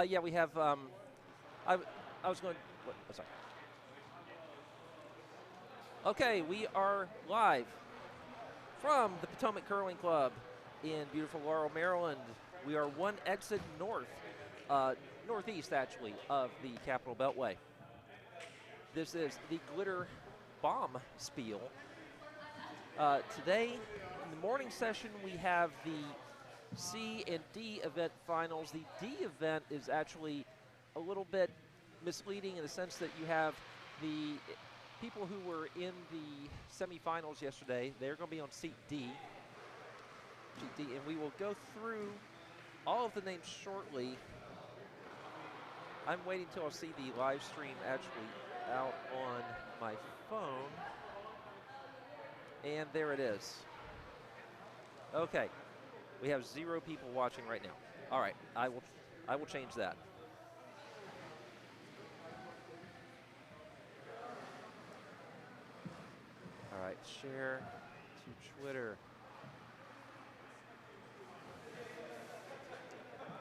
Yeah, we have. I, I was going. What, oh, sorry. Okay, we are live from the Potomac Curling Club in beautiful Laurel, Maryland. We are one exit north, northeast actually, of the Capitol Beltway. This is the Glitter Bombspiel. Today, in the morning session, we have the C and D event finals. The D event is actually a little bit misleading in the sense that you have the people who were in the semifinals yesterday. They're going to be on seat D. Seat D, and we will go through all of the names shortly. I'm waiting till I see the live stream actually out on my phone. And there it is. Okay. We have 0 people watching right now. All right, I will change that. All right, share to Twitter.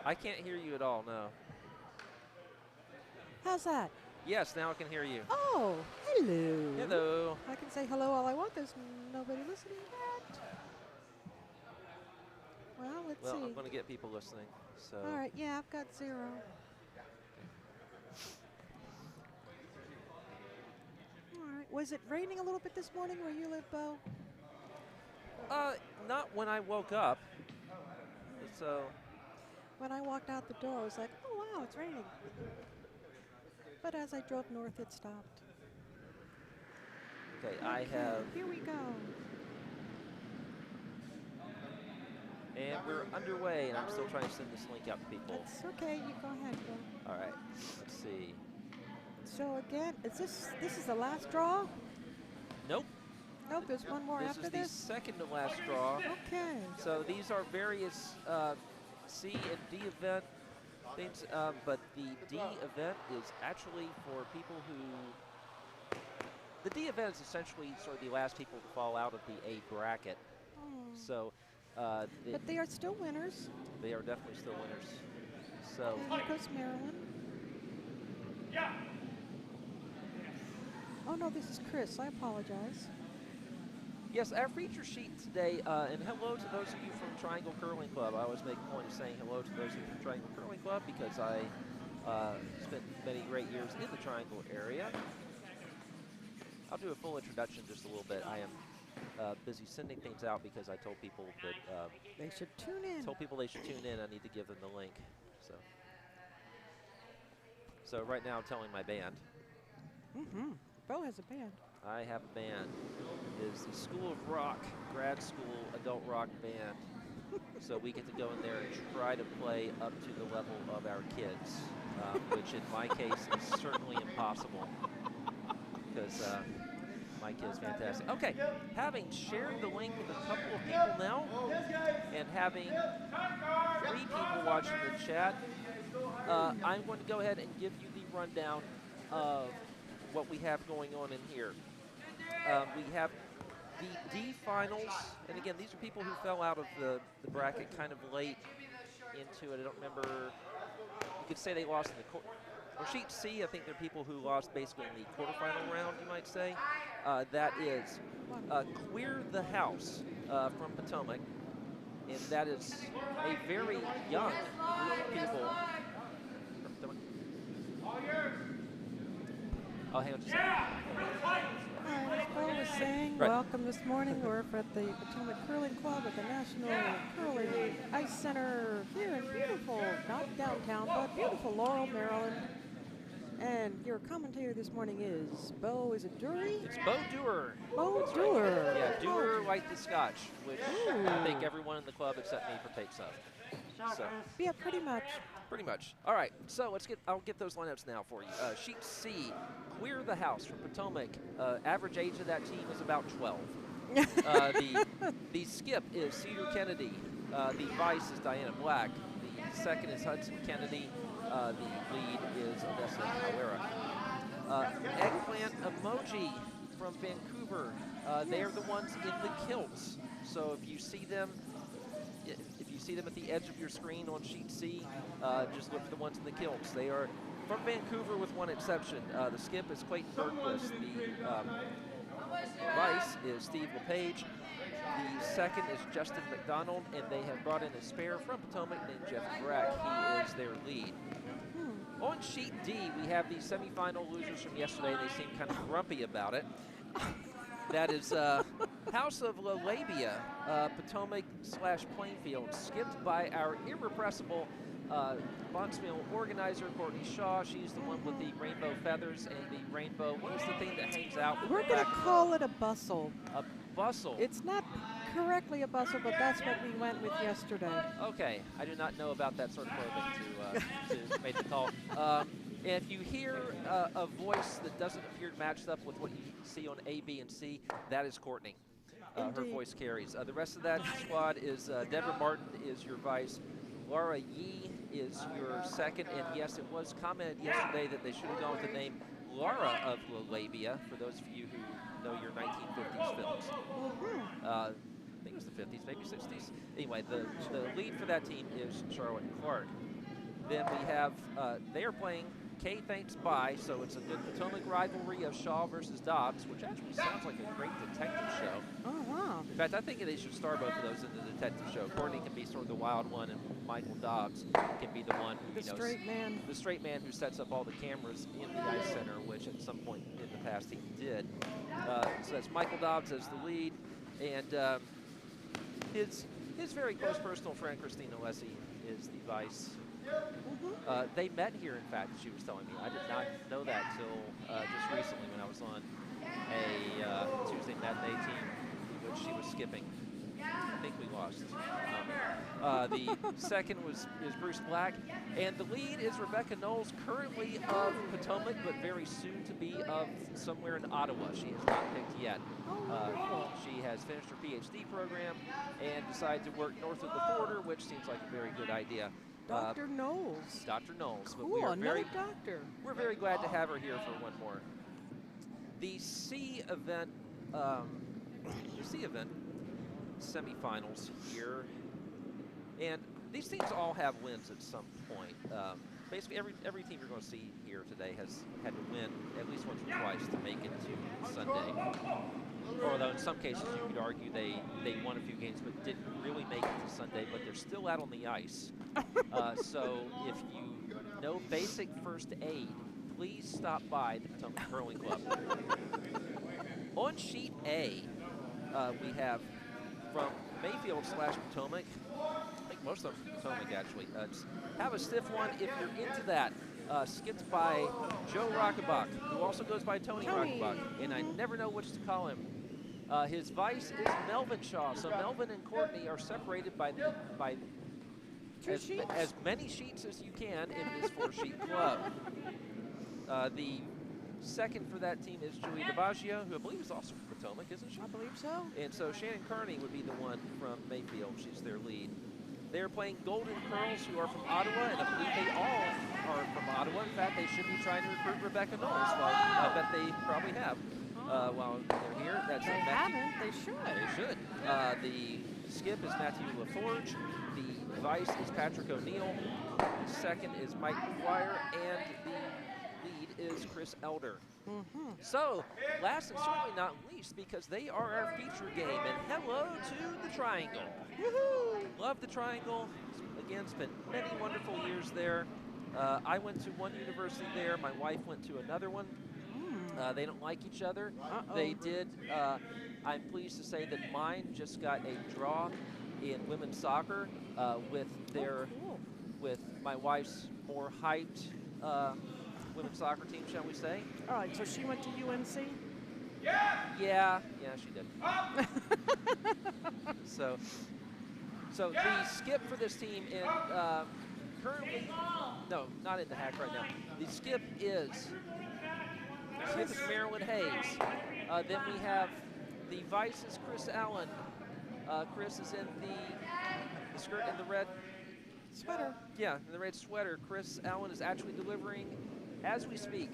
I can't hear you at all, no. How's that? Yes, now I can hear you. Oh, hello. Hello. I can say hello all I want. There's nobody listening yet. Well, let's see. I'm going to get people listening. So. All right, yeah, I've got 0. All right. Was it raining a little bit this morning where you live, Bo? Not when I woke up. So. When I walked out the door, I was like, oh, wow, it's raining. But as I drove north, it stopped. Okay, I have. Here we go. And we're underway, and I'm still trying to send this link out to people. That's okay. You go ahead, Bo. All right. Let's see. So again, this is the last draw? Nope. Nope. There's one more after this. This is the second to last draw. Okay. So these are various C and D event things, but the D event is actually for people who. The D event is essentially sort of the last people to fall out of the A bracket. So. But they are still winners. They are definitely still winners. So. And here goes Maryland. Yeah. Oh no, this is Chris. I apologize. Yes, our feature sheet today, and hello to those of you from Triangle Curling Club. I always make a point of saying hello to those of you from Triangle Curling Club because I spent many great years in the Triangle area. I'll do a full introduction just a little bit. I am busy sending things out because I told people that they should tune in. Told people they should tune in. I need to give them the link. So right now I'm telling my band. Mm-hmm. Bo has a band. I have a band. It is the School of Rock grad school adult rock band. So we get to go in there and try to play up to the level of our kids, which in my case is certainly impossible because my kid's fantastic. Okay, having shared the link with a couple of people now and having 3 people watching the chat, I'm going to go ahead and give you the rundown of what we have going on in here. We have the D finals, and again, these are people who fell out of the bracket kind of late into it. I don't remember. You could say they lost in the on sheet C. I think there are people who lost basically in the quarterfinal round, you might say. That is Queer the House from Potomac, and that is a very young group of people from Potomac. Oh, hang on just a second. As Bo was saying, welcome this morning. We're at the Potomac Curling Club at the National Curling Ice Center here in beautiful, not downtown, but beautiful Laurel, Maryland. And your commentator this morning is Bo, is it Dury? It's Bo Dewar. Bo Dewar. Yeah, Dewar like the Scotch, which I think everyone in the club except me partakes of. So. Yeah, pretty much. Pretty much. All right, so I'll get those lineups now for you. Sheet C, Queer the House from Potomac. Average age of that team is about 12. The skip is Cedar Kennedy. The vice is Diana Black. The second is Hudson Kennedy. The lead is Odessa Hawera. Eggplant Emoji from Vancouver. They are the ones in the kilts. So if you see them, if you you see them at the edge of your screen on sheet C, just look for the ones in the kilts. They are from Vancouver with one exception. The skip is Clayton Bergquist. The vice is Steve LePage. The second is Justin McDonald, and they have brought in a spare from Potomac named Jeff Breck. He is their lead. On sheet D, we have the semifinal losers from yesterday. They seem kind of grumpy about it. That is House of La Labia, Potomac / Plainfield, skipped by our irrepressible Bombspiel organizer, Courtney Shaw. She's the one with the rainbow feathers and the rainbow. What is the thing that hangs out? We're going to call it a bustle. A bustle. It's not correctly a bustle, but that's what we went with yesterday. Okay, I do not know about that sort of clothing to make the call. And if you hear a voice that doesn't appear matched up with what you see on A, B, and C, that is Courtney. Her voice carries. The rest of that squad is Deborah Martin is your vice. Laura Yee is your second. And yes, it was commented yesterday that they should have gone with the name Laura of La Labia, for those of you who know your 1950s films. I think it was the 50s, maybe 60s. Anyway, the lead for that team is Charlotte Clark. Then we have, they are playing K Thanks Bye, so it's a good Potomac rivalry of Shaw versus Dobbs, which actually sounds like a great detective show. Oh, wow. In fact, I think they should star both of those in the detective show. Courtney can be sort of the wild one, and Michael Dobbs can be the one who, The straight man. The straight man who sets up all the cameras in the Ice Center, which at some point in the past he did. So that's Michael Dobbs as the lead, and his very close personal friend, Christina Alessi, is the vice. They met here, in fact, she was telling me. I did not know that till just recently when I was on a Tuesday matinee team, which she was skipping. I think we lost. The second is Bruce Black, and the lead is Rebecca Knowles, currently of Potomac, but very soon to be of somewhere in Ottawa. She has not picked yet. She has finished her PhD program and decided to work north of the border, which seems like a very good idea. Dr. Knowles. Dr. Knowles. Cool, but we are another doctor. We're very glad to have her here for one more. The C event, semifinals here, and these teams all have wins at some point. Basically, every team you're going to see here today has had to win at least once or twice to make it to Sunday. Although in some cases you could argue they won a few games but didn't really make it to Sunday, but they're still out on the ice. So if you know basic first aid, please stop by the Potomac Curling Club. On sheet A, we have from Mayfield / Potomac. I think most of them from Potomac, actually. Have a stiff one if you're into that. Skipped by Joe Rockabach, who also goes by Tony Rockabach, and I never know which to call him. His vice is Melvin Shaw, so Melvin and Courtney are separated by as many sheets as you can in this 4-sheet club. The second for that team is Julie DiBaggio, who I believe is also from Potomac, isn't she? I believe so. And so Shannon Kearney would be the one from Mayfield. She's their lead. They're playing Golden Curls, who are from Ottawa, and I believe they all are from Ottawa. In fact, they should be trying to recruit Rebecca Knowles. Well, I bet they probably have. While they're here, that's they haven't. They should. They should. The skip is Matthew LaForge. The vice is Patrick O'Neill. The second is Mike McGuire, and the lead is Chris Elder. So, last and certainly not least, because they are our feature game, and hello to the Triangle. Woohoo! Love the Triangle. Again, spent many wonderful years there. I went to one university there. My wife went to another one. They don't like each other. They did. I'm pleased to say that mine just got a draw in women's soccer with their with my wife's more hyped women's soccer team, shall we say? All right. So she went to UNC. Yeah, she did. So the skip for this team in currently, no, not in the hack right now. The skip is Marilyn Hayes. Then we have the vice is Chris Allen. Chris is in the skirt and the red sweater. Yeah, in the red sweater. Chris Allen is actually delivering as we speak.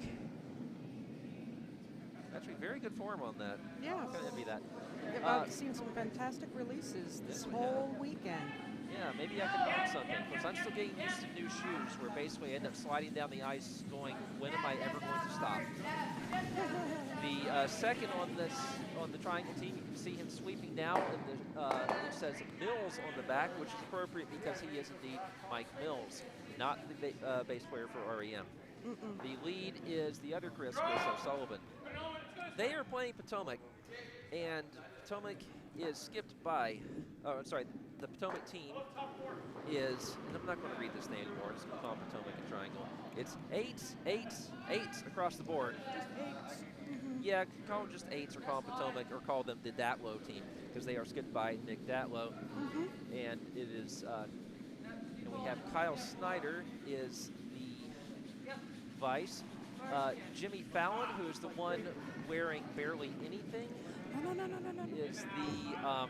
Actually, very good form on that. Yeah. I'm kind of envy that. I've seen some fantastic releases this whole weekend. Yeah, maybe I can learn something. Because I'm still getting used to new shoes where basically I end up sliding down the ice going, when am I ever going to stop? The second on the triangle team, you can see him sweeping now, and it says Mills on the back, which is appropriate because he is indeed Mike Mills, not the bass player for REM. The lead is the other Chris O'Sullivan. They are playing Potomac, and Potomac is skipped by, oh, I'm sorry, the Potomac team is, and I'm not going to read this name anymore, I'm just going to call Potomac a triangle. It's eights across the board. Yeah, call them just eights or call them Potomac or call them the Datlow team because they are skipped by Nick Datlow. And it is, and we have Kyle Snyder is the vice. Jimmy Fallon, who is the one wearing barely anything, is the,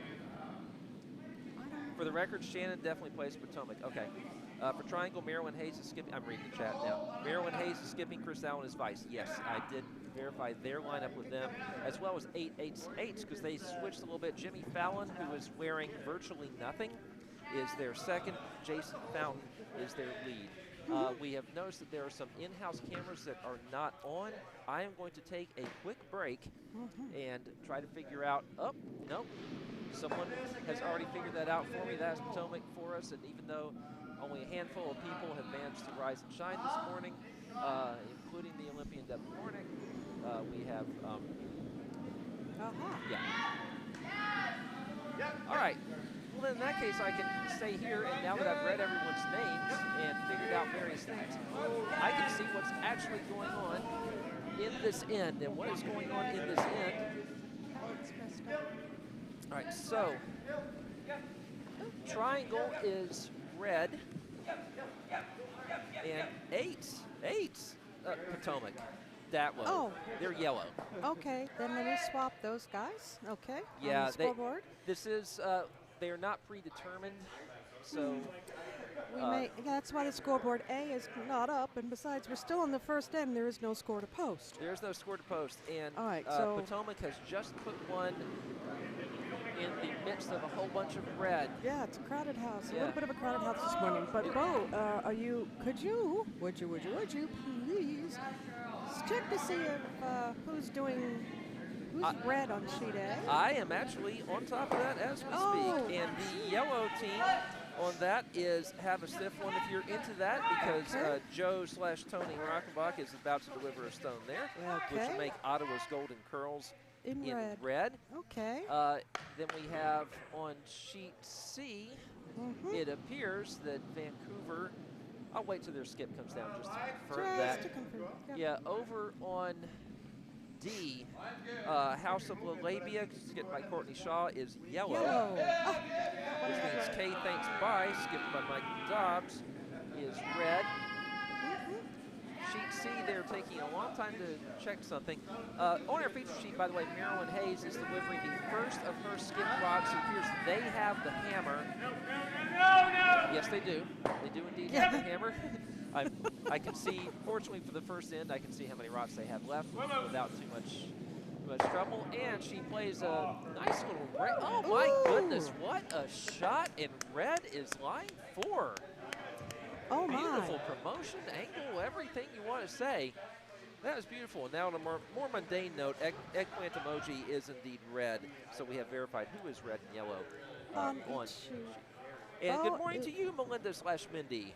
for the record, Shannon definitely plays Potomac. Okay. For Triangle, Marilyn Hayes is skipping. I'm reading the chat now. Marilyn Hayes is skipping. Chris Allen is vice. Yes, I did verify their lineup with them, as well as 8-8-8s because they switched a little bit. Jimmy Fallon, who is wearing virtually nothing, is their second. Jason Fountain is their lead. We have noticed that there are some in-house cameras that are not on. I am going to take a quick break and try to figure out, nope, someone has already figured that out for me. That's Potomac for us, and even though only a handful of people have managed to rise and shine this morning, including the Olympian Deb Warnick, we have, All right. Well, then in that case, I can stay here, and now that I've read everyone's names and figured out various things, I can see what's actually going on in this end. And what is going on in this end? All right, so triangle is red, and eights, Potomac. Datlow. Oh. They're yellow. Okay, then let me swap those guys. Okay. Yeah, on the scoreboard. This is, they are not predetermined, so. That's why the scoreboard A is not up, and besides, we're still in the first end. There is no score to post. There's no score to post, and all right, so Potomac has just put one in the midst of a whole bunch of red. Yeah, it's a crowded house. A little bit of a crowded house this morning. But Bo, would you please check to see if who's red on sheet A? I am actually on top of that as we speak, and the yellow team on that is have a stiff one if you're into that, because Joe/Tony Rockenbach is about to deliver a stone there, which will make Ottawa's Golden Curls in red. Okay. Then we have on sheet C, it appears that Vancouver, I'll wait till their skip comes down just to confirm that. Yeah, over on D, House of LaLabia, skipped by Courtney Shaw, is yellow. Which means K Thanks Bye, skipped by Mike Dobbs, is red. Sheet C, they're taking a long time to check something. On our feature sheet, by the way, Marilyn Hayes is delivering the first of her skip rocks. It appears they have the hammer. Yes, they do. They do indeed have the hammer. I can see, fortunately for the first end, I can see how many rocks they have left without too much trouble. And she plays a nice little red. Oh my goodness, what a shot in red is line 4. Oh my. Beautiful promotion, angle, everything you want to say. That is beautiful. Now on a more mundane note, eggplant emoji is indeed red. So we have verified who is red and yellow on sheet. And good morning to you, Melinda/Mindy.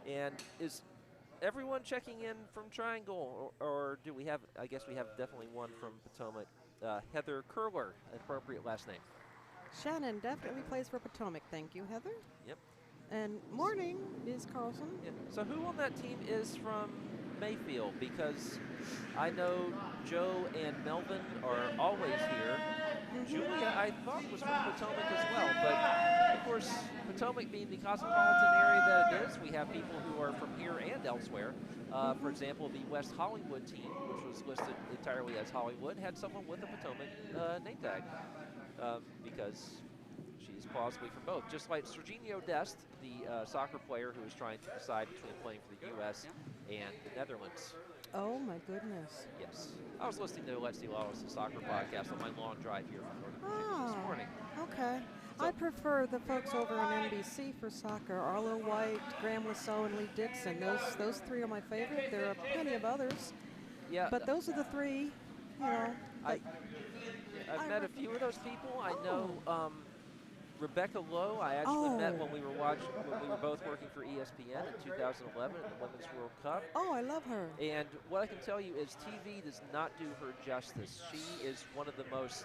And is everyone checking in from Triangle, or do we have, I guess we have definitely one from Potomac. Heather Curler, appropriate last name. Shannon definitely plays for Potomac. Thank you, Heather. Yep. And morning, Ms. Carlson. Yeah. So who on that team is from Mayfield? Because I know Joe and Melvin are always here. Julia, I thought, was from Potomac as well. But, of course, Potomac being the cosmopolitan area that it is, we have people who are from here and elsewhere. For example, the West Hollywood team, which was listed entirely as Hollywood, had someone with a Potomac name tag because she's plausibly from both. Just like Serginho Dest, the soccer player who is trying to decide between playing for the U.S. and the Netherlands. Oh, my goodness. Yes. I was listening to Let's See Lawless, the soccer podcast, on my long drive here from Northern Virginia this morning. Okay. I prefer the folks over on NBC for soccer. Arlo White, Graham Lasso, and Lee Dixon. Those three are my favorite. There are plenty of others, Yeah, but those are the three, you know. I've met a few of those people. I know Rebecca Lowe, I actually met when we were both working for ESPN in 2011 at the Women's World Cup. Oh, I love her. And what I can tell you is TV does not do her justice. She is one of the most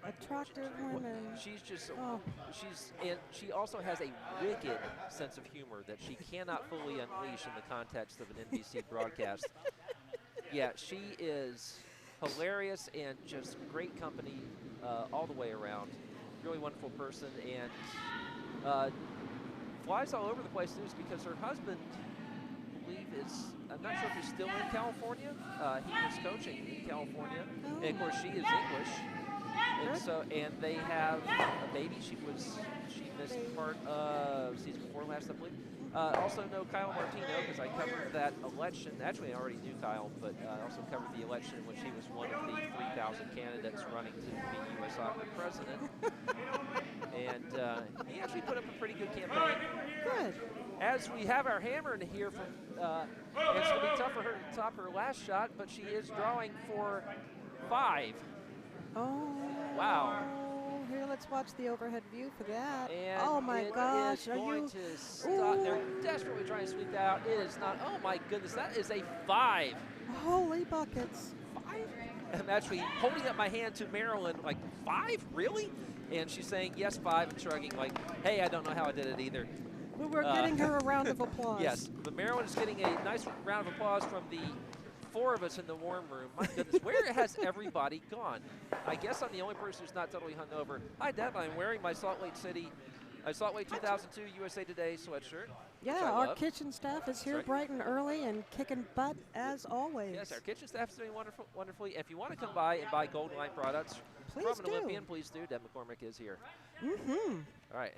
attractive women. She's just, and she also has a wicked sense of humor that she cannot fully unleash in the context of an NBC broadcast. Yeah, she is hilarious and just great company all the way around. Really wonderful person, and flies all over the place news because her husband, I believe, I'm not sure if he's still in California. He was coaching in California, and of course she is English, and they have a baby. She missed part of season 4 last, I believe. Also know Kyle Martino because I covered that election. Actually, I already knew Kyle, but I also covered the election in which he was one of the 3,000 candidates running to be U.S. Soccer president. And he actually put up a pretty good campaign. Good. As we have our hammer in here from, it's going to be tough for her to top her last shot, but she is drawing for 5. Oh. Wow. Here, let's watch the overhead view for that. And oh my gosh, are going to stop. They're desperately trying to sweep out. It is not. Oh my goodness, that is a 5. Holy buckets. 5? I'm actually holding up my hand to Marilyn, like, 5? Really? And she's saying, yes, 5, and shrugging, like, hey, I don't know how I did it either. Well, we're getting her a round of applause. Yes, but Marilyn is getting a nice round of applause from the 4 of us in the warm room. My goodness, where has everybody gone? I guess I'm the only person who's not totally hungover. Hi, Deb. I'm wearing my Salt Lake 2002 USA Today sweatshirt. Yeah, our kitchen staff is here bright and early and kicking butt as always. Yes, our kitchen staff is doing wonderfully. If you want to come by and buy Gold Line products from an Olympian, please do. Deb McCormick is here. Mm-hmm. All right.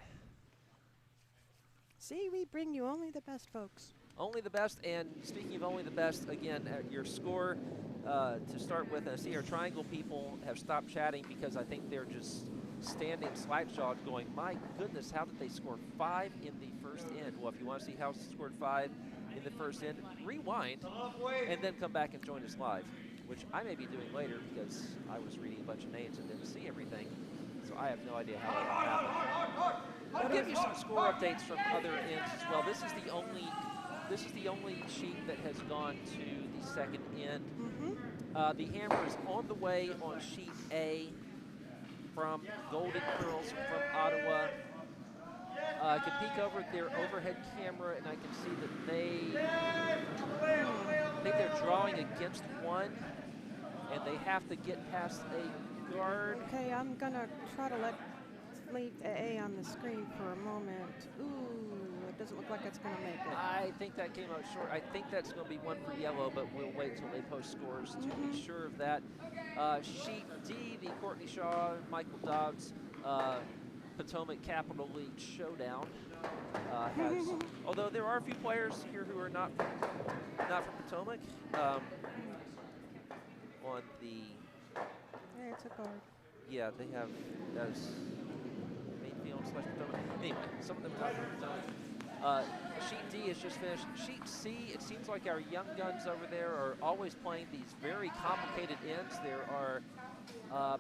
See, we bring you only the best, folks. Only the best, and speaking of only the best, again, your score to start with. I see our triangle people have stopped chatting because I think they're just standing slack-jawed going, my goodness, how did they score 5 in the first end? Well, if you want to see how they scored 5 in the first end, rewind and then come back and join us live, which I may be doing later because I was reading a bunch of names and didn't see everything, so I have no idea how that happened. I'll give you some score updates from other ends as well. This is the only sheet that has gone to the second end. The hammer is on the way on sheet A from Golden Curls from Ottawa. I can peek over their overhead camera and I can see that I think they're drawing against one and they have to get past a guard. Okay, I'm gonna try to leave A on the screen for a moment. Ooh, it doesn't look like it's gonna make it. I think that came out short. I think that's gonna be one for yellow, but we'll wait till they post scores to be sure of that. Sheet D, the Courtney Shaw, Michael Dobbs, Potomac Capital League Showdown has, although there are a few players here who are not from Potomac, on the. Yeah, it's a guard. Yeah, they have as Mayfield / Potomac. Anyway, some of them are not from Potomac. Sheet D is just finished. Sheet C, it seems like our young guns over there are always playing these very complicated ends. There are,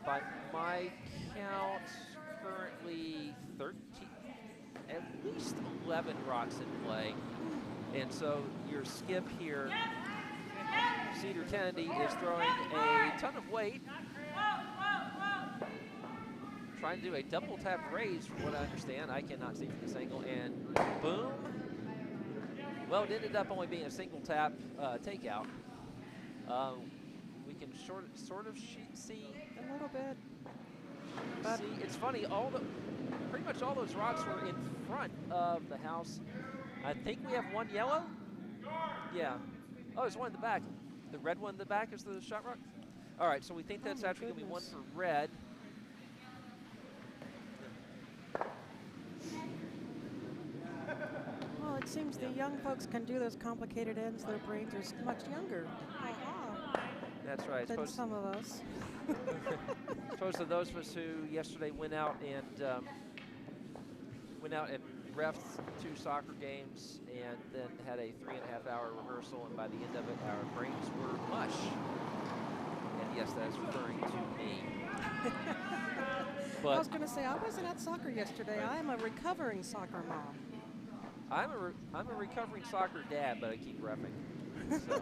by my count, currently 13, at least 11 rocks in play. And so your skip here, Cedar Kennedy, is throwing a ton of weight. Trying to do a double tap raise from what I understand. I cannot see from this angle, and boom. Well, it ended up only being a single tap takeout. We can sort of see a little bit. See, it's funny. Pretty much all those rocks were in front of the house. I think we have one yellow. Yeah. Oh, there's one in the back. The red one in the back is the shot rock. All right, so we think that's actually going to be one for red. Well, it seems the young folks can do those complicated ends. Their brains are much younger. That's right. than some of us. Suppose to those of us who yesterday went out and refed 2 soccer games and then had a 3.5-hour rehearsal, and by the end of it, our brains were mush. And yes, that is referring to me. But I was going to say, I wasn't at soccer yesterday. Right. I am a recovering soccer mom. I'm a recovering soccer dad, but I keep reffing, so,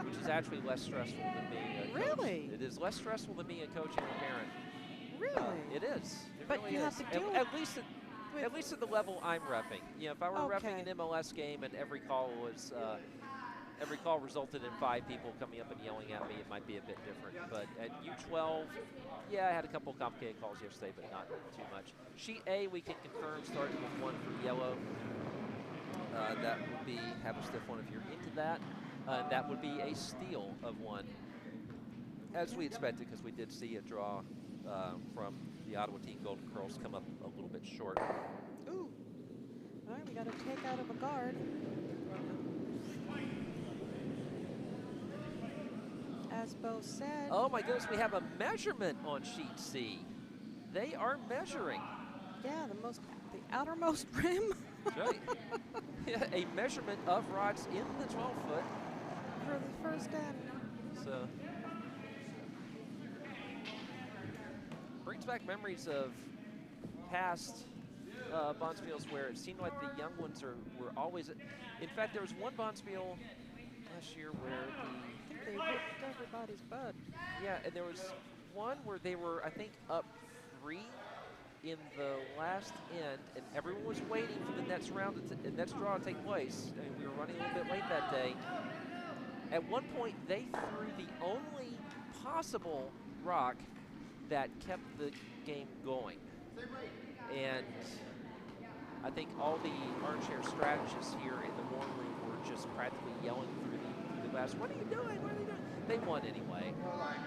which is actually less stressful than being a coach. Really? It is less stressful than being a coach and a parent. Really? It is. It But really you is. have to deal At least at the level I'm reffing. You know, if I were reffing an MLS game and every call resulted in 5 people coming up and yelling at me, it might be a bit different. But at U12, yeah, I had a couple complicated calls yesterday, but not too much. Sheet A, we can confirm, starting with 1 for yellow. That would be have a stiff one if you're into that. That would be a steal of 1, as we expected, because we did see a draw from the Ottawa team. Golden Curls come up a little bit short. Ooh. All right, we got a take out of a guard. As Bo said. Oh my goodness, we have a measurement on sheet C. They are measuring. Yeah, the outermost rim. That's right. Yeah, a measurement of rods in the 12-foot. For the first end. So, brings back memories of past Bonspiels where it seemed like the young ones were always. In fact, there was one Bonspiel last year where I think they whipped everybody's butt. Yeah, and there was one where they were, I think, up 3 in the last end, and everyone was waiting for the next draw to take place, and we were running a little bit late that day. At one point, they threw the only possible rock that kept the game going. And I think all the armchair strategists here in the warm room were just practically yelling through the glass, "What are you doing? What are you doing?" They won anyway.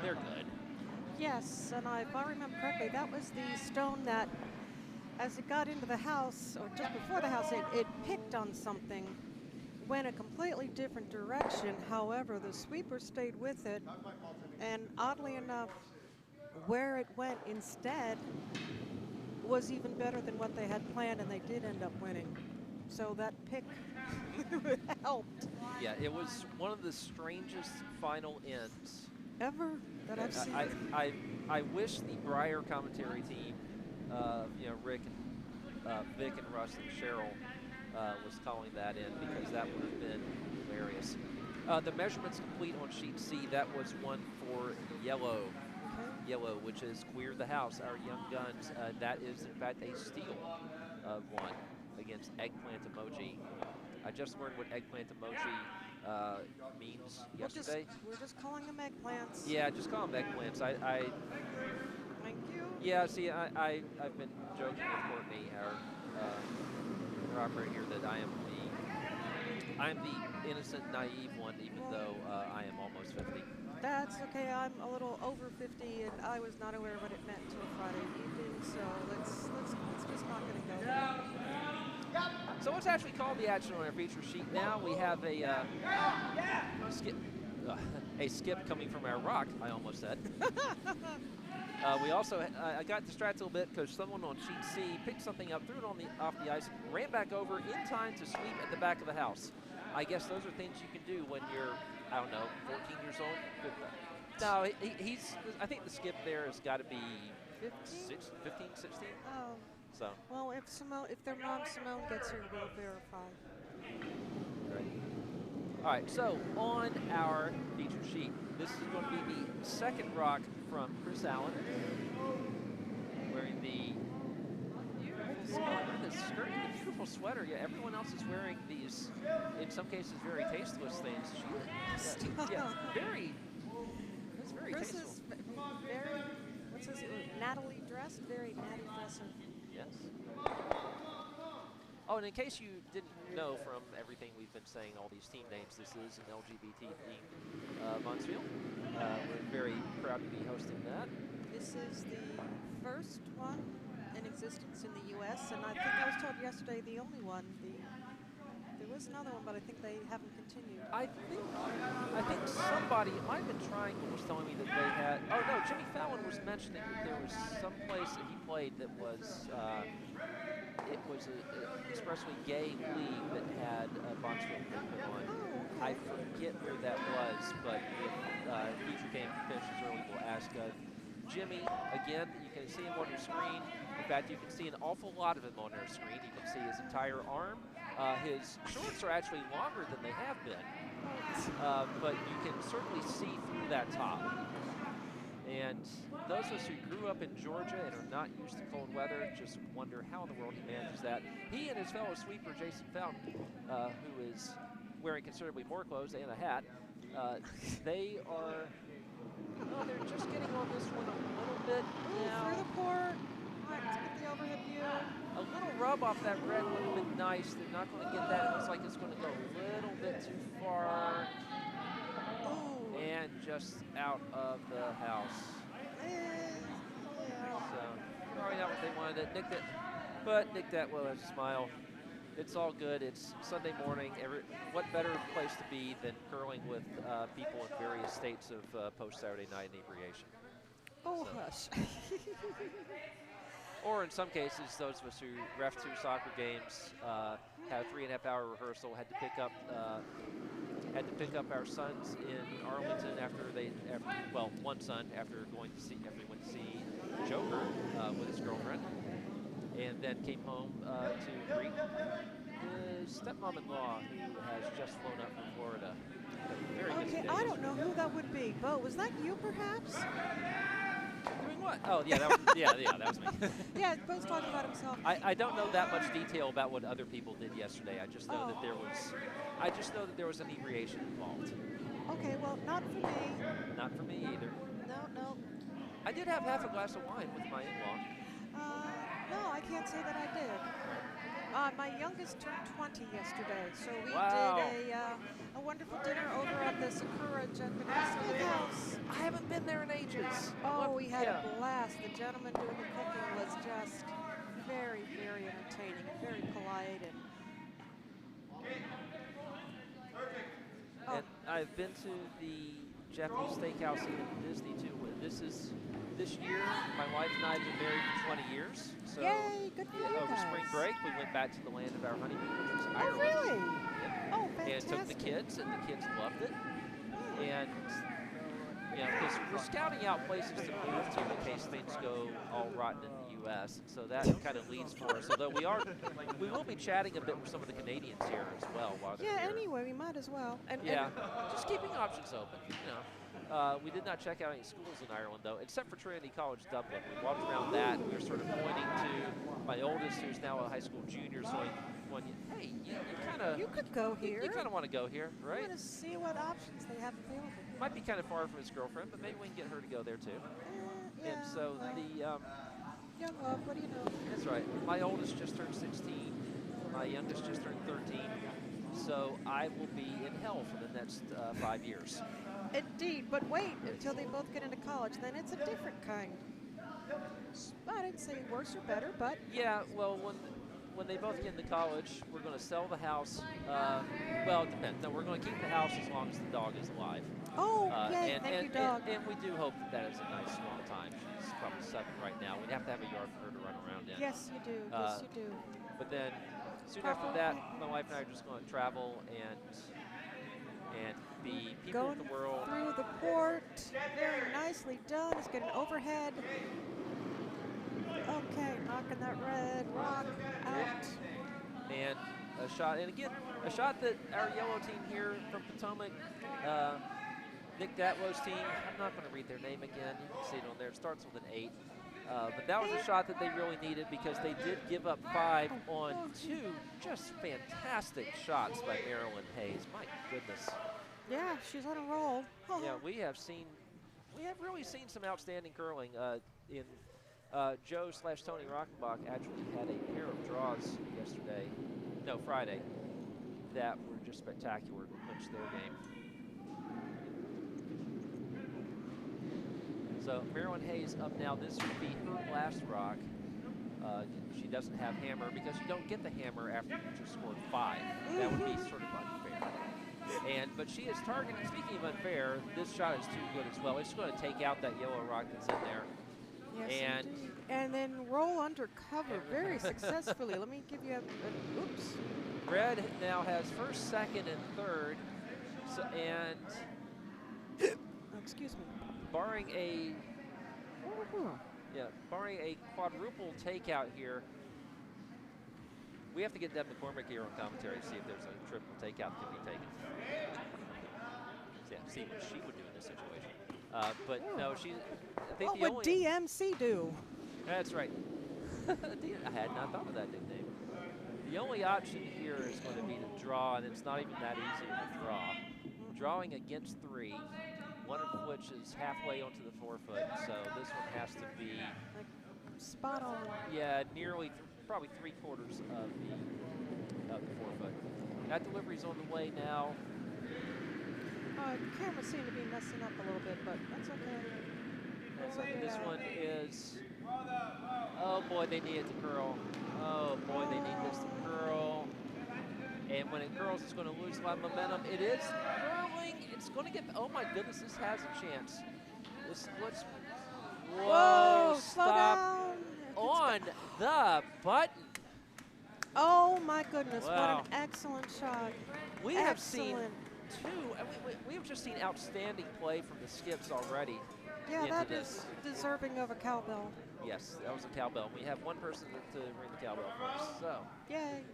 They're good. Yes, and if I remember correctly, that was the stone that, as it got into the house, or just before the house, it picked on something, went a completely different direction. However, the sweeper stayed with it, and oddly enough, where it went instead was even better than what they had planned, and they did end up winning. So that pick helped. Yeah, it was one of the strangest final ends Ever that I've seen. I wish the Breyer commentary team, Rick and Vic and Russ and Cheryl was calling that in, because that would have been hilarious. The measurements complete on sheet C. That was 1 for yellow. Okay. Yellow, which is Queer the House, our young guns. That is, in fact, a steal of 1 against Eggplant Emoji. I just learned what Eggplant Emoji means yesterday. We're just calling them eggplants. Yeah, just call them eggplants. Thank you. Yeah, see, I've been joking with Courtney, our operator here, that I'm the innocent, naive one, even though I am almost 50. That's okay. I'm a little over 50, and I was not aware of what it meant until Friday evening. So let's just not gonna go there. So let's actually call the action on our feature sheet now. We have a skip coming from our rock, I almost said. We also, I got distracted a little bit because someone on sheet C picked something up, threw it off the ice, ran back over in time to sweep at the back of the house. I guess those are things you can do when you're, I don't know, 14 years old. No, I think the skip there has got to be 15, 16. Oh. So. Well, if their mom Simone gets here, we'll verify. Right. All right, so on our feature sheet, this is going to be the second rock from Chris Allen, wearing the beautiful sweater. Yeah, everyone else is wearing these, in some cases, very tasteless things. That's very Chris tasteful. is very, what's his, Natalie dressed, very natty dresser. Yes. Oh, and in case you didn't know from everything we've been saying, all these team names, this is an LGBT-themed Bonspiel. We're very proud to be hosting that. This is the first one in existence in the U.S., and I think I was told yesterday the only one. There was another one, but I think they haven't continued. I think somebody, it might have been Triangle, was telling me that they had. Oh no, Jimmy Fallon was mentioning that there was some place that he played that was. It was an expressly gay league that had a Bonspiel they put on. Oh, I okay. forget where that was, but if future game finishes early, we'll ask Jimmy. Again, you can see him on your screen. In fact, you can see an awful lot of him on our screen. You can see his entire arm. His shorts are actually longer than they have been, but you can certainly see through that top. And those of us who grew up in Georgia and are not used to cold weather just wonder how in the world he manages that. He and his fellow sweeper, Jason Fountain, who is wearing considerably more clothes and a hat, they are, oh, they're just getting on this one a little bit now. Through the court. Let's get the overhead view. A little rub off that red would have been nice. They're not going to get that. It looks like it's going to go a little bit too far. Oh. And just out of the house. So, probably not what they wanted. Nick Datwell has a smile. It's all good. It's Sunday morning. What better place to be than curling with people in various states of post-Saturday night inebriation? Oh, So. hush. Or in some cases, those of us who ref 2 soccer games, had a 3.5-hour rehearsal, had to pick up our sons in Arlington after one son after he went to see Joker with his girlfriend, and then came home to greet his stepmom-in-law who has just flown up from Florida. Very Okay, good I don't know who that would be. Bo, was that you perhaps? Doing what? Oh, yeah, that was me. Yeah, Bo's talking about himself. I don't know that much detail about what other people did yesterday. I just know that there was inebriation involved. Okay, well, not for me. Not for me either. No. I did have half a glass of wine with my in-law. No, I can't say that I did. My youngest turned 20 yesterday, so we did a wonderful dinner over at the Sakura Japanese Steakhouse. I haven't been there in ages. Oh, we had a blast. The gentleman doing the cooking was just very, very entertaining and very polite. And I've been to the Japanese Steakhouse in Disney too. This year, my wife and I have been married for 20 years. So yay, good for you over guys. spring break, we went back to the land of our honeymoon, which was Oh, Ireland. really? Yep. Oh, fantastic. And took the kids, and the kids loved it. And because we're scouting out places to move to in case things go all rotten in the U.S. And so that kind of leads for us. Although we will be chatting a bit with some of the Canadians here as well while they're here. Anyway, we might as well. And just keeping options open. We did not check out any schools in Ireland though, except for Trinity College Dublin. We walked around that. And we were sort of pointing to my oldest, who's now a high school junior, going, "Hey, you kind of could go here. You kind of want to go here, right? You want to see what options they have available. Might be kind of far from his girlfriend, but maybe we can get her to go there too." And so young love, what do you know? That's right. My oldest just turned 16. My youngest just turned 13. So I will be in hell for the next 5 years. Indeed, but wait until they both get into college. Then it's a different kind. I didn't say worse or better, but yeah. Well, when they both get into college, we're going to sell the house. Well, it depends. No, we're going to keep the house as long as the dog is alive. Oh, yay, thank you, dog. And we do hope that is a nice long time. She's probably 7 right now. We'd have to have a yard for her to run around in. Yes, you do. Yes, you do. But then soon after that, my wife and I are just going to travel and be people Going of the world. Through the court, very nicely done. Let's get an overhead. Okay, knocking that red rock out. And a shot, and again, a shot that our yellow team here from Potomac, Nick Datwell's team, I'm not going to read their name again. You can see it on there. It starts with an 8. But that was a shot that they really needed because they did give up 5 on 2 just fantastic shots by Marilyn Hayes. My goodness. Yeah, she's on a roll. Yeah, we have really seen some outstanding curling. Joe/Tony Rockenbach actually had a pair of draws Friday, that were just spectacular to clinch their game. So Marilyn Hayes up now. This would be her last rock. She doesn't have hammer because you don't get the hammer after you just scored 5. That would be sort of unfair. But she is targeting, speaking of unfair, this shot is too good as well. It's going to take out that yellow rock that's in there. Yes, and then roll under cover very successfully. Let me give you oops. Red now has first, second, and third. So, excuse me. Barring a quadruple takeout here, we have to get Deb McCormick here on commentary to see if there's a triple takeout that can be taken. Yeah, see what she would do in this situation. But no, I think what would DMC do? That's right. I had not thought of that nickname. The only option here is going to be to draw, and it's not even that easy to draw. Drawing against 3, one of which is halfway onto the 4-foot, so this one has to be like spot on. Yeah, nearly, probably 3/4 of the 4-foot. That delivery's on the way now. The cameras seem to be messing up a little bit, but that's okay. That's okay. This one is, oh boy, they need it to curl. Oh boy, they need this to curl. And when it curls, it's going to lose a lot of momentum. It is curling. It's going to get, oh my goodness, this has a chance. Whoa, stop on the button. Oh my goodness, wow. What an excellent shot. We have seen we have just seen outstanding play from the skips already. Yeah, that is deserving of a cowbell. Yes, that was a cowbell. We have one person to ring the cowbell first, so. Yay.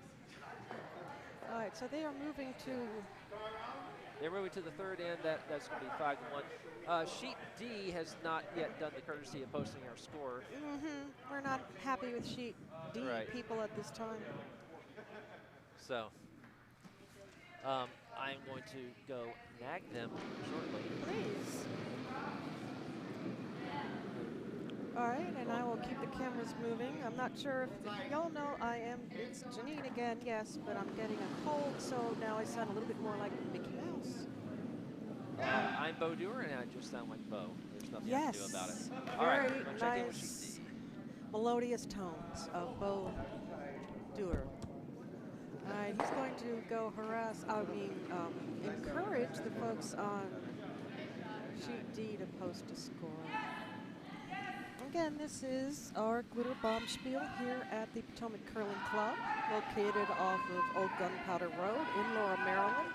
All right, so they are moving to. They're moving to the third end. That's going to be 5-1. Sheet D has not yet done the courtesy of posting our score. We're not happy with Sheet D people at this time. So, I'm going to go nag them shortly. Please. All right, and I will keep the cameras moving. I'm not sure if y'all know it's Janine again, yes, but I'm getting a cold, so now I sound a little bit more like Mickey Mouse. I'm Bo Dewar, and I just sound like Bo. There's nothing I can do about it. All Very right, nice, check in with Sheet D. Melodious tones of Bo Dewar. All right, he's going to go encourage the folks on Sheet D to post a score. Again, this is our Glitter Bombspiel here at the Potomac Curling Club, located off of Old Gunpowder Road in Laurel, Maryland.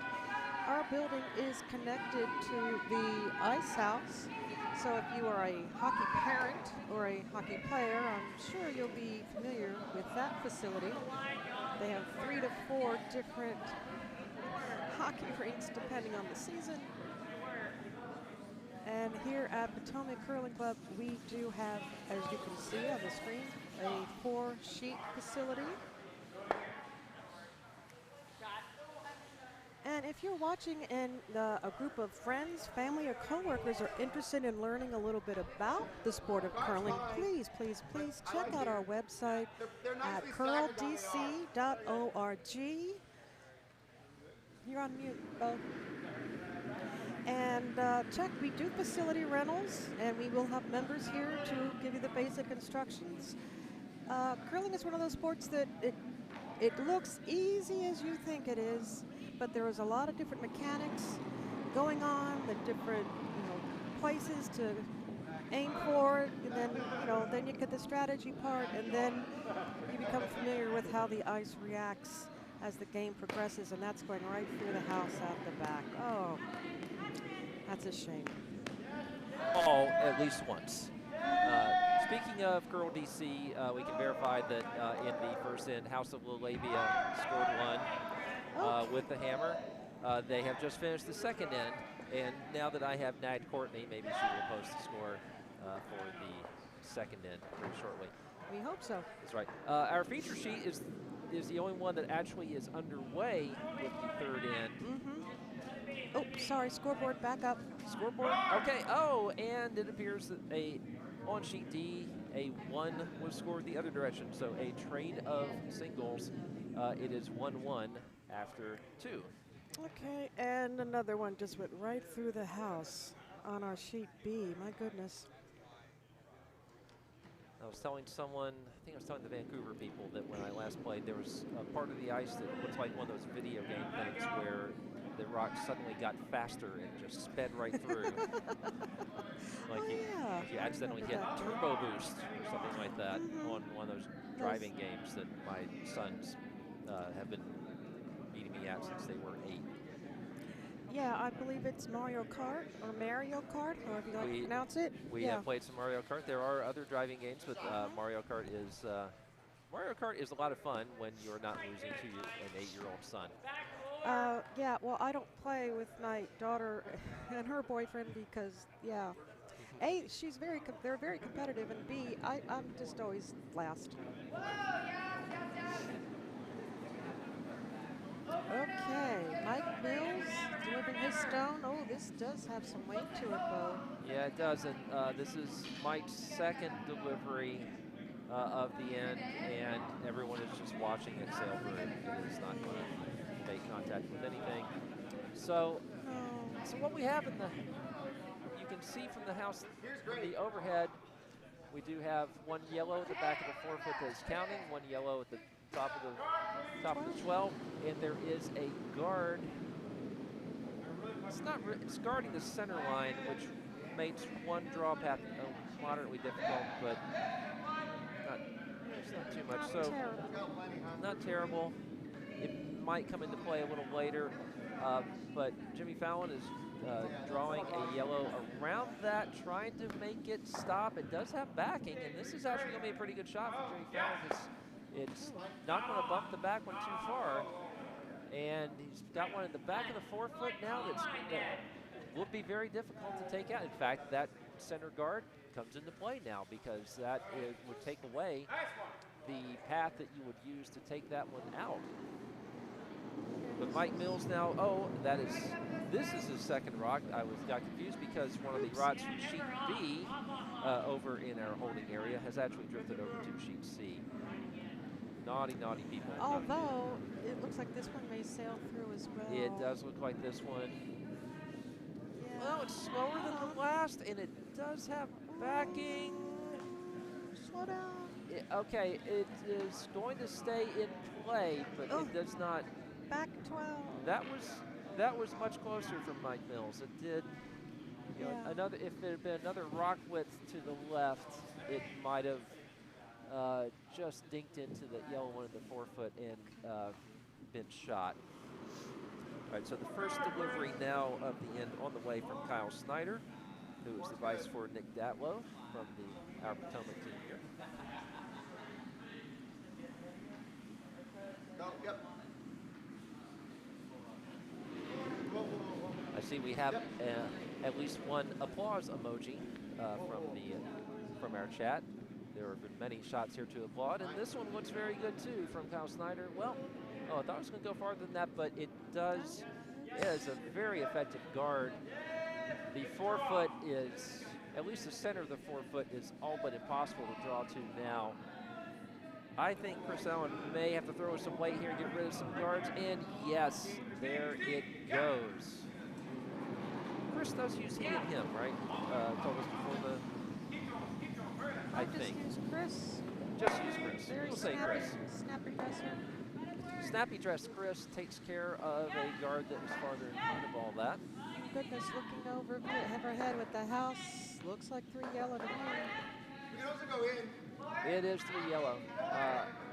Our building is connected to the Ice House, so if you are a hockey parent or a hockey player, I'm sure you'll be familiar with that facility. They have 3 to 4 different hockey rinks depending on the season. And here at Potomac Curling Club, we do have, as you can see on the screen, a 4-sheet facility. And if you're watching and a group of friends, family, or coworkers are interested in learning a little bit about the sport of curling, please, please, please check out our website at curldc.org. You're on mute, Bo. And we do facility rentals, and we will have members here to give you the basic instructions. Curling is one of those sports that it looks easy as you think it is, but there is a lot of different mechanics going on, the different places to aim for, and then you get the strategy part, and then you become familiar with how the ice reacts as the game progresses, and that's going right through the house out the back. Oh. That's a shame. All at least once. Speaking of Curl DC, we can verify that in the first end, House of Lalabia scored 1 with the hammer. They have just finished the second end, and now that I have nagged Courtney, maybe she will post the score for the second end very shortly. We hope so. That's right. Our feature sheet is the only one that actually is underway with the third end. Oh, sorry, scoreboard back up. Scoreboard, okay. Oh, and it appears that on sheet D, a 1 was scored the other direction. So a trade of singles. It is 1-1 after 2. Okay, and another one just went right through the house on our sheet B. My goodness. I was telling someone, I think I was telling the Vancouver people that when I last played, there was a part of the ice that looks like one of those video game things where the rock suddenly got faster and just sped right through. Like, yeah, like you I accidentally remember hit that game. turbo boost or something like that on Mm-hmm. one of those Those, driving games that my sons have been beating me at since they were 8. yeah, I believe it's Mario Kart or Mario Kart, however you like to We pronounce it. we Yeah. have played some Mario Kart. There are other driving games, but Mm-hmm. Mario Kart is a lot of fun when you're not losing to an 8-year-old son. Yeah, well, I don't play with my daughter and her boyfriend because, yeah, A, they're very competitive, and B, I'm just always last. Okay, Mike Mills delivering his stone. Oh, this does have some weight to it, Bo. Yeah, it does, and this is Mike's second delivery of the end, and everyone is just watching it sail through. It is not going to make contact with anything. So, No. so what we have you can see from the house, from the overhead, we do have one yellow at the back of the 4-foot that is counting, one yellow at the top of the 12, and there is a guard. It's guarding the center line, which makes one draw path moderately difficult, but it's not too much. Not So terrible. not terrible. It might come into play a little later, but Jimmy Fallon is drawing a yellow around that, trying to make it stop. It does have backing, and this is actually going to be a pretty good shot for Jimmy Fallon because it's not going to bump the back one too far. And he's got one in the back of the 4-foot now that will be very difficult to take out. In fact, that center guard comes into play now because would take away the path that you would use to take that one out. But Mike Mills now, this is his second rock. I got confused because one of the rocks from sheet B over in our holding area has actually drifted over to sheet C. Naughty, naughty people. Although, it looks like this one may sail through as well. It does look like this one. Yeah. Well, it's slower than the last, and it does have backing. Slow down. Okay, it is going to stay in play, but it does not. Back 12. That was much closer from Mike Mills. It did. You know, if there had been another rock width to the left, it might have just dinked into the yellow one in the 4-foot and been shot. All right, so the first delivery now of the end on the way from Kyle Snyder, who is the vice for Nick Datlow from our Potomac team here. I see we have at least one applause emoji from our chat. There have been many shots here to applaud, and this one looks very good too from Kyle Snyder. Well, I thought it was going to go farther than that, but it does. It is a very effective guard. The 4-foot is, at least the center of the 4-foot is all but impossible to draw to now. I think Chris Allen may have to throw some weight here and get rid of some guards, and yes, there it goes. Chris does use he and him, right? Told us before I think. Just use Chris. Just use Chris. Very We'll say Chris. Snappy dresser. Snappy dress Chris takes care of a guard that was farther in front of all that. Goodness, looking over, have her head with the house. Looks like 3 yellow to me. You can also go in. It is 3 yellow.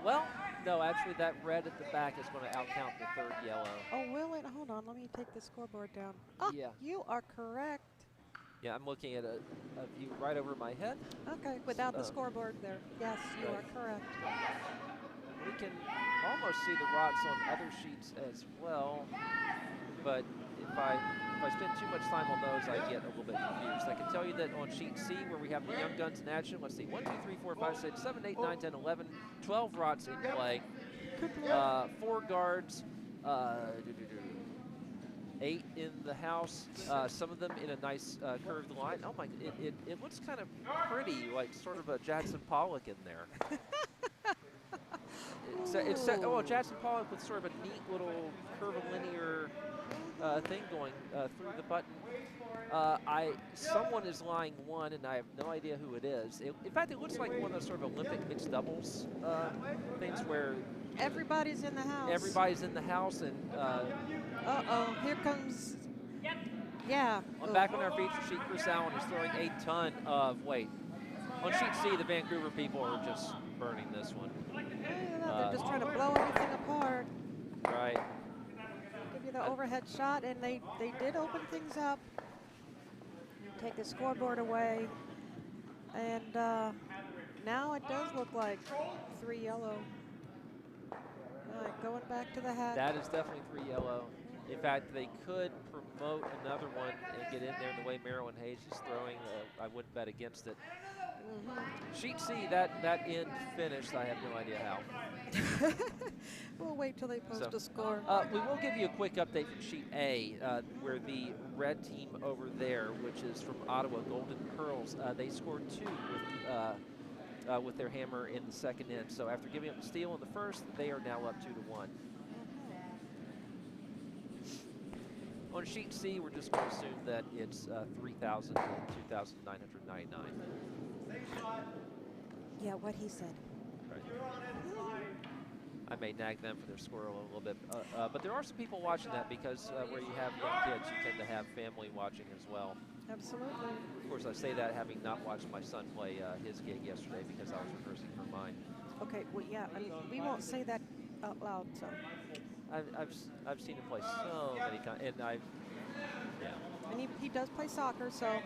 Well, no, actually that red at the back is going to outcount the 3rd yellow. Oh, will it? Hold on, let me take the scoreboard down. Oh, yeah. You are correct. Yeah, I'm looking at a view right over my head. Okay, without the scoreboard there. Yes, you are correct. We can almost see the rocks on other sheets as well, but if I spend too much time on those, I get a little bit confused. I can tell you that on sheet C, where we have the young guns in action, let's see, 1, 2, 3, 4, 5, 6, 7, 8, 9, 10, 11, 12 rots in play, 4 guards, 8 in the house, some of them in a nice curved line. Oh my, it looks kind of pretty, like sort of a Jackson Pollock in there. Jackson Pollock with sort of a neat little curvilinear thing going through the button. Someone is lying one, and I have no idea who it is. In fact, it looks like one of those sort of Olympic mixed doubles things where Everybody's in the house. everybody's in the house, and Uh-oh, here comes, yeah. back on our feature sheet, Chris Allen is throwing a ton of weight. On sheet C, the Vancouver people are just burning this one. They're just trying to blow everything apart. Right. Give you the overhead shot, and they did open things up. Take the scoreboard away, and now it does look like 3 yellow. All right, going back to the hat. That is definitely 3 yellow. In fact, they could promote another one and get in there the way Marilyn Hayes is throwing. I wouldn't bet against it. Sheet C, that end finished. I have no idea how. We'll wait till they post a score. We will give you a quick update from Sheet A, where the red team over there, which is from Ottawa, Golden Curls, they scored 2 with their hammer in the second end. So after giving up the steal in the first, they are now up 2-1. On Sheet C, we're just going to assume that it's 3,000 to 2,999. Yeah, what he said. Right. I may nag them for their score a little bit, but there are some people watching that because where you have young kids, you tend to have family watching as well. Absolutely. Of course, I say that having not watched my son play his gig yesterday because I was rehearsing for mine. Okay, well, yeah, I mean, we won't say that out loud, so. I've seen him play so many times, and yeah. And he does play soccer, so.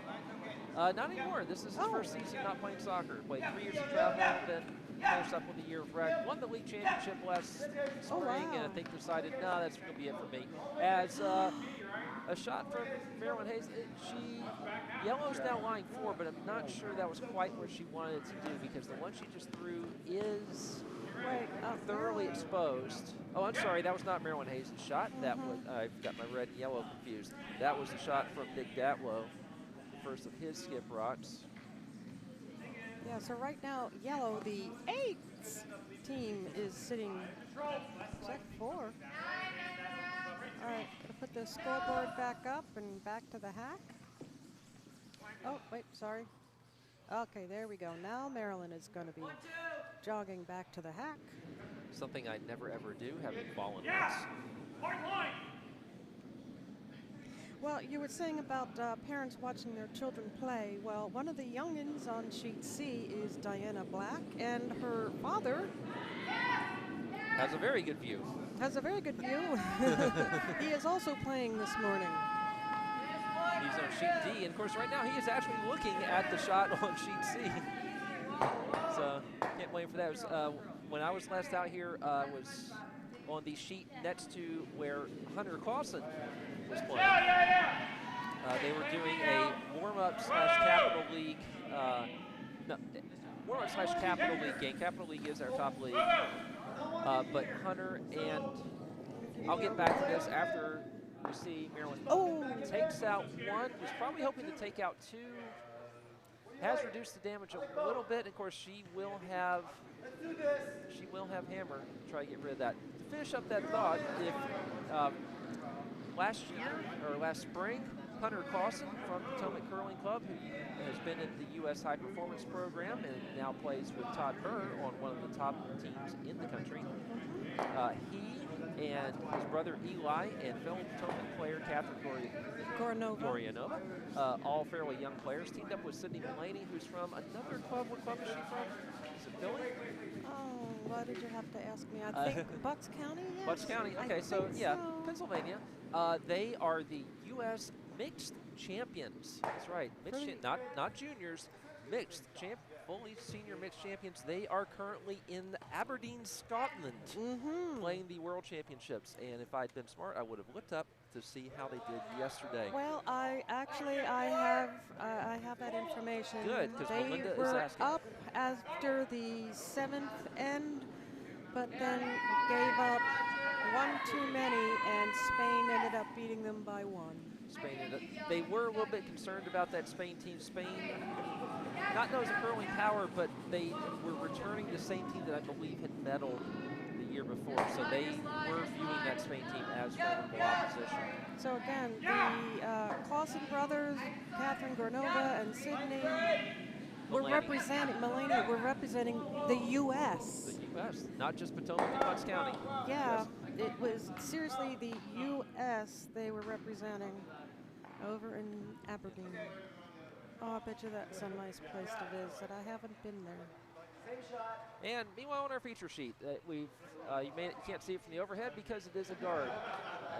Not anymore. This is his first season not playing soccer. Played 3 years of travel, then finished up with a year of rec. Won the league championship last spring, and I think decided, no, that's going to be it for me. As a shot from Marilyn Hayes, yellow's now lying 4, but I'm not sure that was quite what she wanted it to do because the one she just threw is thoroughly exposed. Oh, I'm sorry, that was not Marilyn Hayes' shot. That was, I've got my red and yellow confused. That was the shot from Nick Datlow, first of his skip rocks. Yeah, so right now, yellow, the 8th team is sitting, is that 4? All right, gonna put the scoreboard back up and back to the hack. Oh, wait, sorry. Okay, there we go. Now Marilyn is gonna be jogging back to the hack. Something I never ever do, having fallen once. Well, you were saying about parents watching their children play. Well, one of the youngins on sheet C is Diana Black, and her father has a very good view. Has a very good view. He is also playing this morning. He's on sheet D, and of course right now he is actually looking at the shot on sheet C. So can't blame for that. It was, when I was last out here, was on the sheet next to where Hunter Clausen was playing. They were doing a warm-up / Capital League, warm-up / Capital League game. Capital League is our top league. But Hunter and, I'll get back to this after we see Marilyn takes out 1, was probably hoping to take out 2, has reduced the damage a little bit. Of course, she will have hammer to try to get rid of that. To finish up that thought, if last year or last spring, Hunter Clausen from Potomac Curling Club, who has been in the U.S. High Performance Program and now plays with Todd Burr on one of the top teams in the country. He and his brother Eli and fellow Potomac player Catherine Gorianova, all fairly young players, teamed up with Sydney Mulaney, who's from another club. What club is she from? Is it Philly? Oh, why did you have to ask me? I think Bucks County, yes? Bucks County, okay, so yeah, Pennsylvania. They are the U.S. mixed champions. That's right, mixed not juniors, mixed fully senior mixed champions. They are currently in Aberdeen, Scotland, playing the World Championships. And if I'd been smart, I would have looked up to see how they did yesterday. Well, I have that information. Good, because Melinda were is asking. up after the 7th end, but then gave up 1 too many, and Spain ended up beating them by 1. Spain they were a little bit concerned about that Spain team. Spain, not known as a curling power, but they were returning the same team that I believe had medaled the year before, so they were viewing that Spain team as formidable opposition. So again, the Clausen brothers, Catherine Granova and Sydney, we're representing the U.S. The U.S., not just Potomac and Butts County. Yeah, it was seriously the U.S. they were representing over in Aberdeen. Oh, I bet you that's a nice place to visit. I haven't been there. And meanwhile, on our feature sheet, you can't see it from the overhead because it is a guard,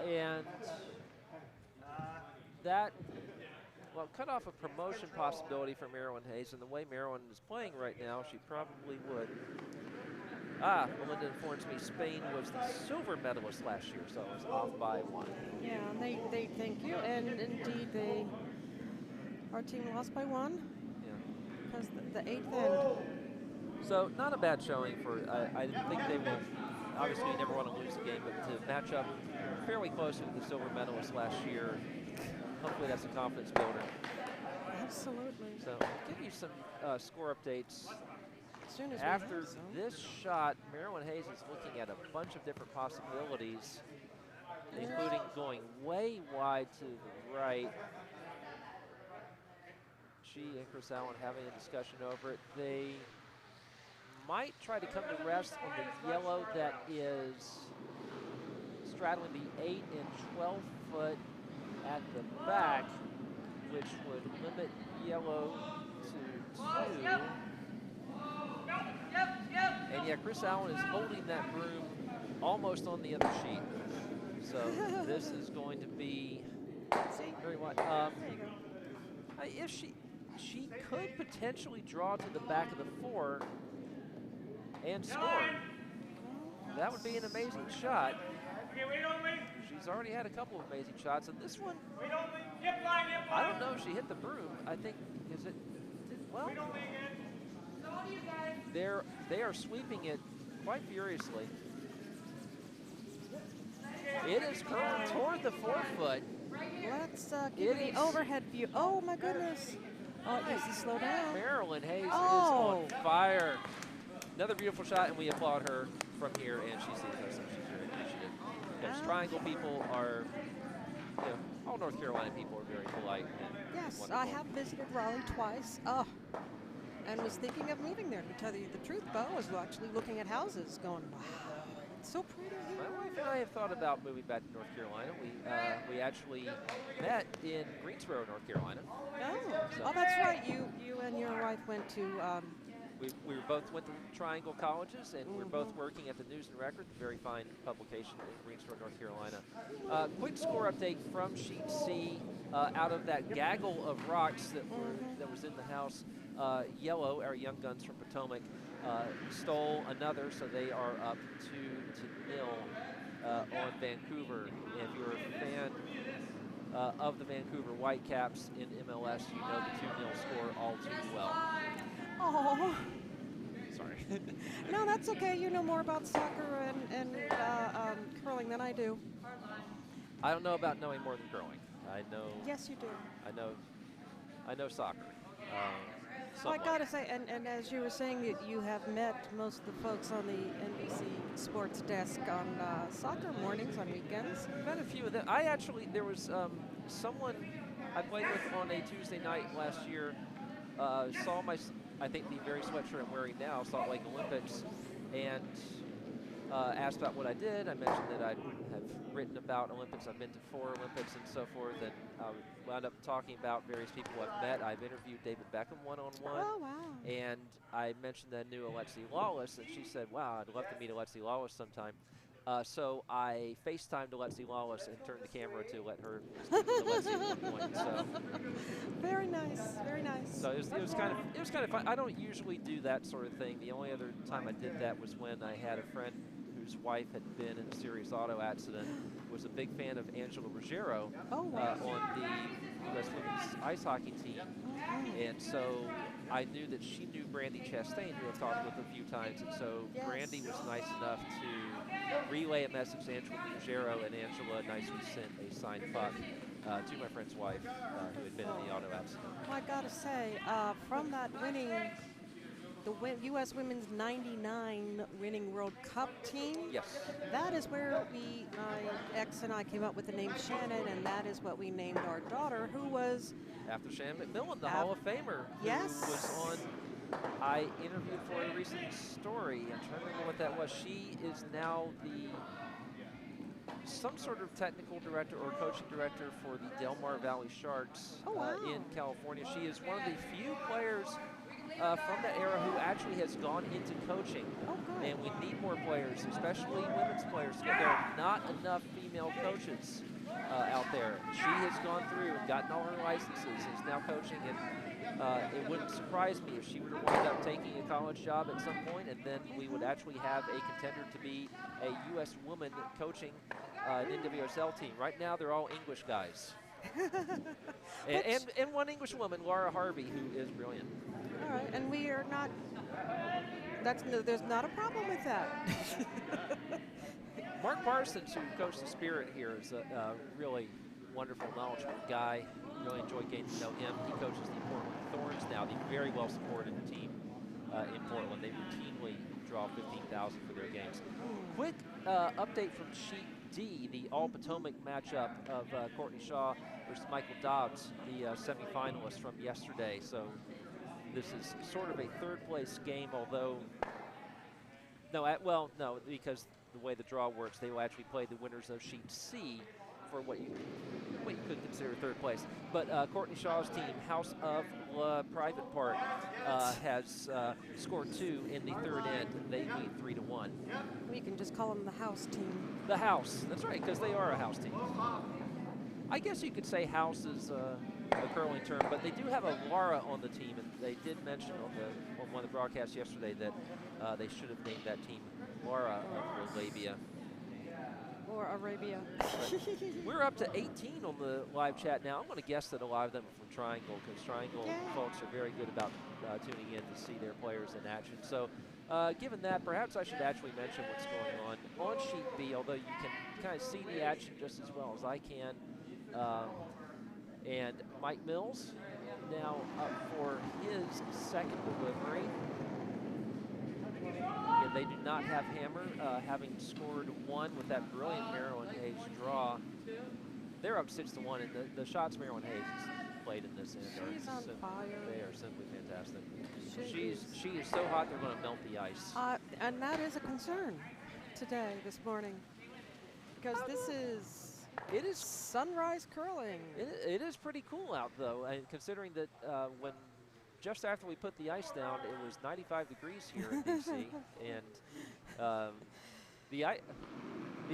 and that cut off a promotion possibility for Marilyn Hayes. And the way Marilyn is playing right now, she probably would. Melinda informs me Spain was the silver medalist last year, so it was off by 1. Yeah, and they thank you, and indeed our team lost by 1. Yeah. Because the 8th end. So not a bad showing for. I didn't think they will. Obviously, you never want to lose a game, but to match up fairly close to the silver medalist last year, hopefully that's a confidence builder. Absolutely. So I'll give you some score updates. As soon as After this shot, Marilyn Hayes is looking at a bunch of different possibilities, including going way wide to the right. She and Chris Allen having a discussion over it. They might try to come to rest on the yellow that is straddling the 8 and 12 foot at the back, which would limit yellow to 2. And yeah, Chris Allen is holding that broom almost on the other sheet. So this is going to be very wide. If she could potentially draw to the back of the 4 and score. That would be an amazing shot. She's already had a couple of amazing shots, and this one, I don't know if she hit the broom. I think, well, they are sweeping it quite furiously. It is curling toward the 4 foot. Let's give the overhead view. Oh my goodness. Oh, it needs to slow down. Marilyn Hayes is on fire. Another beautiful shot, and we applaud her from here, and she sees us, so she's very appreciative. Because triangle people are, all North Carolina people are very polite. And yes, wonderful. I have visited Raleigh twice, and was thinking of moving there. To tell you the truth, Bo, I was actually looking at houses going, wow, it's so pretty here. My wife and I have thought about moving back to North Carolina. We actually met in Greensboro, North Carolina. Oh, that's right. You and your wife went to... We both went to Triangle colleges, and we're both working at the News and Record, the very fine publication in Greensboro, North Carolina. Quick score update from Sheet C. Out of that gaggle of rocks that was in the house, Yellow, our young guns from Potomac, stole another, so they are up 2-0 on Vancouver. If you're a fan of the Vancouver Whitecaps in MLS, you know the 2-0 score all too well. Oh. Sorry. No, that's okay. You know more about soccer and curling than I do. I don't know about knowing more than curling. I know. Yes, you do. I know soccer. Well, I gotta say, and as you were saying, you have met most of the folks on the NBC Sports desk on soccer mornings, on weekends. Met a few of them. There was someone I played with on a Tuesday night last year. Saw I think the very sweatshirt I'm wearing now, Salt Lake Olympics, and asked about what I did. I mentioned that I have written about Olympics. I've been to 4 Olympics and so forth, and wound up talking about various people I've met. I've interviewed David Beckham one-on-one. Oh, wow. And I mentioned that I knew Alexi Lawless, and she said, wow, I'd love to meet Alexi Lawless sometime. So I FaceTimed Alexi Lawless and turned the camera to let her speak to Alexi at one point. So. Very nice, very nice. So it was kind of fun. I don't usually do that sort of thing. The only other time I did that was when I had a friend whose wife had been in a serious auto accident, was a big fan of Angela Ruggiero on the U.S. women's ice hockey team. And so I knew that she knew Brandy Chastain, who I've talked with a few times. And so Brandy was nice enough to relay a message to Angela Ruggiero, and Angela nicely sent a signed puck to my friend's wife, who had been in the auto accident. Well, I gotta say, from that winning the U.S. Women's 99 winning World Cup team. Yes. That is where my ex and I came up with the name Shannon, and that is what we named our daughter, who was After Shannon McMillan, the Hall of Famer, yes, who was on. I interviewed for a recent story. I'm trying to remember what that was. She is now some sort of technical director or coaching director for the Del Mar Valley Sharks in California. She is one of the few players from that era who actually has gone into coaching. Oh, good. And we need more players, especially women's players. There are not enough female coaches out there. She has gone through and gotten all her licenses, is now coaching, and it wouldn't surprise me if she were to wind up taking a college job at some point, and then we would actually have a contender to be a U.S. woman coaching an NWSL team. Right now, they're all English guys. and one English woman, Laura Harvey, who is brilliant. All right, and we are not, there's not a problem with that. Mark Parsons, who coached the Spirit here, is a really wonderful, knowledgeable guy. Really enjoyed getting to know him. He coaches the Portland Thorns now, the very well-supported team in Portland. They routinely draw 15,000 for their games. Quick update from Sheet D, the All-Potomac matchup of Courtney Shaw versus Michael Dobbs, the semifinalist from yesterday. So this is sort of a third-place game, although no, because the way the draw works, they will actually play the winners of Sheet C for what you could consider third place. But Courtney Shaw's team, House of Private Part, has scored 2 in the third end. They lead 3-1. We can just call them the house team. The house, that's right, because they are a house team. I guess you could say house is a curling term, but they do have a Laura on the team, and they did mention on one of the broadcasts yesterday that they should have named that team Laura of Arabia. Or Arabia. We're up to 18 on the live chat now. I'm going to guess that a lot of them are from Triangle, because Triangle folks are very good about tuning in to see their players in action. So given that, perhaps I should actually mention what's going on Sheet B, although you can kind of see the action just as well as I can. And Mike Mills now up for his second delivery. And they do not have Hammer, having scored 1 with that brilliant Marilyn Hayes draw. They're up 6-1, and the shots Marilyn Hayes has played in this end She's on fire. They are simply fantastic. She is so hot they're going to melt the ice. And that is a concern today, this morning, because it is sunrise curling. It is pretty cool out, though, and considering that when just after we put the ice down, it was 95 degrees here in D.C. and the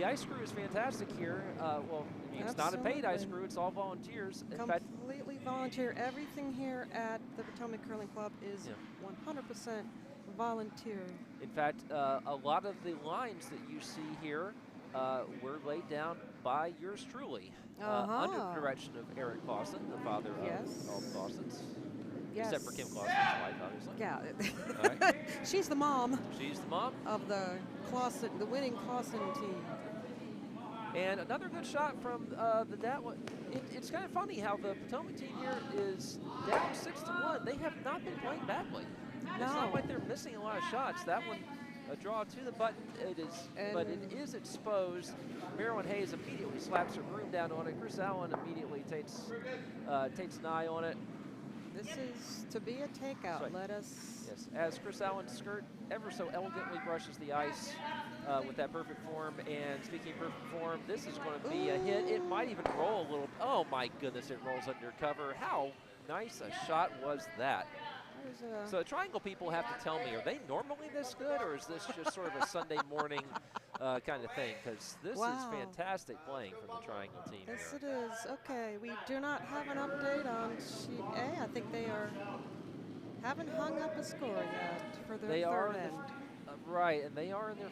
ice crew is fantastic here. Well, I mean, it's not a paid ice crew; it's all volunteers. Completely volunteer. Everything here at the Potomac Curling Club is 100% volunteer. In fact, a lot of the lines that you see here were laid down by yours truly, under the direction of Eric Clausen, the father of all the Clausens. Yes. Except for Kim Clausen's wife, obviously. Yeah. All right. She's the mom. She's the mom of the winning Clausen team. And another good shot from the that one. It's kind of funny how the Potomac team here is down 6-1. They have not been playing badly. No. It's not like they're missing a lot of shots. That one, a draw to the button. But it is exposed. Marilyn Hayes immediately slaps her broom down on it. Chris Allen immediately takes an eye on it. This is to be a takeout. Right. Let us. Yes, as Chris Allen's skirt ever so elegantly brushes the ice with that perfect form. And speaking of perfect form, this is going to be a hit. It might even roll a little. Oh my goodness, it rolls under cover. How nice a shot was that? So the Triangle people have to tell me, are they normally this good, or is this just sort of a Sunday morning kind of thing? Because this is fantastic playing from the Triangle team. Yes, it is. Okay, we do not have an update on Sheet A. I think they haven't hung up a score yet for their third end. Right, and they are in their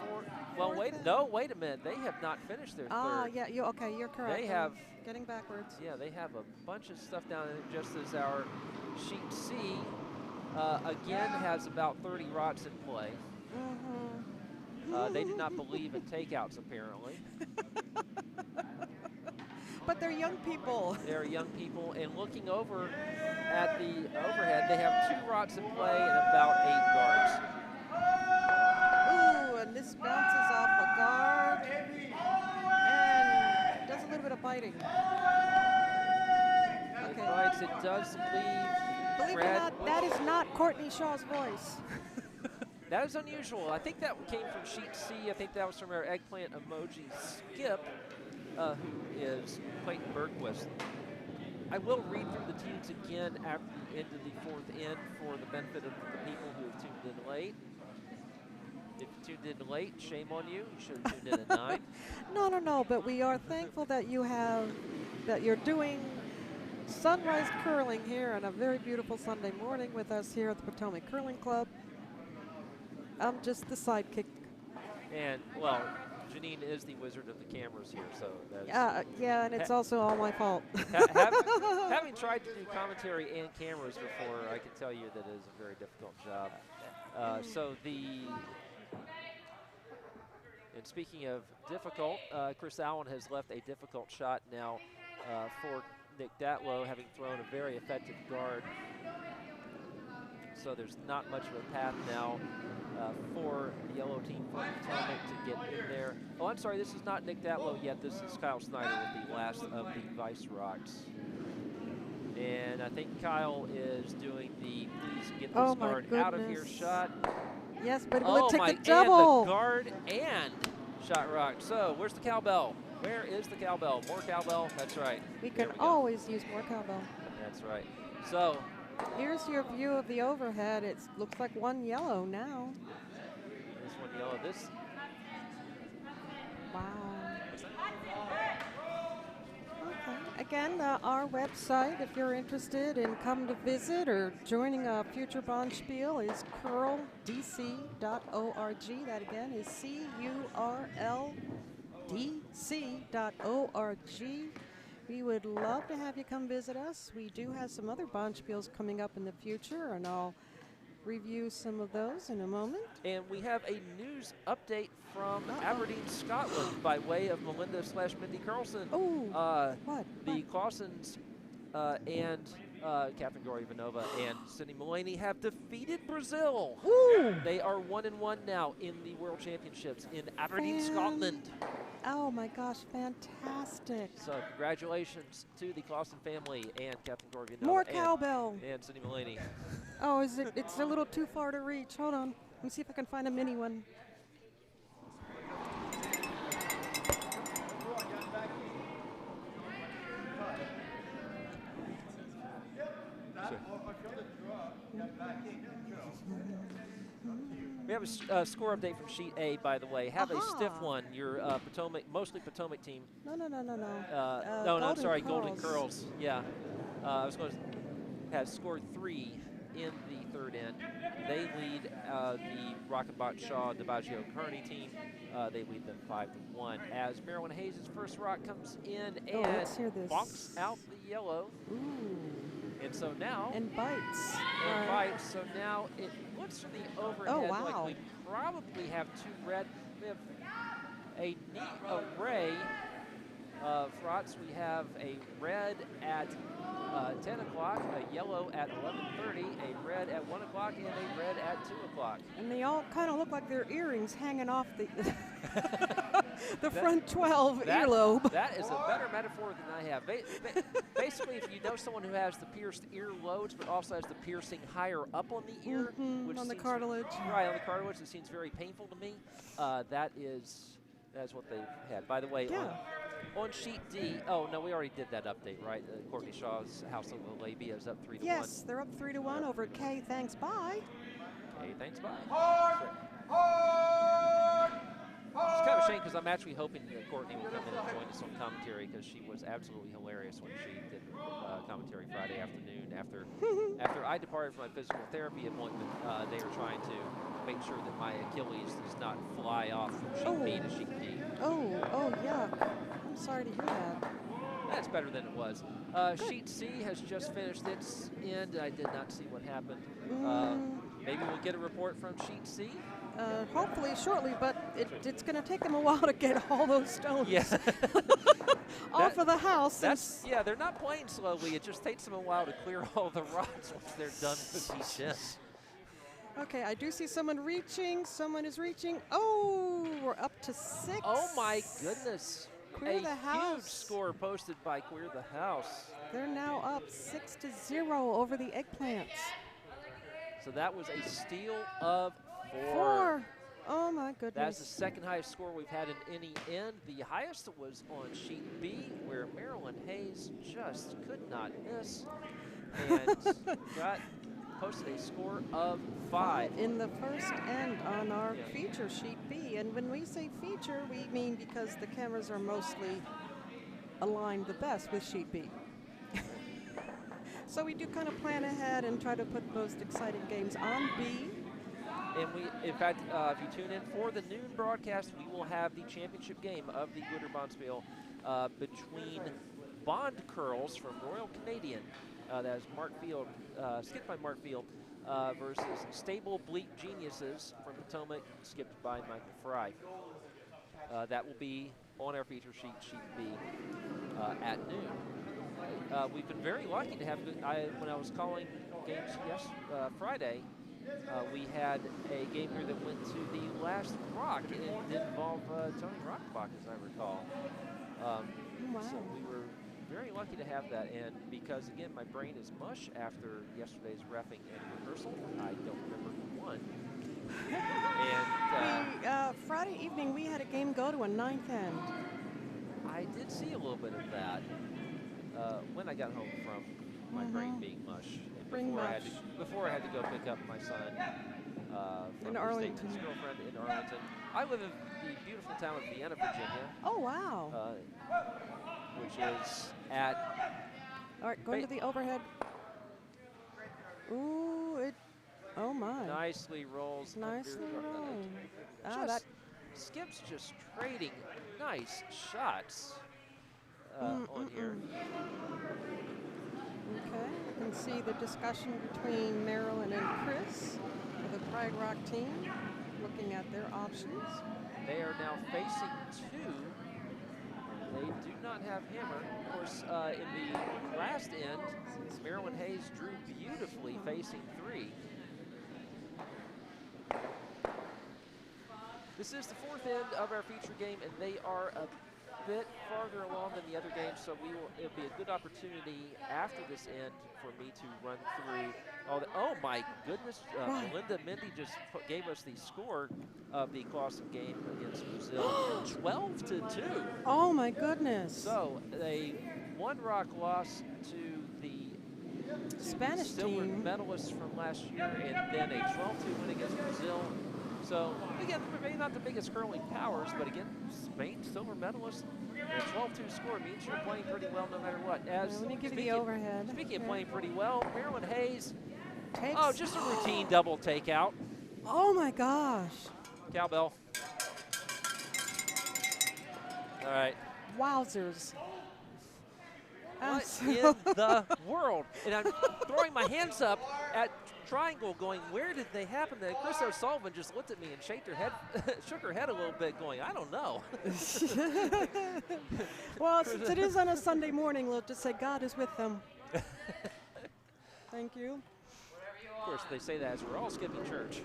fourth. Well, wait a minute. They have not finished their third. Yeah, you're correct. They have getting backwards. Yeah, they have a bunch of stuff down in it, just as our Sheet C again has about 30 rots in play. Mm-hmm. They do not believe in takeouts, apparently. But they're young people. They're young people, and looking over at the overhead, they have 2 rocks in play and about 8 guards. Ooh, and this bounces off a guard and does a little bit of biting. It bites, it does leave. Believe it or not, that is not Courtney Shaw's voice. That is unusual. I think that came from Sheet C. I think that was from our eggplant emoji Skip, who is Clayton Bergquist. I will read through the teams again after the end of the 4th inning for the benefit of the people who have tuned in late. If you tuned in late, shame on you. You should have tuned in at 9. No, but we are thankful that you're doing sunrise curling here on a very beautiful Sunday morning with us here at the Potomac Curling Club. I'm just the sidekick. And, well, Janine is the wizard of the cameras here, so that's... Yeah, and it's also all my fault. Having tried to do commentary and cameras before, I can tell you that it is a very difficult job. And speaking of difficult, Chris Allen has left a difficult shot now for Nick Datlow, having thrown a very effective guard. So there's not much of a path now for the yellow team from Potomac to get in there. Oh, I'm sorry, this is not Nick Datlow yet. This is Kyle Snyder with the last of the Vice Rocks. And I think Kyle is doing the please get this guard out of here shot. Yes, but will it take the double? And the guard and shot rock. So where's the cowbell? Where is the cowbell? More cowbell? That's right. We can always use more cowbell. That's right. So here's your view of the overhead. It looks like 1 yellow now. This 1 yellow. This. Wow. Okay. Again, our website, if you're interested in coming to visit or joining a future Bonspiel, is curldc.org. That again is curldc.org. We would love to have you come visit us. We do have some other Bonspiels coming up in the future, and I'll review some of those in a moment. And we have a news update from Aberdeen, Scotland, by way of Melinda/Mindy Carlson. Oh, what? The Clausens and Catherine Gloria Ivanova and Cindy Mulaney have defeated Brazil. Ooh. They are 1-1 now in the World Championships in Aberdeen, Scotland. Oh my gosh, fantastic. So congratulations to the Clausen family and Captain Gloria Ivanova. More cowbell. And Cindy Mulaney. Oh, it's a little too far to reach. Hold on. Let me see if I can find a mini one. We have a score update from Sheet A, by the way. Have a stiff one. Your Potomac, mostly Potomac team. No. I'm sorry, Golden Curls. Yeah. I was going to have scored 3 in the 3rd end. They lead the Rockenbach Shaw DiBaggio Kearney team. They lead them 5-1 as Marilyn Hayes' first rock comes in and bonks out the yellow. Ooh. And so now and bites. So now it looks from the overhead like we probably have 2 red. We have a neat array of rots. We have a red at 10 o'clock, a yellow at 11:30, a red at 1 o'clock, and a red at 2 o'clock. And they all kind of look like their earrings hanging off the the front 12 earlobe. That is a better metaphor than I have. Basically, if you know someone who has the pierced earlobes but also has the piercing higher up on the ear, which on the cartilage. Right, on the cartilage, it seems very painful to me. That is what they've had. By the way, on Sheet D, oh, no, we already did that update, right? Courtney Shaw's House of Labia is up 3-1. Yes, they're up 3-1 over at K. Thanks, bye. K, thanks, bye. Hard! It's kind of a shame because I'm actually hoping that Courtney will come in and join us on commentary because she was absolutely hilarious when she did commentary Friday afternoon after I departed from my physical therapy appointment. They were trying to make sure that my Achilles does not fly off from Sheet B to Sheet D. Oh, yeah. I'm sorry to hear that. That's better than it was. Sheet C has just finished its end. I did not see what happened. Maybe we'll get a report from Sheet C. hopefully shortly, but it's going to take them a while to get all those stones Yeah. off of the house. Yeah, they're not playing slowly. It just takes them a while to clear all the rocks once they're done with each end. Okay, I do see someone reaching. Someone is reaching. Oh, we're up to 6. Oh my goodness. Queer the House. Huge score posted by Queer the House. They're now up 6-0 over the Eggplants. So that was a steal of 4. 4. Oh my goodness. That's the second highest score we've had in any end. The highest was on sheet B, where Marilyn Hayes just could not miss and posted a score of 5. In the first end on our feature sheet B. And when we say feature, we mean because the cameras are mostly aligned the best with sheet B. So we do kind of plan ahead and try to put most exciting games on B. And in fact, if you tune in for the noon broadcast, we will have the championship game of the Glitter Bombspiel between Bond Curls from Royal Canadian, that is Mark Field, skipped by Mark Field, versus Stable Bleep Geniuses from Potomac, skipped by Michael Fry. That will be on our feature sheet, sheet B, at noon. We've been very lucky to have, when I was calling games Friday, we had a game here that went to the last rock, and it did involve Tony Rockbach, as I recall. Wow. So we were very lucky to have that, and because, again, my brain is mush after yesterday's reffing and rehearsal, I don't remember who won. And Friday evening, we had a game go to a 9th end. I did see a little bit of that when I got home from my brain being mush. Before I had to go pick up my son from in Arlington. His girlfriend in Arlington. I live in the beautiful town of Vienna, Virginia. Oh, wow. Which is at... All right, going to the overhead. Ooh, oh my. Nicely rolls. Nicely rolled. Skip's just trading nice shots on here. Okay, you can see the discussion between Marilyn and Chris for the Pride Rock team, looking at their options. They are now facing 2. They do not have hammer. Of course, in the last end, Marilyn Hayes drew beautifully facing 3. This is the 4th end of our feature game, and they are a bit farther along than the other games, so it'll be a good opportunity after this end for me to run through all the. Oh my goodness! Melinda Mindy just gave us the score of the Clausen game against Brazil, 12-2. Oh my goodness! So a 1-rock loss to the Spanish silver team medalists from last year, and then a 12-2 win against Brazil. So, again, maybe not the biggest curling powers, but again, Spain, silver medalist, and a 12-2 score means you're playing pretty well no matter what. Let me give you the overhead. Speaking of playing pretty well, Marilyn Hayes, takes. Just a routine double takeout. Oh my gosh. Cowbell. All right. Wowzers. What in the world? And I'm throwing my hands up at triangle going, where did they happen? Then Chris O'Sullivan just looked at me and shook her head a little bit going, I don't know. Well, since it is on a Sunday morning, we'll just say God is with them. Thank you. Of course, they say that as we're all skipping church.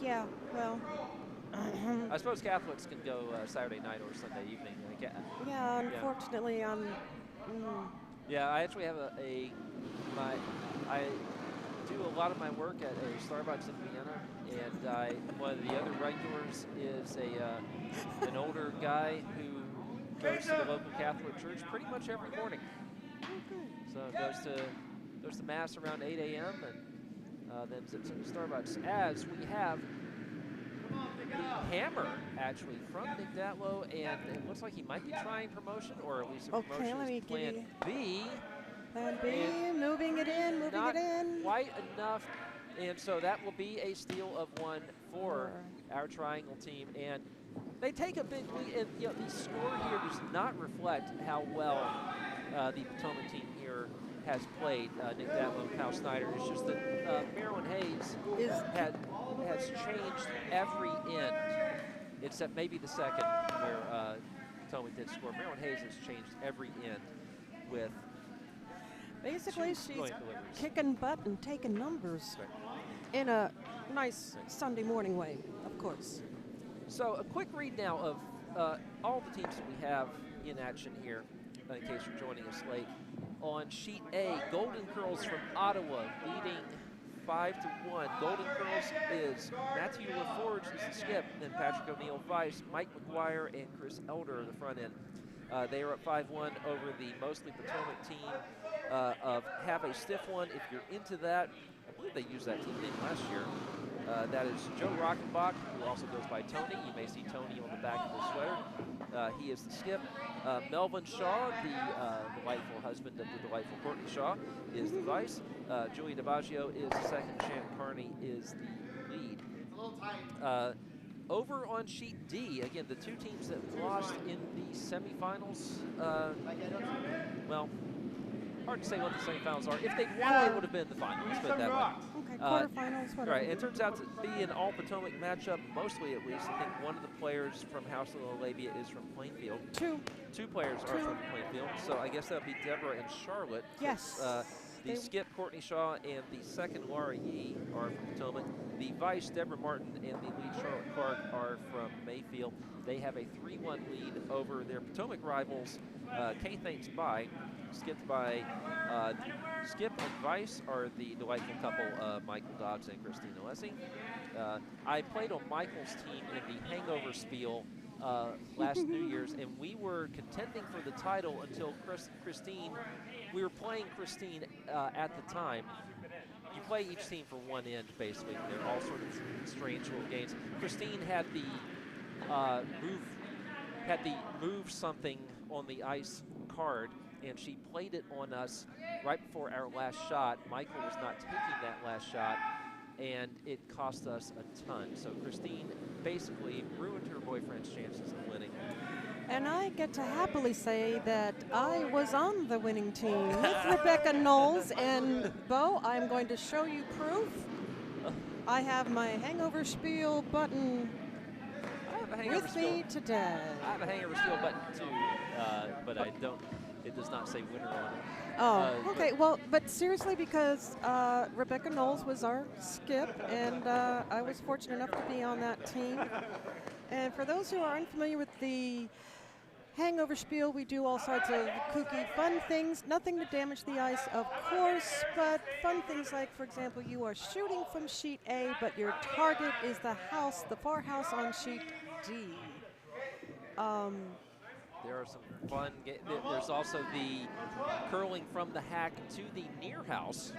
Yeah, well. I suppose Catholics can go Saturday night or Sunday evening. Yeah, unfortunately, Yeah, I actually have I do a lot of my work at a Starbucks in Vienna, and one of the other regulars is an older guy who goes to the local Catholic church pretty much every morning. So goes to mass around 8 a.m. and then sits in the Starbucks. As we have the hammer actually from Nick Datlow, and it looks like he might be trying promotion, or at least a promotion is plan B. Plan B, moving it in, Not quite enough, and so that will be a steal of 1 for our triangle team. And they take a big lead, and the score here does not reflect how well the Potomac team here has played, Nick Datlow and Kyle Snyder. It's just that Marilyn Hayes has changed every end, except maybe the second where Potomac did score. Marilyn Hayes has changed every end with basically she's deliveries. kicking butt and taking numbers in a nice Sunday morning way, of course. So a quick read now of all the teams that we have in action here, in case you're joining us late. On sheet A, Golden Curls from Ottawa leading 5-1. Golden Curls is Matthew LaForge is the skip, then Patrick O'Neill Vice, Mike McGuire, and Chris Elder are the front end. They are up 5-1 over the mostly Potomac team of Have a Stiff One. If you're into that, I believe they used that team name last year. That is Joe Rockenbach, who also goes by Tony. You may see Tony on the back of the sweater. He is the skip. Melvin Shaw, the delightful husband of the delightful Courtney Shaw, is the vice. Julia DiBaggio is the second. Shannon Carney is the lead. Over on sheet D, again, the two teams that lost in the semifinals, well, hard to say what the semifinals are. If they won, they would have been in the finals, put it that way. Okay, quarterfinals, whatever. Right, it turns out to be an all-Potomac matchup, mostly at least. I think one of the players from House of Labia is from Plainfield. Two players are from Plainfield, so I guess that would be Deborah and Charlotte. Yes. The skip, Courtney Shaw, and the second, Laura Yee, are from Potomac. The vice, Deborah Martin, and the lead, Charlotte Clark, are from Mayfield. They have a 3-1 lead over their Potomac rivals, Kay Thanks By, skipped by Skip and Vice are the delightful couple, Michael Dobbs and Christina Lessing. I played on Michael's team in the Hangover Spiel last New Year's, and we were contending for the title until Christine, we were playing Christine at the time. You play each team for one end, basically. They're all sort of strange little games. Christine had the move something on the ice card, and she played it on us right before our last shot. Michael was not taking that last shot, and it cost us a ton. So Christine basically ruined her boyfriend's chances of winning. And I get to happily say that I was on the winning team with Rebecca Knowles, and Bo, I'm going to show you proof. I have my Hangover Spiel button with me today. I have a Hangover Spiel button too, but I don't. It does not say winner on it. Oh, okay. Well, but seriously, because Rebecca Knowles was our skip, and I was fortunate enough to be on that team. And for those who are unfamiliar with the Hangover Spiel, we do all sorts of kooky, fun things. Nothing to damage the ice, of course, but fun things like, for example, you are shooting from sheet A, but your target is the far house on sheet D. There are some fun. There's also the curling from the hack to the near house.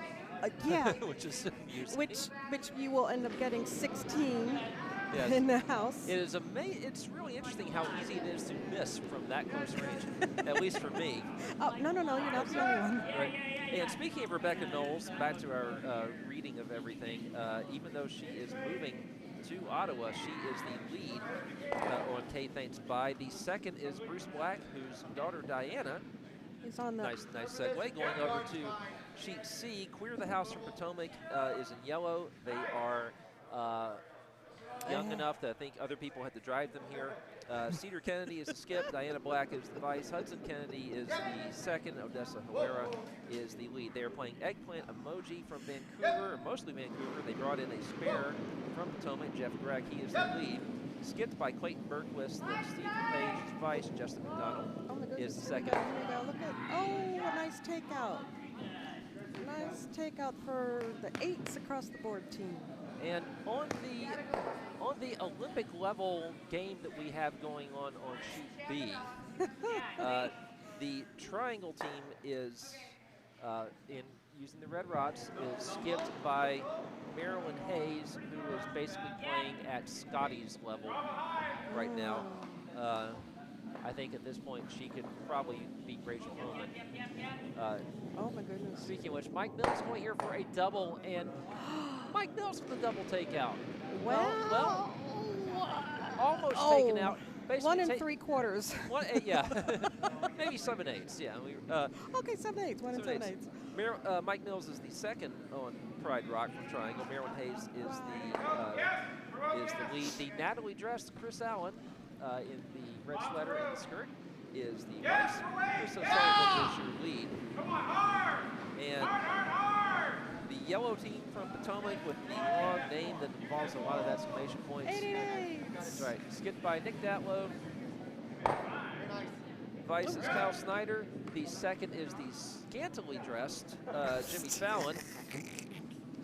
Yeah, which is amusing. Which you will end up getting 16 yes. in the house. It is it's really interesting how easy it is to miss from that close range, at least for me. Oh, no, you're not the only one. Right. And speaking of Rebecca Knowles, back to our reading of everything, even though she is moving to Ottawa, she is the lead on Kay Thanks By. The second is Bruce Black, whose daughter Diana. He's on the nice segue. Going over to sheet C, Queer the House from Potomac is in yellow. They are young enough that I think other people had to drive them here. Cedar Kennedy is the skip. Diana Black is the vice. Hudson Kennedy is the second. Odessa Herrera is the lead. They are playing Eggplant Emoji from Vancouver, or mostly Vancouver. They brought in a spare from Potomac, Jeff Gregg. He is the lead. Skipped by Clayton Berquist, then Stephen Page is vice. Justin McDonald is the second. Here we go. Look at, a nice takeout. Nice takeout for the 8s across the board team. And on the Olympic level game that we have going on sheet B, the triangle team is in using the red rods is skipped by Marilyn Hayes, who is basically playing at Scotty's level right now. I think at this point she could probably beat Rachel Holman. Oh my goodness. Speaking of which, Mike Mills going here for a double, and Mike Mills with the double takeout. Well, almost taken out. 1 3/4. Yeah, maybe 7/8. Yeah. Okay, 7/8. 1 7/8. Mike Mills is the second on Pride Rock from Triangle. Marilyn Hayes is the lead. The Natalie dressed Chris Allen in the red sweater and the skirt is the vice. Chris O'Sullivan is your lead. And the yellow team from Potomac with the long name that involves a lot of exclamation points. 88. That's right. Skipped by Nick Datlow. Vice is Kyle Snyder. The second is the scantily dressed Jimmy Fallon.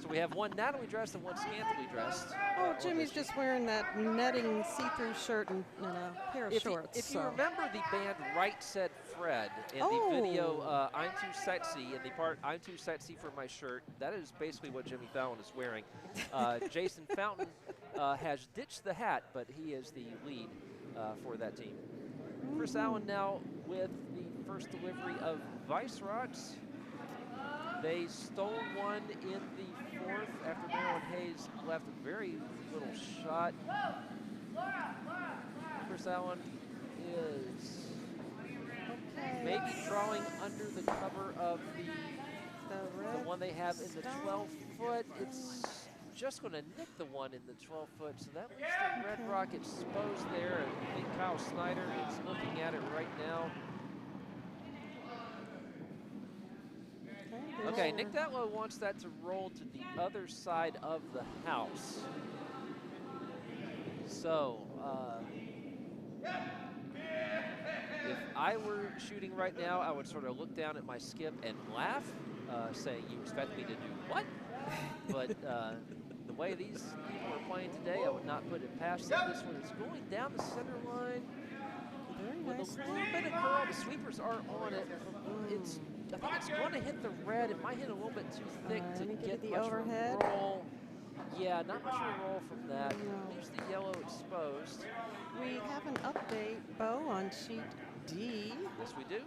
So we have one Natalie dressed and one scantily dressed. Oh, Jimmy's just wearing that netting see-through shirt and a pair of shorts. If you remember the band Right Said Fred and the video I'm Too Sexy and the part I'm Too Sexy for My Shirt, that is basically what Jimmy Fallon is wearing. Jason Fountain has ditched the hat, but he is the lead for that team. Chris Allen now with the first delivery of Vice Rocks. They stole one in the fourth after Marilyn Hayes left a very little shot. Chris Allen is maybe drawing under the cover of the one they have in the 12-foot. It's just going to nick the one in the 12-foot, so that leaves the red rock exposed there. I think Kyle Snyder is looking at it right now. Okay, Nick Datlow wants that to roll to the other side of the house. So, if I were shooting right now, I would sort of look down at my skip and laugh, saying, "You expect me to do what?" But the way these people are playing today, I would not put it past them. This one is going down the center line with a little bit of curl. The sweepers are on it. I think it's going to hit the red. It might hit a little bit too thick to get the much overhead. of a roll. Yeah, not much of a roll from that. Leaves the yellow exposed. We have an update, Bo, on sheet D. Yes, we do.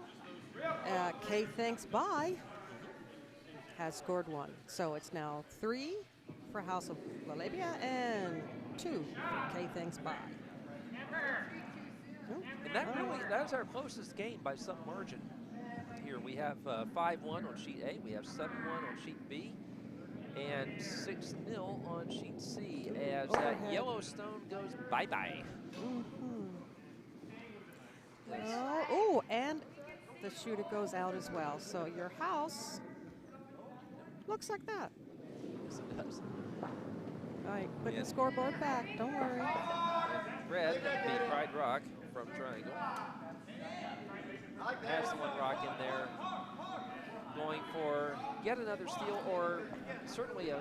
Kay Thanks Bye has scored one. So it's now 3 for House of Lalabia and 2 for Kay Thanks Bye. And that is our closest game by some margin. Here we have 5-1 on sheet A, we have 7-1 on sheet B, and 6-0 on sheet C as that Yellowstone goes bye-bye. Oh, and the shooter goes out as well. So your house looks like that. Yes, it does. All right, put the scoreboard back. Don't worry. Red, that would be Pride Rock from Triangle. Has the one rock in there. Going for yet another steal, or certainly a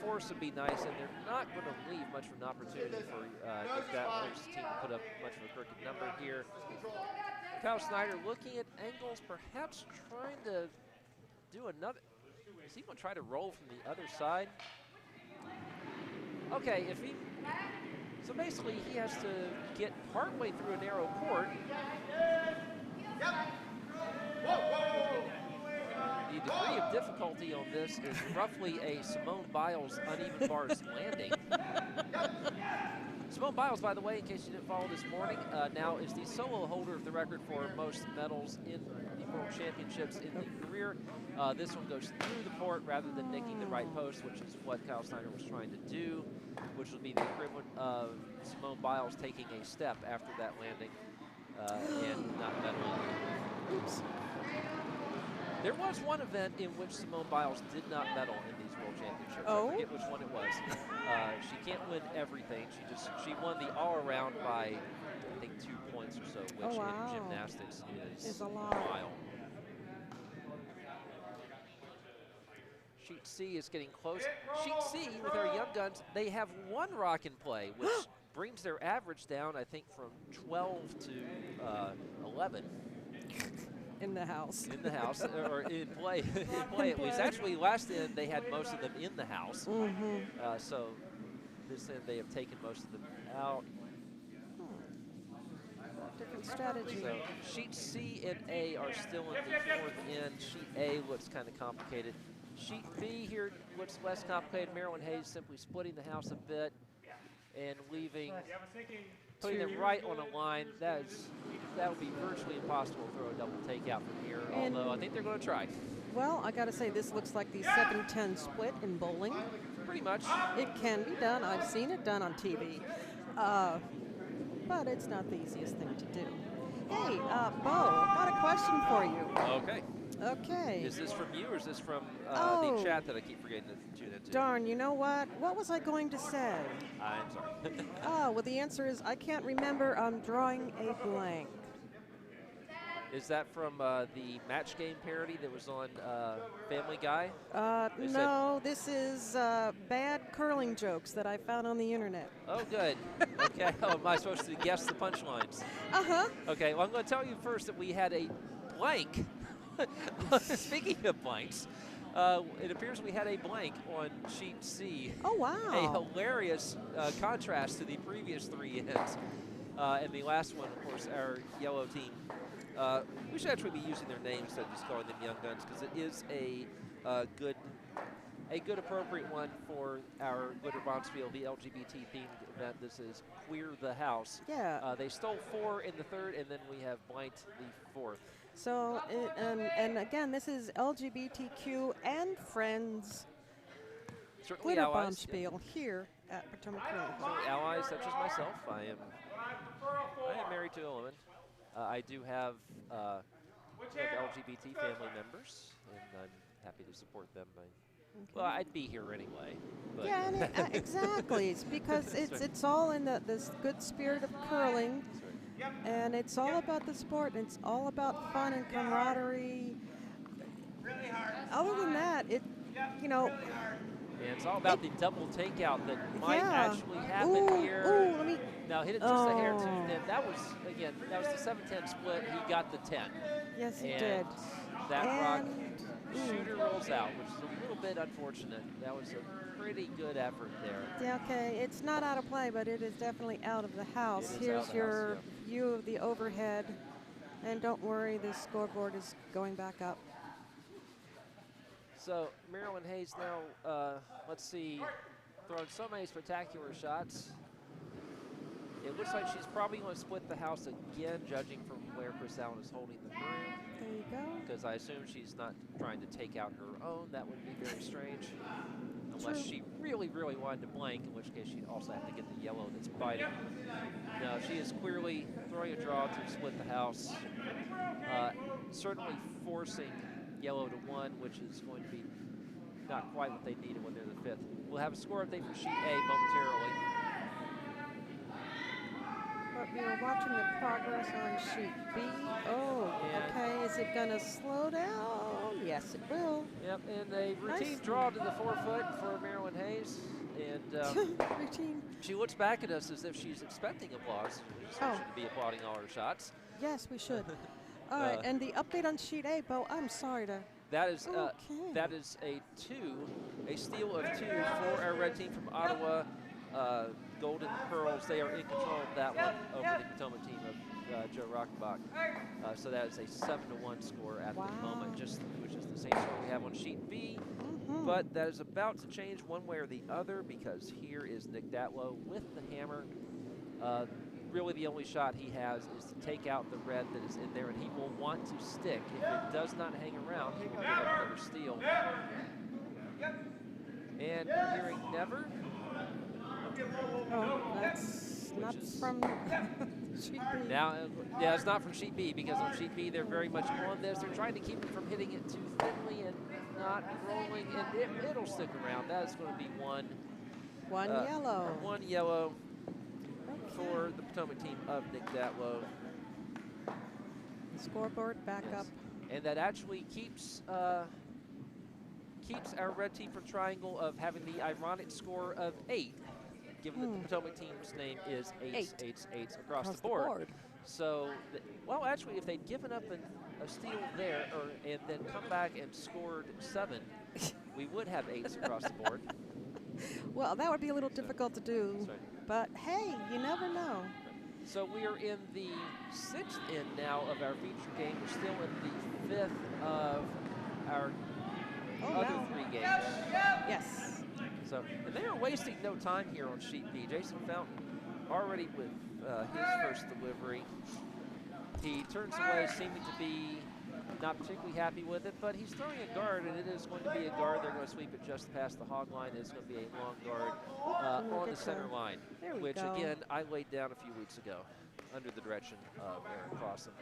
force would be nice, and they're not going to leave much of an opportunity for Nick Datler's team to put up much of a crooked number here. Kyle Snyder looking at angles, perhaps trying to do another. Is he going to try to roll from the other side? Okay, so basically he has to get partway through a narrow court. The degree of difficulty on this is roughly a Simone Biles uneven bars landing. Simone Biles, by the way, in case you didn't follow this morning, now is the solo holder of the record for most medals in the World Championships in the career. This one goes through the court rather than nicking the right post, which is what Kyle Snyder was trying to do, which would be the equivalent of Simone Biles taking a step after that landing and not medaling. Oops. There was one event in which Simone Biles did not medal in these World Championships. I forget which one it was. She can't win everything. She won the all-around by, I think, 2 points or so, which in gymnastics is a lot. wild. Sheet C is getting close. Sheet C, with our young guns, they have one rock in play, which brings their average down, I think, from 12 to 11. In the house. In the house, or in play, at least. Actually, last end they had most of them in the house. So this end they have taken most of them out. Different strategy. So sheet C and A are still in the fourth end. Sheet A looks kind of complicated. Sheet B here looks less complicated. Marilyn Hayes simply splitting the house a bit and leaving putting them right on a line. That would be virtually impossible to throw a double takeout from here, although I think they're going to try. Well, I got to say, this looks like the 7-10 split in bowling. Pretty much. It can be done. I've seen it done on TV. But it's not the easiest thing to do. Hey, Bo, got a question for you. Okay. Okay. Is this from you or is this from Oh. the chat that I keep forgetting to tune into? Darn, you know what? What was I going to say? I'm sorry. Well, the answer is I can't remember. I'm drawing a blank. Is that from the match game parody that was on Family Guy? No, this is bad curling jokes that I found on the internet. Oh, good. Okay. Oh, am I supposed to guess the punchlines? Uh-huh. Okay, well, I'm going to tell you first that we had a blank. Speaking of blanks, it appears we had a blank on sheet C. Oh, wow. A hilarious contrast to the previous 3 ends. And the last one, of course, our yellow team. We should actually be using their names instead of just calling them Young Guns, because it is a good appropriate one for our Glitter Bombspiel, the LGBT-themed event. This is Queer the House. Yeah. They stole 4 in the 3rd, and then we have blanked the 4th. So, and again, this is LGBTQ and Friends Certainly Glitter allies. Bombspiel here at Potomac Curling. Certainly allies such as myself. I am married to a woman. I do have LGBT family members, and I'm happy to support them. Well, I'd be here anyway. But Yeah, and exactly. It's because it's all in this good spirit of curling, and it's all about the sport, and it's all about fun and camaraderie. Other than that, Yeah, it's all about the double takeout that might Yeah. actually happen Ooh, here. ooh, let me. Now hit it just a hair too thin. That was the 7-10 split. He got the 10. Yes, he And did. that rock And, shooter rolls out, which is a little bit unfortunate. That was a pretty good effort there. Yeah, okay, it's not out of play, but it is definitely out of the house. It is out Here's of the your house, view of the overhead, and don't worry, the scoreboard is going back up. So Marilyn Hayes now, let's see, throwing so many spectacular shots. It looks like she's probably going to split the house again, judging from where Chris Allen is holding the broom. There you go. Because I assume she's not trying to take out her own. That would be very strange. Unless True. she really, really wanted to blank, in which case she'd also have to get the yellow that's biting. No, she is clearly throwing a draw to split the house. Certainly forcing yellow to 1, which is going to be not quite what they needed when they're the 5th. We'll have a score update for sheet A momentarily. But we are watching the progress on sheet B. Oh, And okay, is it going to slow down? Yes, it will. Yep, and a routine Nice. draw to the 4-foot for Marilyn Hayes. And Routine. she looks back at us as if she's expecting applause. So Oh. she should be applauding all her shots. Yes, we should. All right, and the update on sheet A, Bo, I'm sorry to. That is Okay. that is a steal of 2 for our red team from Ottawa. Golden Pearls, they are in control of that one over the Potomac team of Joe Rockenbach. So that is a 7-1 score at Wow. the moment, which is the same score we have on sheet B. Mhm. But that is about to change one way or the other, because here is Nick Datlow with the hammer. Really the only shot he has is to take out the red that is in there, and he will want to stick. If it does not hang around, he will give up another steal. And we're hearing never. Oh, that's Which not is- from sheet B. Now, yeah, it's not from sheet B, because on sheet B they're very much on this. They're trying to keep it from hitting it too thinly and not rolling, and it'll stick around. That is going to be one Yellow. One yellow Okay. for the Potomac team of Nick Datlow. Scoreboard back Yes. up. And that actually keeps our red team from Triangle of having the ironic score of 8, given that the Potomac team's name is 8s, 8s, 8s across the board. So, well, actually, if they'd given up a steal there, and then come back and scored 7, we would have 8s across the board. Well, that would be a little difficult to do, That's right. but hey, you never know. So we are in the 6th end now of our feature game. We're still in the 5th of our other wow. 3 games. Yes. So, and they are wasting no time here on sheet B. Jason Fountain already with his first delivery. He turns away, seeming to be not particularly happy with it, but he's throwing a guard, and it is going to be a guard. They're going to sweep it just past the hog line. It's going to be a long guard on the center line, which, again, I laid down a few weeks ago under the direction of Aaron Clausen.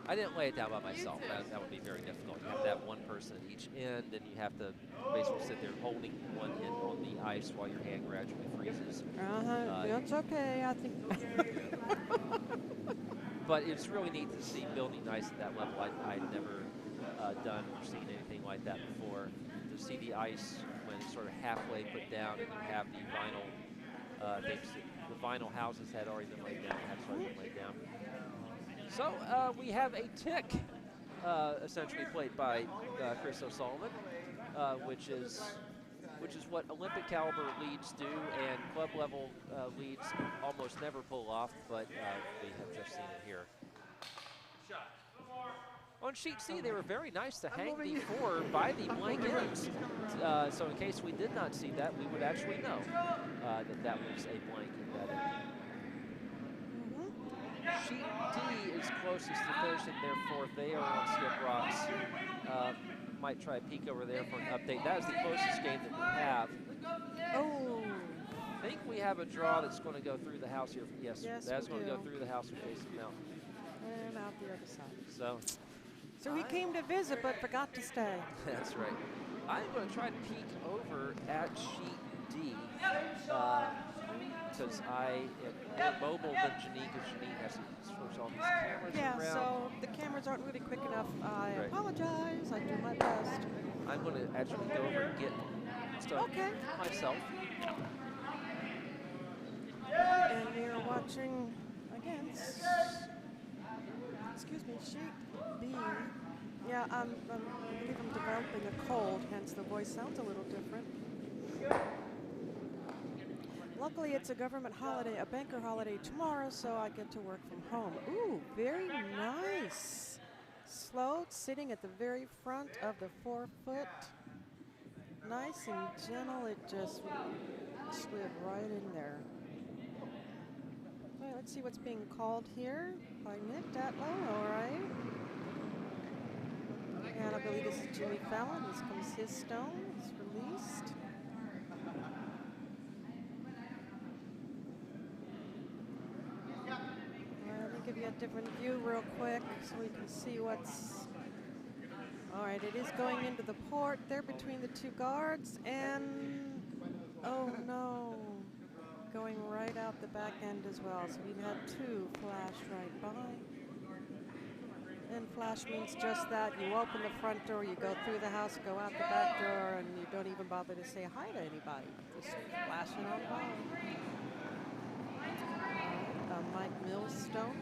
I didn't lay it down by myself. That would be very difficult. You have to have one person at each end, and you have to basically sit there holding one end on the ice while your hand gradually freezes. That's okay, I think. But it's really neat to see building ice at that level. I'd never done or seen anything like that before. To see the ice when it's sort of halfway put down, and you have the vinyl the vinyl houses had already been laid down. Had already been laid down. So we have a tick, essentially played by Chris O'Sullivan, which is what Olympic caliber leads do, and club level leads almost never pull off, but we have just seen it here. On sheet C, they were very nice to hang the 4 by the blank ends. So in case we did not see that, we would actually know that was a blank in that end. Sheet D is closest to finishing their 4th. They are on skip rocks. Might try a peek over there for an update. That is the closest game that we have. Oh. I think we have a draw that's going to go through the house here. Yes, that's going to go through the house with Jason Mountain. And out the other side. So he came to visit but forgot to stay. That's right. I'm going to try to peek over at sheet D because I am more mobile than Janine, because Janine has to switch all these cameras around. Yeah, so the cameras aren't really quick enough. I apologize. I do my best. I'm going to actually go over and get stuff myself. And we are watching against, excuse me, sheet B. Yeah, I believe I'm developing a cold, hence the voice sounds a little different. Luckily, it's a government holiday, a banker holiday tomorrow, so I get to work from home. Ooh, very nice. Slow, sitting at the very front of the 4-foot. Nice and gentle, it just slid right in there. All right, let's see what's being called here by Nick Datlow, all right. And I believe this is Jimmy Fallon. This comes his stone, it's released. Let me give you a different view real quick so we can see what's... All right, it is going into the port there between the 2 guards, and oh no, going right out the back end as well. So we've had 2 flash right by. And flash means just that. You open the front door, you go through the house, go out the back door, and you don't even bother to say hi to anybody. Just flashing on by. Mike Millstone,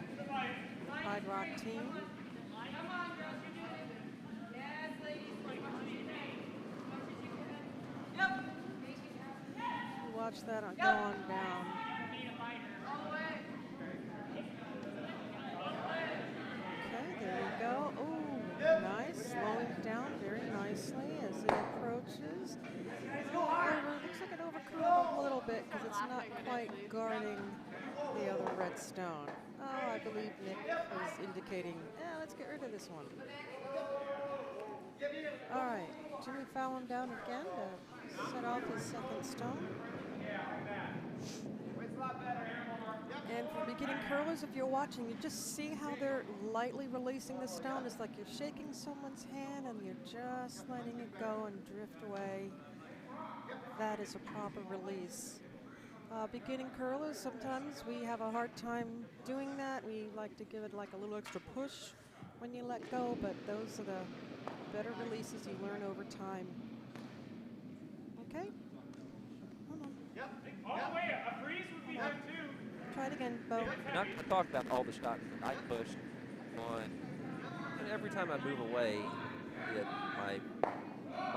Hyde Rock team. Watch that go on down. Okay, there we go. Oh, nice. Slowing down very nicely as it approaches. Looks like it overcurled a little bit because it's not quite guarding the other red stone. Oh, I believe Nick is indicating, let's get rid of this one. All right, Jimmy Fallon down again to set off his 2nd stone. And for beginning curlers, if you're watching, you just see how they're lightly releasing the stone. It's like you're shaking someone's hand and you're just letting it go and drift away. That is a proper release. Beginning curlers, sometimes we have a hard time doing that. We like to give it like a little extra push when you let go, but those are the better releases you learn over time. Okay? Hold on. Yep. All the way. A freeze would be good too. Try it again, Bo. We're not going to talk about all the shots that I pushed on. And every time I move away, my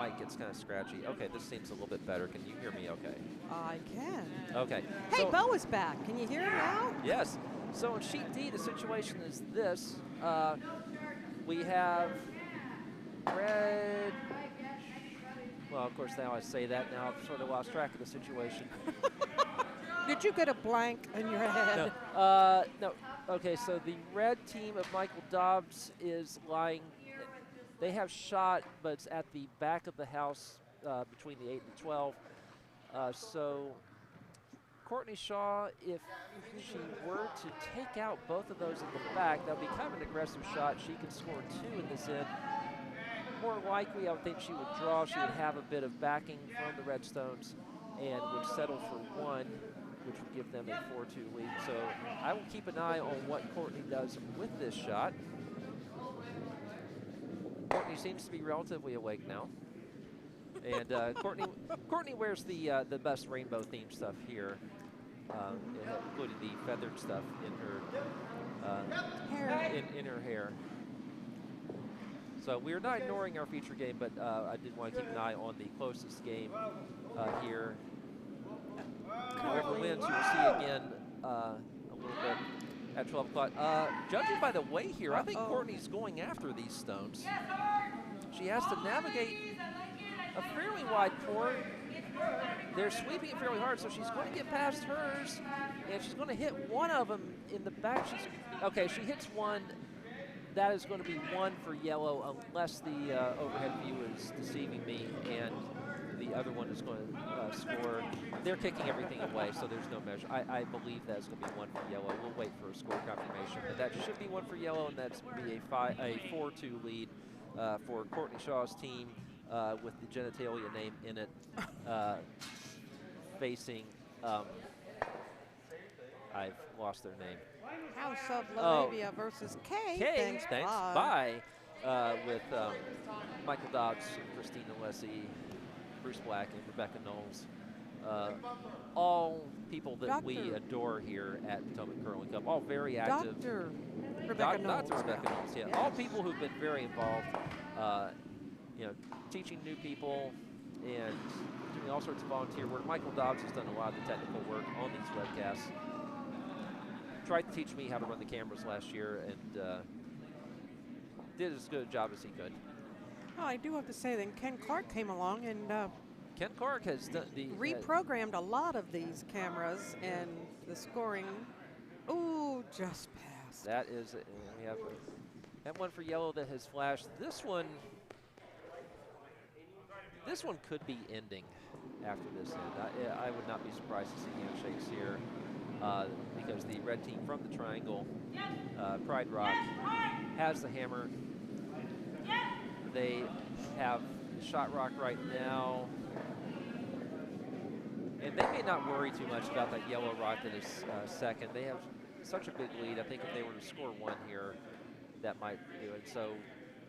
mic gets kind of scratchy. Okay, this seems a little bit better. Can you hear me okay? I can. Okay. Hey, so, Bo is back. Can you hear him now? Yes. So in sheet D, the situation is this. We have red. Well, of course, now I say that, now I've sort of lost track of the situation. Did you get a blank in your head? No. Okay, so the red team of Michael Dobbs is lying. They have shot, but it's at the back of the house between the 8 and the 12. So Courtney Shaw, if she were to take out both of those in the back, that would be kind of an aggressive shot. She could score 2 in this end. More likely, I would think she would draw. She would have a bit of backing from the Redstones and would settle for 1, which would give them a 4-2 lead. So I will keep an eye on what Courtney does with this shot. Courtney seems to be relatively awake now. And Courtney wears the best rainbow themed stuff here, including the feathered stuff in her in her hair. So we're not ignoring our feature game, but I did want to keep an eye on the closest game here. Whoever wins, you will see again a little bit at 12 o'clock. Judging by the way here, I think Courtney's going after these stones. She has to navigate a fairly wide court. They're sweeping it fairly hard, so she's going to get past hers, and she's going to hit one of them in the back. Okay, she hits one. That is going to be 1 for yellow unless the overhead view is deceiving me, and the other one is going to score. They're kicking everything away, so there's no measure. I believe that's going to be 1 for yellow. We'll wait for a score confirmation, but that should be 1 for yellow, and that's going to be a 4-2 lead for Courtney Shaw's team with the genitalia name in it, facing, I've lost their name. House of Laravia versus Kay. Thanks, bye. With Michael Dobbs, Christina Lessie, Bruce Black, and Rebecca Knowles. All people that we adore here at Potomac Curling Cup. All very active. Dr. Rebecca Knowles. Dr. Rebecca Knowles, yeah. Yes. All people who've been very involved, teaching new people and doing all sorts of volunteer work. Michael Dobbs has done a lot of the technical work on these webcasts. Tried to teach me how to run the cameras last year and did as good a job as he could. Well, I do have to say then Ken Clark came along and Ken Clark has done reprogrammed a lot of these cameras and the scoring. Ooh, just passed. That is, we have that one for yellow that has flashed. This one could be ending after this end. I would not be surprised to see handshakes here. Because the red team from the triangle, Pride Rock, has the hammer. They have shot rock right now. And they may not worry too much about that yellow rock that is second. They have such a big lead. I think if they were to score 1 here, that might do it. So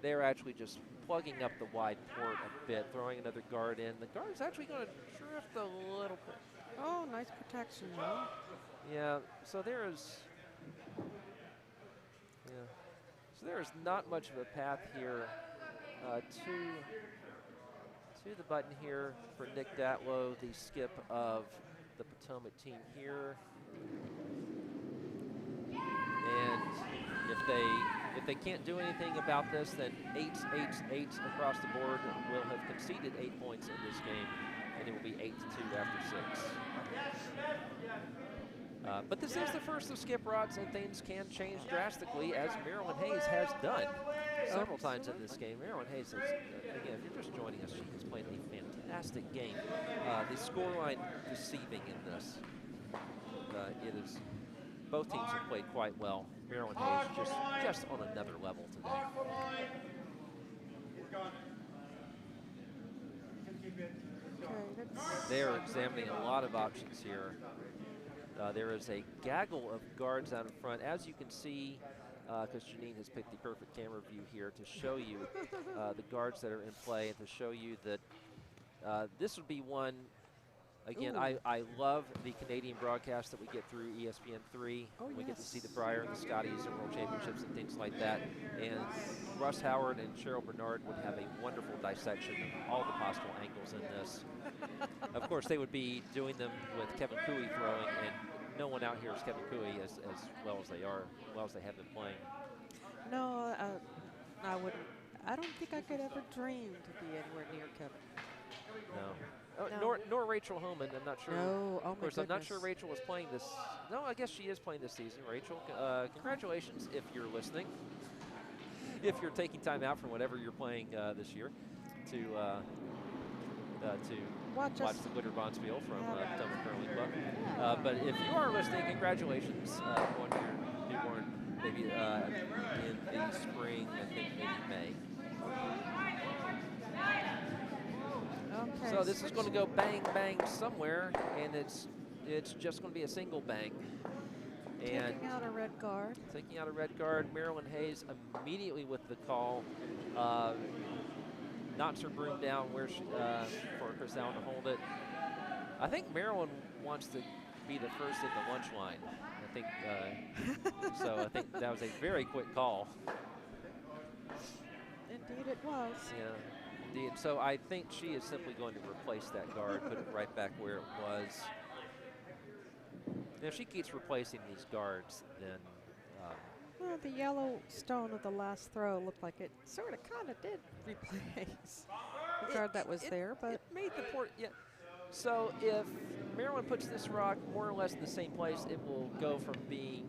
they're actually just plugging up the wide port a bit, throwing another guard in. The guard's actually going to drift a little bit. Oh, nice protection, though. Yeah, so there is not much of a path here to the button here for Nick Datlow, the skip of the Potomac team here. And if they can't do anything about this, then 8s across the board will have conceded 8 points in this game, and it will be 8-2 after 6. But this is the first of skip rods, and things can change drastically, as Marilyn Hayes has done several times in this game. Marilyn Hayes, again, if you're just joining us, she has played a fantastic game. The scoreline deceiving in this. It is, both teams have played quite well. Marilyn Hayes just on another level today. They're examining a lot of options here. There is a gaggle of guards out in front. As you can see, because Janine has picked the perfect camera view here to show you the guards that are in play and to show you that this would be one. Again, I love the Canadian broadcast that we get through ESPN3. We get to see the Briar and the Scotties and World Championships and things like that. And Russ Howard and Cheryl Bernard would have a wonderful dissection of all the possible angles in this. Of course, they would be doing them with Kevin Cooey throwing, and no one out here is Kevin Cooey as well as they are, as well as they have been playing. No, I wouldn't. I don't think I could ever dream to be anywhere near Kevin. No. Oh, No. nor Rachel Homan. I'm not sure. No, oh Of course, my I'm not sure goodness. Rachel was playing this. No, I guess she is playing this season. Rachel, congratulations if you're listening. If you're taking time out from whatever you're playing this year to Watch watch us. the Glitter Bombspiel from Yeah. Potomac Curling Club. Yeah. But if you are listening, congratulations on your newborn baby in the spring, I think maybe May. Okay. So this is going to go bang, bang somewhere, and it's just going to be a single bang. And Taking out a red guard. taking out a red guard, Marilyn Hayes immediately with the call. Knocks her broom down where she, for Chris Allen to hold it. I think Marilyn wants to be the first in the lunch line. I think so. I think that was a very quick call. Indeed, it was. Yeah, indeed. So I think she is simply going to replace that guard, put it right back where it was. And if she keeps replacing these guards, then Well, the yellow stone of the last throw looked like it sort of kind of did replace the guard that was there, but it made the port. Yeah. So if Maryland puts this rock more or less in the same place, it will go from being,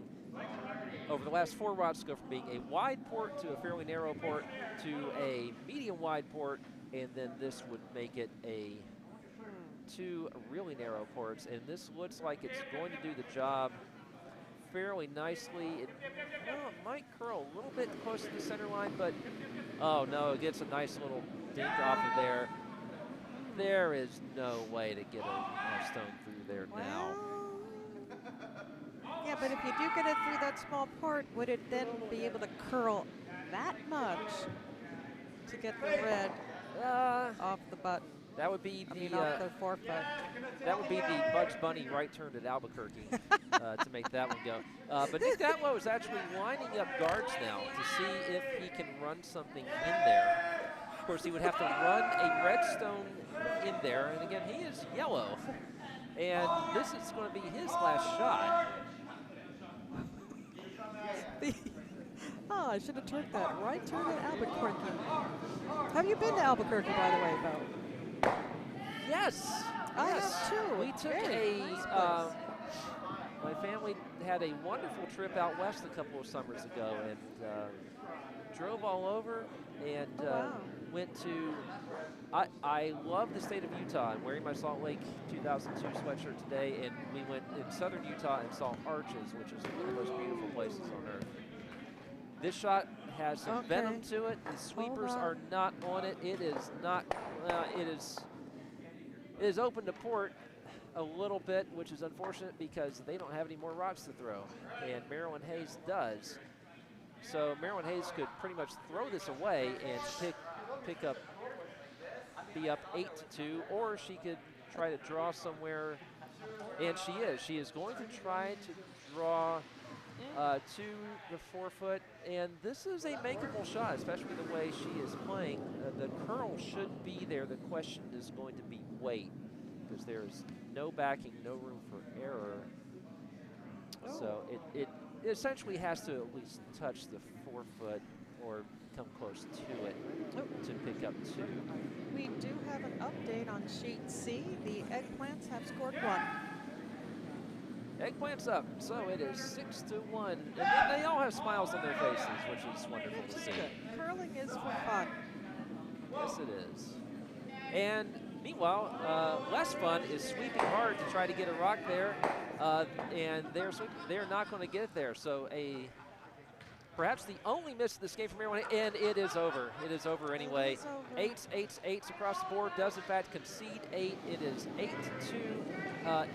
over the last 4 rocks, go from being a wide port to a fairly narrow port to a medium wide port, and then this would make it a 2 really narrow ports. And this looks like it's going to do the job fairly nicely. It might curl a little bit close to the center line, but oh no, it gets a nice little dink off of there. There is no way to get a stone through there now. Yeah, but if you do get it through that small part, would it then be able to curl that much to get the red off the button? That would be off the forefoot. That would be the Bugs Bunny right turn at Albuquerque to make that one go. But Nick Datlow is actually lining up guards now to see if he can run something in there. Of course, he would have to run a red stone in there, and again, he is yellow. And this is going to be his last shot. I should have turned that right turn at Albuquerque. Have you been to Albuquerque, by the way, Bo? Yes. I yes. have too. We took Very nice place. my family had a wonderful trip out west a couple of summers ago and drove all over and wow. went to, I love the state of Utah. I'm wearing my Salt Lake 2002 sweatshirt today, and we went in southern Utah and saw Arches, which is one of the most beautiful places on earth. This shot has some venom to it. The sweepers are not on it. It is not, it is open to port a little bit, which is unfortunate because they don't have any more rocks to throw, and Marilyn Hayes does. So Marilyn Hayes could pretty much throw this away and pick up, be up 8-2, or she could try to draw somewhere, and she is going to try to draw to the forefoot, and this is a makeable shot, especially the way she is playing. The curl should be there. The question is going to be weight, because there's no backing, no room for error. So it essentially has to at least touch the forefoot or come close to it to pick up 2. We do have an update on sheet C. The eggplants have scored 1. Eggplant's up, so it is 6-1. And they all have smiles on their faces, which is wonderful to see. Good. Curling is for fun. Yes, it is. And meanwhile, less fun is sweeping hard to try to get a rock there, and they're not going to get it there. So perhaps the only miss of this game for Maryland, and it is over. It is over anyway. It is over. 8s across the board. Does in fact concede 8. It is 8-2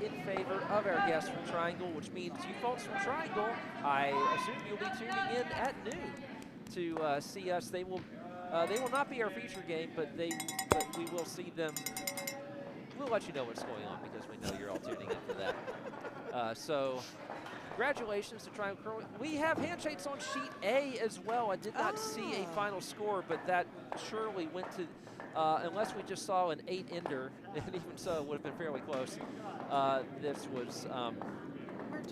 in favor of our guests from Triangle, which means you folks from Triangle, I assume you'll be tuning in at noon to see us. They will not be our feature game, but we will see them. We'll let you know what's going on because we know you're all tuning in for that. So congratulations to Triangle Curling. We have handshakes on sheet A as well. I did not see a final score, but that surely went to, unless we just saw an 8-ender, and even so, it would have been fairly close. This was,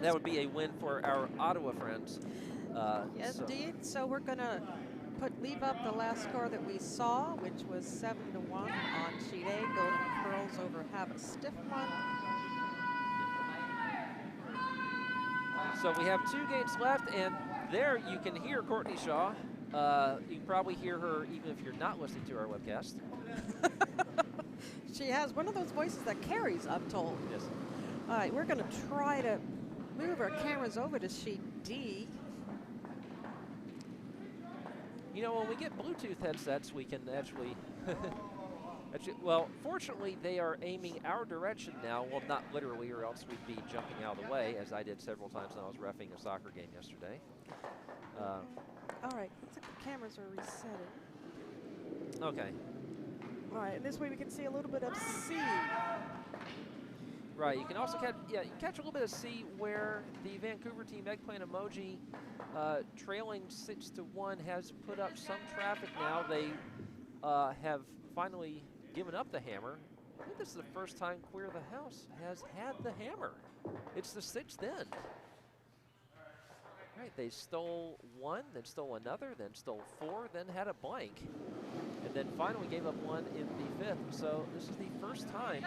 that would be a win for our Ottawa friends. Indeed. So we're going to leave up the last score that we saw, which was 7-1 on sheet A. Golden Curls over Have a Stiff One. So we have 2 games left, and there you can hear Courtney Shaw. You can probably hear her even if you're not listening to our webcast. She has one of those voices that carries, I'm told. Yes. All right, we're going to try to move our cameras over to sheet D. You know, when we get Bluetooth headsets, we can actually, well, fortunately, they are aiming our direction now. Well, not literally, or else we'd be jumping out of the way, as I did several times when I was reffing a soccer game yesterday. All right, looks like the cameras are resetting. Okay. All right, and this way we can see a little bit of C. Right, you can also catch, you can catch a little bit of C where the Vancouver team, Eggplant Emoji, trailing 6-1, has put up some traffic now. They have finally given up the hammer. I think this is the first time Queer the House has had the hammer. It's the 6th end. Right, they stole 1, then stole another, then stole 4, then had a blank, and then finally gave up 1 in the 5th. So this is the first time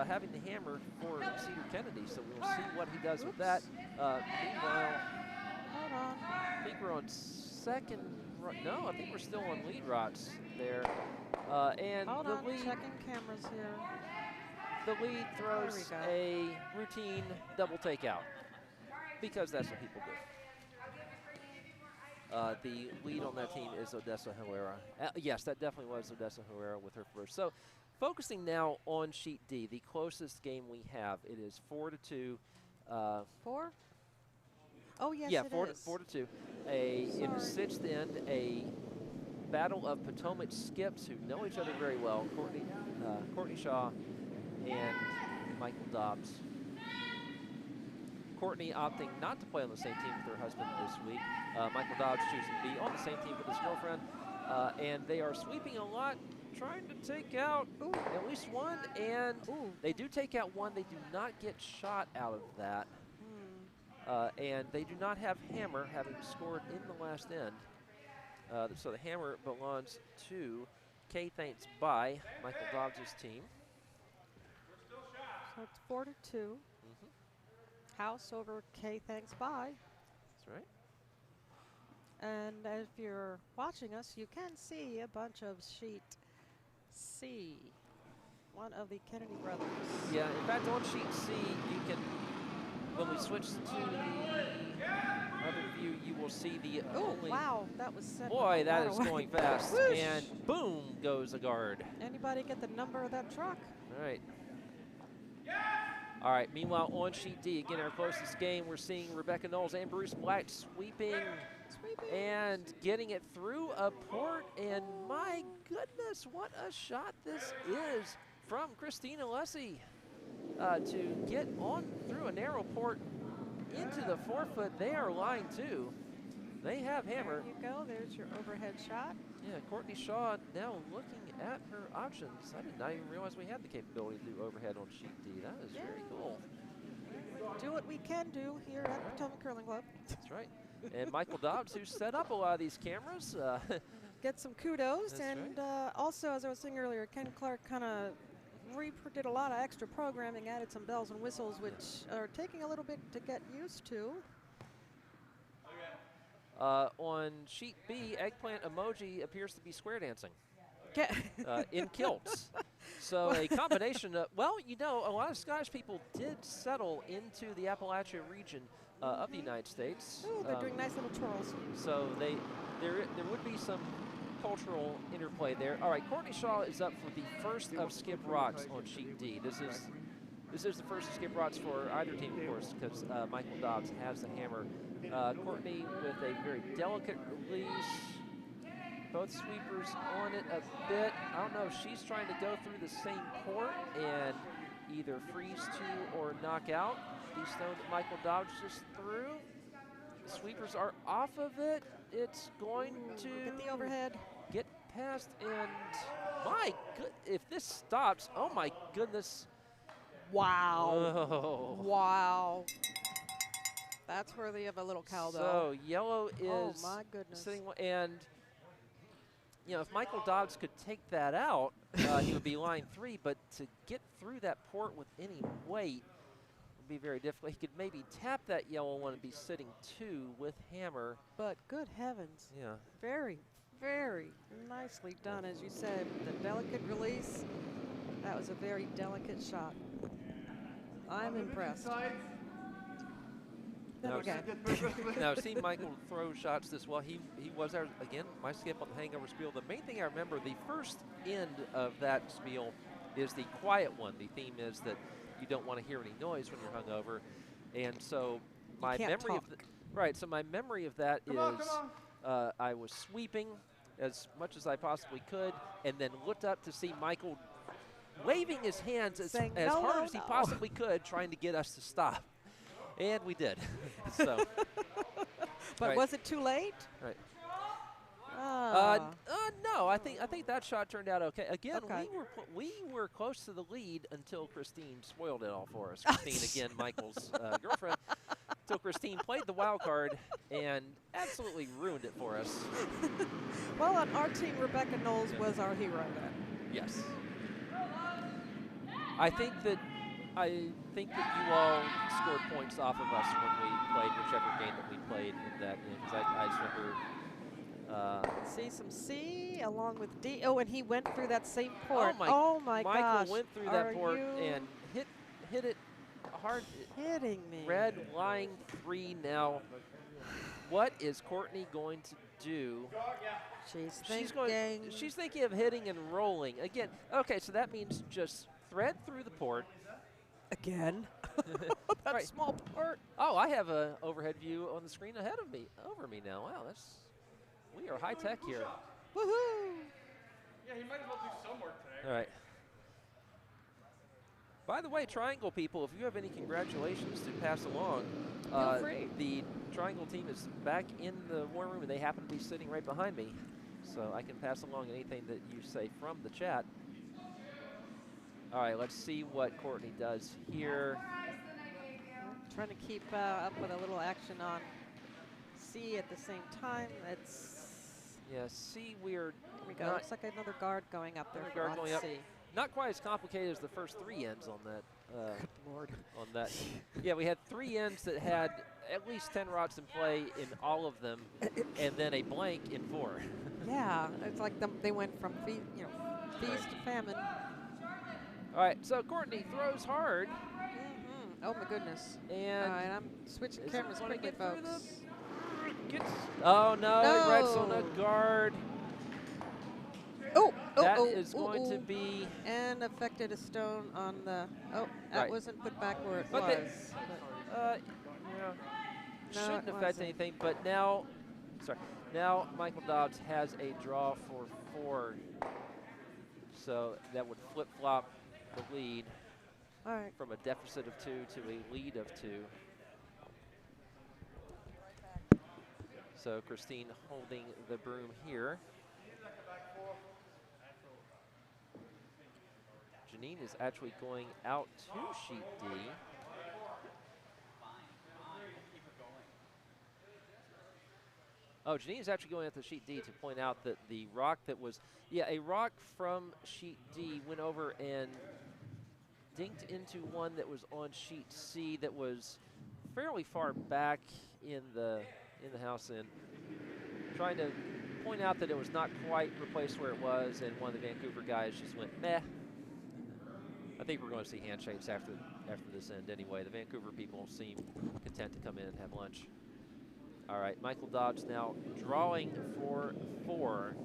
having the hammer for Cedar Kennedy, so we'll see what he does with that. Meanwhile, hold on. I think we're on second. No, I think we're still on lead rots there. And Hold the on, lead, checking cameras here. the lead throws a routine double takeout because that's what people do. The lead on that team is Odessa Herrera. Yes, that definitely was Odessa Herrera with her first. So, focusing now on sheet D, the closest game we have, it is 4-2. 4? Oh, yes, yeah, it 4 is. 4-2. In the 6th end, a battle of Potomac skips who know each other very well. Courtney Shaw and Michael Dobbs. Courtney opting not to play on the same team with her husband this week. Michael Dobbs choosing to be on the same team with his girlfriend. And they are sweeping a lot, trying to take out at least 1. And they do take out 1. They do not get shot out of that. And they do not have hammer, having scored in the last end. So the hammer belongs to K. Thanks by Michael Dobbs' team. So it's 4-2. House over K. Thanks Bye. That's right. And if you're watching us, you can see a bunch of sheet C, one of the Kennedy brothers. Yeah, in fact, on sheet C, you can, when we switch to the other view, you will see the only. Wow, that was set. Boy, that is going fast. Whoosh. And boom goes a guard. Anybody get the number of that truck? All right. All right, meanwhile, on sheet D, again, our closest game, we're seeing Rebecca Knowles and Bruce Black sweeping and getting it through a port. And my goodness, what a shot this is from Christina Lessie to get on through a narrow port into the 4-foot. They are line 2. They have hammer. There you go. There's your overhead shot. Yeah, Courtney Shaw now looking at her options. I did not even realize we had the capability to do overhead on sheet D. That is very cool. Do what we can do here at Potomac Curling Club. That's right. And Michael Dobbs, who set up a lot of these cameras. Get some kudos. That's and right. Also, as I was saying earlier, Ken Clark kind of did a lot of extra programming, added some bells and whistles, which are taking a little bit to get used to. On sheet B, Eggplant Emoji appears to be square dancing Okay. in kilts. So a combination of, well, you know, a lot of Scottish people did settle into the Appalachia region of the United States. Ooh, they're doing nice little twirls. So there would be some cultural interplay there. All right, Courtney Shaw is up for the first of skip rocks on sheet D. This is the first of skip rocks for either team, of course, because Michael Dobbs has the hammer. Courtney with a very delicate release. Both sweepers on it a bit. I don't know if she's trying to go through the same port and either freeze to or knock out the stone that Michael Dobbs just threw. The sweepers are off of it. It's going to get the overhead. Get past, and my good, if this stops, oh my goodness. Wow. Oh. Wow. That's worthy of a little cowbell. So yellow is my goodness. sitting, and you know, if Michael Dobbs could take that out, he would be line 3. But to get through that port with any weight would be very difficult. He could maybe tap that yellow one and be sitting 2 with hammer. But good heavens. Yeah. Very, very nicely done, as you said. The delicate release. That was a very delicate shot. I'm impressed. Now, I've seen Michael throw shots this well. He was there again. My skip on the hangover spiel. The main thing I remember, the first end of that spiel is the quiet one. The theme is that you don't want to hear any noise when you're hungover, and so my memory of so my memory of that is I was sweeping as much as I possibly could, and then looked up to see Michael waving his hands as hard as he possibly could, trying to get us to stop. And we did. So, but was it too late? Right. Oh. No, I think that shot turned out okay. Again, we were close to the lead until Christine spoiled it all for us. Christine, again, Michael's girlfriend. Until Christine played the wild card and absolutely ruined it for us. Well, on our team, Rebecca Knowles was our hero then. Yes. I think that you all scored points off of us when we played whichever game that we played in that game. Because I just remember. See some C along with D. Oh, and he went through that same port. Oh my gosh. Michael went through that port and hit it hard. Kidding me. Red line 3 now. What is Courtney going to do? She's thinking of hitting and rolling again. Okay, so that means just thread through the port. Again? That small port. Oh, I have an overhead view on the screen over me now. Wow, we are high tech here. Woohoo! Yeah, he might as well do some work today. All right. By the way, Triangle people, if you have any congratulations to pass along, feel free. The Triangle team is back in the war room, and they happen to be sitting right behind me, so I can pass along anything that you say from the chat. All right, let's see what Courtney does here. Trying to keep up with a little action on C at the same time. C, we're. Here we go. Looks like another guard going up there. Guard going up. C. Not quite as complicated as the first 3 ends on that. Good Lord. On that. Yeah, we had 3 ends that had at least 10 rods in play in all of them, and then a blank in 4. Yeah, it's like they went from feast to famine. All right, so Courtney throws hard. Oh my goodness! And all right, I'm switching cameras quickly, folks. Oh no! Red's on a guard. That is going to be and affected a stone on the. Oh, that wasn't put back where it but was. Shouldn't affect anything. But now, now Michael Dobbs has a draw for 4, so that would flip flop the lead from a deficit of 2 to a lead of 2. So Christine holding the broom here. Janine is actually going out to sheet D. Oh, Janine is actually going out to sheet D to point out that the rock that was, a rock from sheet D went over and dinked into one that was on sheet C that was fairly far back in the house, and trying to point out that it was not quite replaced where it was, and one of the Vancouver guys just went meh. I think we're going to see handshakes after this end anyway. The Vancouver people seem content to come in and have lunch. All right, Michael Dobbs now drawing for 4.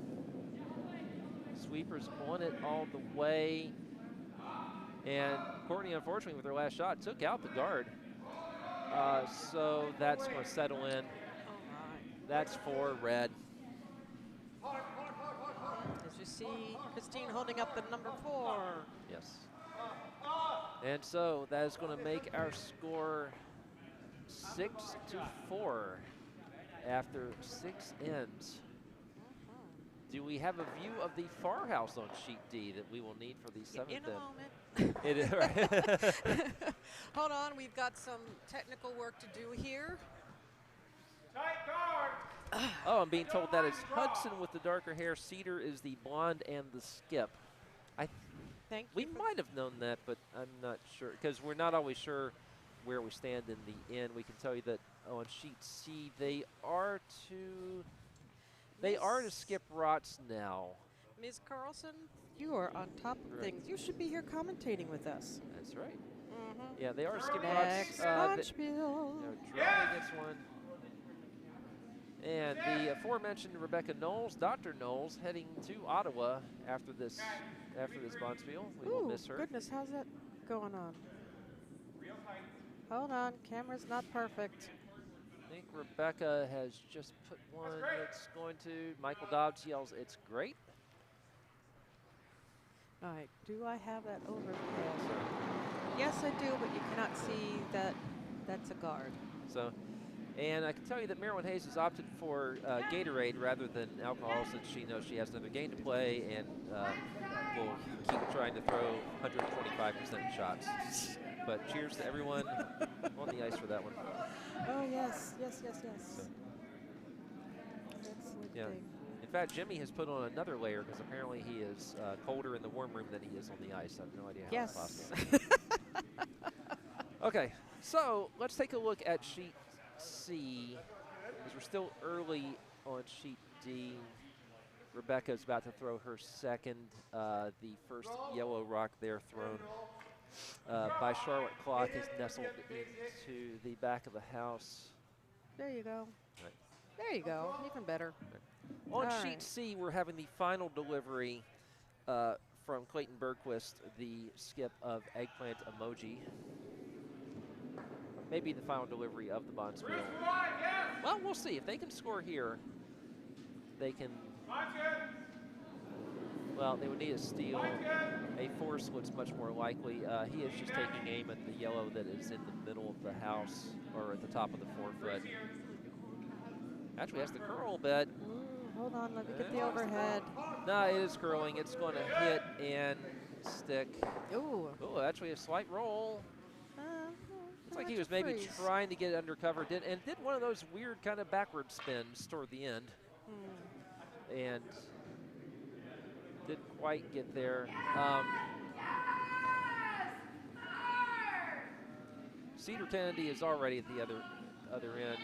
Sweepers on it all the way. And Courtney, unfortunately, with her last shot, took out the guard. So that's going to settle in. That's for red. As you see, Christine holding up the number 4. Yes. And so that is going to make our score 6-4 after 6 ends. Do we have a view of the far house on sheet D that we will need for the 7th end? In a moment. It is, right. Hold on, we've got some technical work to do here. Tight Oh, I'm being told that it's Hudson with the darker hair. Cedar is the blonde and the skip. We you. might have known that, but I'm not sure because we're not always sure where we stand in the end. We can tell you that on sheet C they are to skip rots now. Ms. Carlson, you are on top of things. You should be here commentating with us. That's right. Mm-hmm. Yeah, they are skip Next rots. Bombspiel. Drawing against one. And the aforementioned Rebecca Knowles, Dr. Knowles, heading to Ottawa after this Bonspiel. We will miss her. Goodness, how's that going on? Hold on, camera's not perfect. I think Rebecca has just put one that's going to. Michael Dobbs yells, "It's great." All right, do I have that overhead? Yes, I do, but you cannot see that that's a guard. So, and I can tell you that Marilyn Hayes has opted for Gatorade rather than alcohol since she knows she has another game to play and will keep trying to throw 125% shots. But cheers to everyone on the ice for that one. Oh, yes. So, yeah. In fact, Jimmy has put on another layer because apparently he is colder in the warm room than he is on the ice. I have no idea how that's possible. Okay, so let's take a look at sheet C because we're still early on sheet D. Rebecca's about to throw her second. The first yellow rock there thrown by Charlotte Clock is nestled into the back of the house. There you go. Right. There you go. Even better. Right. On sheet C, we're having the final delivery from Clayton Bergquist, the skip of Eggplant Emoji. Maybe the final delivery of the Bonspiel. Well, we'll see. If they can score here, they can. Well, they would need a steal. A force looks much more likely. He is just taking aim at the yellow that is in the middle of the house, or at the top of the 4-foot. Actually has to curl a bit. Hold on, let me get the overhead. No, it is curling. It's going to hit and stick. Ooh. Oh, actually a slight roll. Looks like he was maybe trying to get it under cover. Did one of those weird kind of backward spins toward the end. And didn't quite get there. Cedar Kennedy is already at the other end.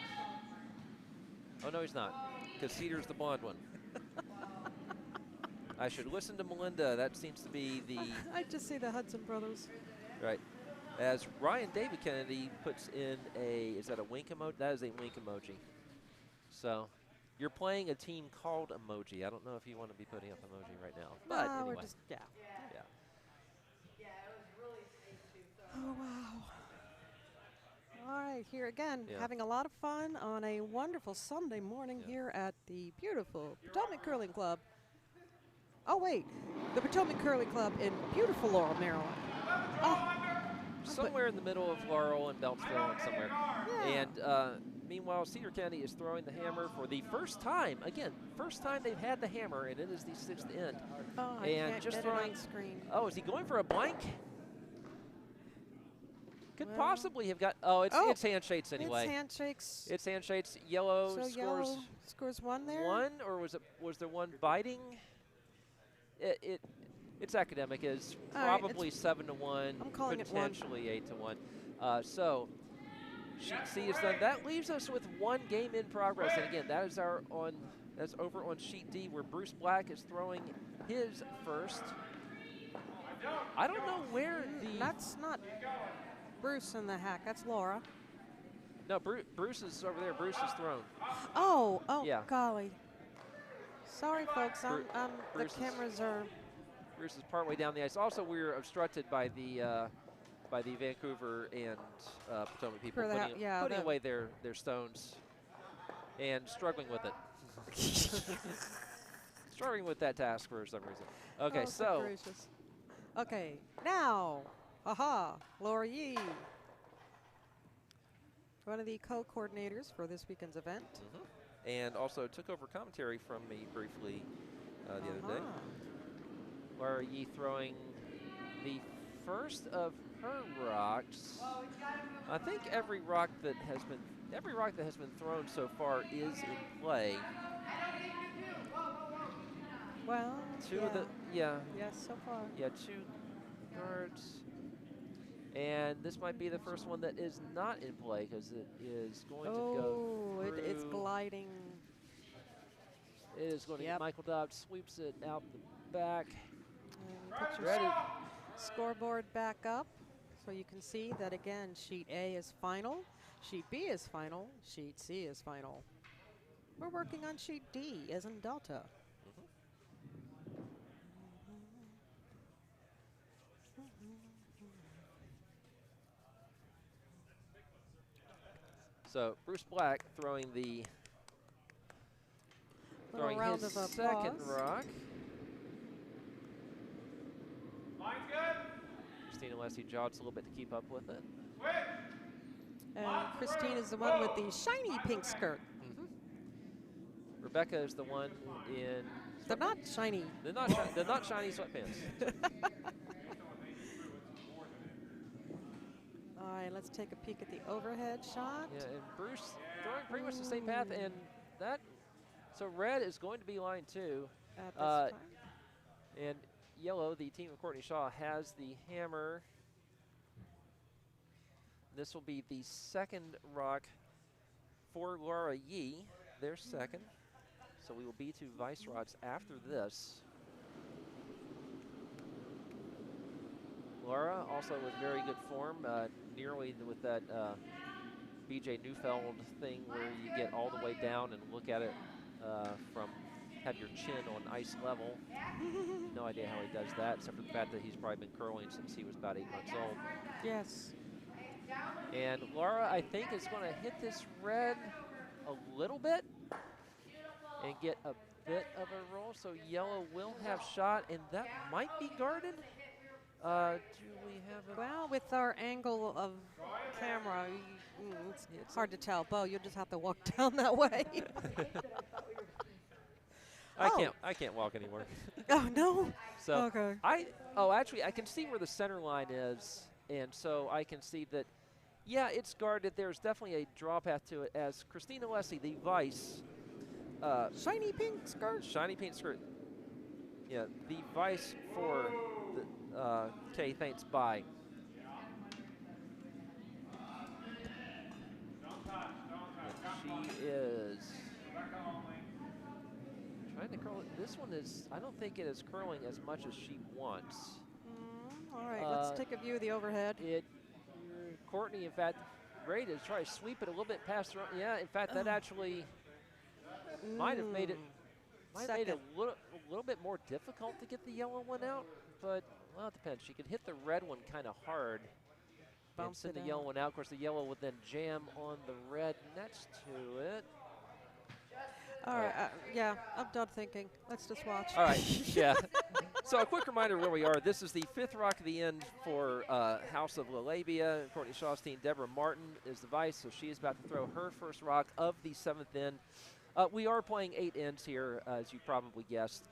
Oh, no, he's not, because Cedar's the blonde one. I should listen to Melinda. That seems to be the... I just see the Hudson brothers. Right. As Ryan David Kennedy puts in a... Is that a wink emoji? That is a wink emoji. So... You're playing a team called Emoji. I don't know if you want to be putting up emoji right now. But no, anyway. we're just, yeah. Oh, wow. All right, here again, having a lot of fun on a wonderful Sunday morning here at the beautiful Potomac Curling Club. Oh, wait, the Potomac Curling Club in beautiful Laurel, Maryland. Oh. Somewhere in the middle of Laurel and Beltsville and somewhere. Yeah. And meanwhile, Cedar County is throwing the hammer for the first time. Again, first time they've had the hammer, and it is the 6th end. Oh, I and can't just get throwing. It on screen. Oh, is he going for a blank? Could possibly have got. Oh, it's handshakes anyway. It's handshakes. It's handshakes. Yellow so scores. Yellow scores one there. One, or was there one biting? It's academic. It's probably 7-1. I'm calling it potentially 8-1. So sheet C is done. That leaves us with one game in progress. And again, that's over on sheet D where Bruce Black is throwing his first. I don't know where That's not Bruce in the hack. That's Laura. No, Bruce is over there. Bruce is thrown. Oh, yeah. Golly. Sorry, folks. The cameras are. Bruce is partway down the ice. Also, we're obstructed by the Vancouver and Potomac people putting away their stones and struggling with it. Struggling with that task for some reason. Okay, so. Gracious. Okay, now, Laura Yee, one of the co-coordinators for this weekend's event. And also took over commentary from me briefly the other day. Laura Yee throwing the first of her rocks. I think every rock that has been every rock that has been thrown so far is in play. Well, Two of the, yeah, yes, so far. yeah, 2 guards. And this might be the first one that is not in play because it is going to go through. It's gliding. It is going to get Michael Dobbs, sweeps it out the back. Put your Ready. Scoreboard back up so you can see that again, sheet A is final, sheet B is final, sheet C is final. We're working on sheet D as in Delta. So Bruce Black throwing the Round his of second applause. rock. Line's good. Christina Leslie jogs a little bit to keep up with it. Quick. And Christine is the one with the shiny pink skirt. Rebecca is the one in. They're not shiny. They're not shiny sweatpants. All right, let's take a peek at the overhead shot. Yeah, and Bruce throwing pretty much the same path, and that. So red is going to be line 2. At this time. And yellow, the team of Courtney Shaw, has the hammer. This will be the second rock for Laura Yee, their second. So we will be to vice rods after this. Laura also with very good form, nearly with that BJ Neufeld thing where you get all the way down and look at it from have your chin on ice level. No idea how he does that, except for the fact that he's probably been curling since he was about 8 months old. Yes. And Laura, I think, is going to hit this red a little bit and get a bit of a roll. So yellow will have shot, and that might be guarded. Do we have a... Well, with our angle of camera, it's hard to tell. Bo, you'll just have to walk down that way. I can't walk anymore. Oh, no? So okay. Actually, I can see where the center line is, and so I can see that, yeah, it's guarded. There's definitely a draw path to it as Christina Leslie, the vice. Shiny pink skirt. Shiny pink skirt. Yeah, the vice for the Kay Thanks Bye. She is trying to curl it. This one is, I don't think it is curling as much as she wants. All right, let's take a view of the overhead. Courtney, in fact, ready to try to sweep it a little bit past her. Yeah, in fact, that actually might have made it a little bit more difficult to get the yellow one out, but well, it depends. She could hit the red one kind of hard and send the yellow one out. Of course, the yellow would then jam on the red next to it. All right, yeah, I'm done thinking. Let's just watch. All right, yeah. So a quick reminder where we are. This is the 5th rock of the end for House of Lalabia. Courtney Shaw's team, Deborah Martin, is the vice, so she is about to throw her first rock of the 7th end. We are playing 8 ends here, as you probably guessed.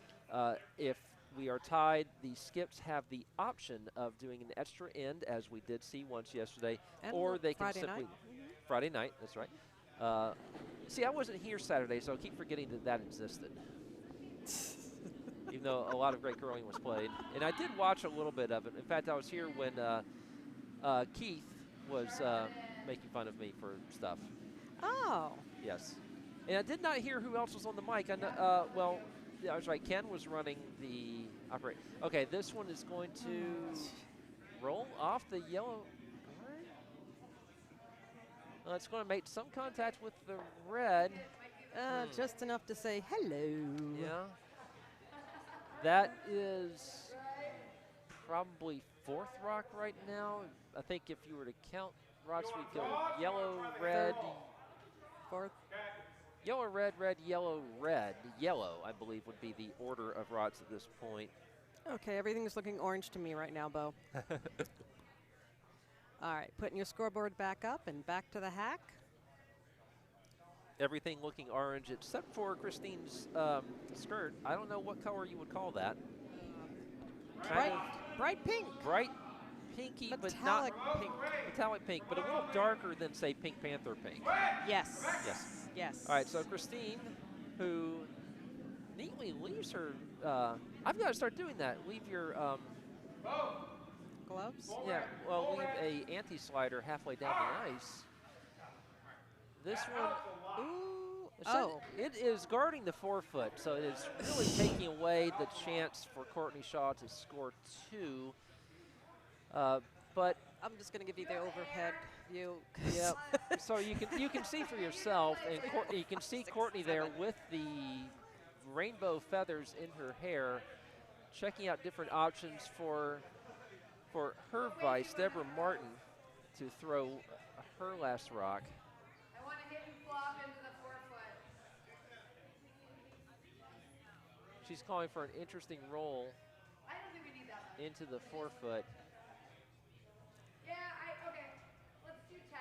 If we are tied, the skips have the option of doing an extra end, as we did see once yesterday, and or they can Friday simply... night. Friday night, that's right. See, I wasn't here Saturday, so I keep forgetting that existed. Even though a lot of great curling was played. And I did watch a little bit of it. In fact, I was here when Keith was making fun of me for stuff. Oh. Yes. And I did not hear who else was on the mic. I know, well, yeah, I was right. Ken was running the operate. Okay, this one is going to roll off the yellow. It's going to make some contact with the red. Just enough to say hello. Yeah. That is probably 4th rock right now. I think if you were to count rocks, we'd go yellow, red. 4th. Yellow, red, red, yellow, red. Yellow, I believe, would be the order of rods at this point. Okay, everything's looking orange to me right now, Bo. All right, putting your scoreboard back up and back to the hack. Everything looking orange except for Christine's skirt. I don't know what color you would call that. Bright pink. Bright pinky, but Metallic not pink. metallic pink, but a little darker than, say, Pink Panther pink. Yes. Yes. Yes. All right, so Christine, who neatly leaves her, I've got to start doing that. Leave your, gloves. yeah, well, leave a anti-slider halfway down the ice. This one, Ooh. so Oh. it is guarding the forefoot, so it is really taking away the chance for Courtney Shaw to score 2. But I'm just going to give you the overhead view. yeah, so you can see for yourself, and you can see Courtney there with the rainbow feathers in her hair, checking out different options for her vice, Deborah Martin, to throw her last rock. I want to hit you flop into the forefoot. She's calling for an interesting roll I don't think we need that much. into the forefoot. Yeah, okay. Let's do 10.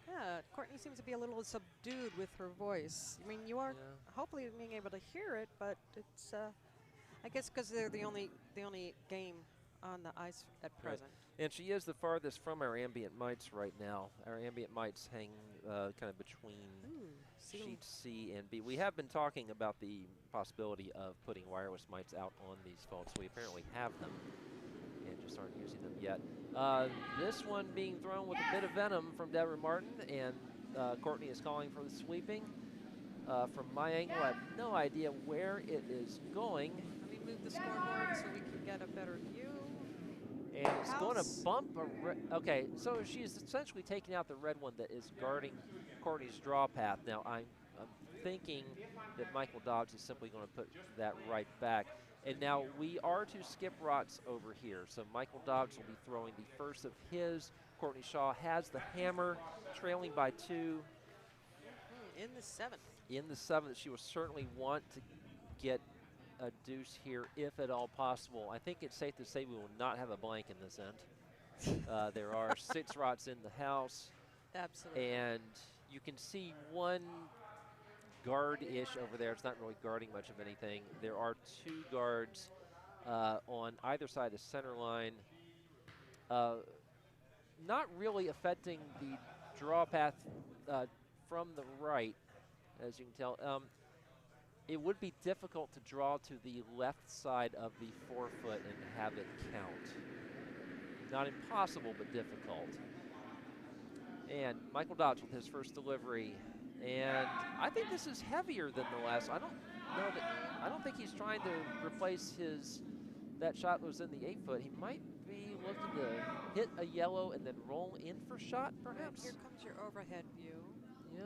Yeah, Courtney seems to be a little subdued with her voice. I mean, you are Yeah. hopefully being able to hear it, but it's, I guess, because they're the only game on the ice at present. And she is the farthest from our ambient mites right now. Our ambient mites hang kind of between sheet C and B. We have been talking about the possibility of putting wireless mites out on these phones. We apparently have them and just aren't using them yet. This one being thrown with a bit of venom from Deborah Martin, and Courtney is calling for the sweeping. From my angle, I have no idea where it is going. Let me move the scoreboard so we can get a better view. And it's going to bump a okay, so she's essentially taking out the red one that is guarding Courtney's draw path. Now, I'm thinking that Michael Dobbs is simply going to put that right back. And now we are to skip rots over here. So Michael Dobbs will be throwing the first of his. Courtney Shaw has the hammer, trailing by 2. In the 7th. In the 7th, she will certainly want to get a deuce here, if at all possible. I think it's safe to say we will not have a blank in this end. There are 6 rots in the house. Absolutely. And you can see one guard-ish over there. It's not really guarding much of anything. There are 2 guards on either side of the center line. Not really affecting the draw path from the right, as you can tell. It would be difficult to draw to the left side of the forefoot and have it count. Not impossible, but difficult. And Michael Dobbs with his first delivery. And I think this is heavier than the last. I don't think he's trying to replace that shot that was in the 8-foot. He might be looking to hit a yellow and then roll in for shot, perhaps. Here comes your overhead view. Yeah.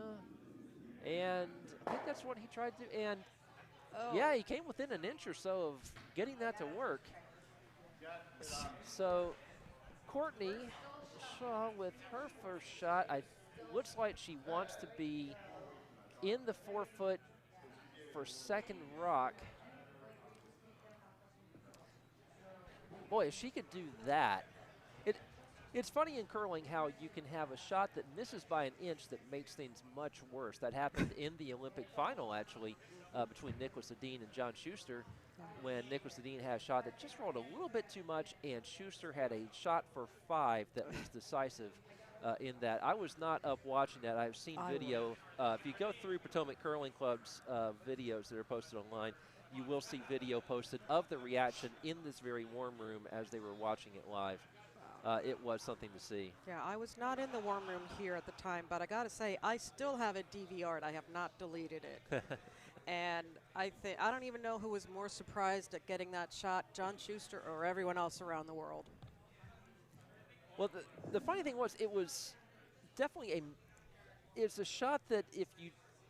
And I think that's what he tried to do. And yeah, he came within an inch or so of getting that to work. So Courtney Shaw with her first shot, looks like she wants to be in the forefoot for second rock. Boy, if she could do that. It's funny in curling how you can have a shot that misses by an inch that makes things much worse. That happened in the Olympic final, actually, between Nicholas Ledeen and John Schuster, when Nicholas Ledeen had a shot that just rolled a little bit too much, and Schuster had a shot for 5 that was decisive in that. I was not up watching that. I've seen video. If you go through Potomac Curling Club's videos that are posted online, you will see video posted of the reaction in this very warm room as they were watching it live. It was something to see. Yeah, I was not in the warm room here at the time, but I got to say, I still have it DVR'd. I have not deleted it. And I don't even know who was more surprised at getting that shot, John Schuster or everyone else around the world. Well, the funny thing was, it was definitely it's a shot that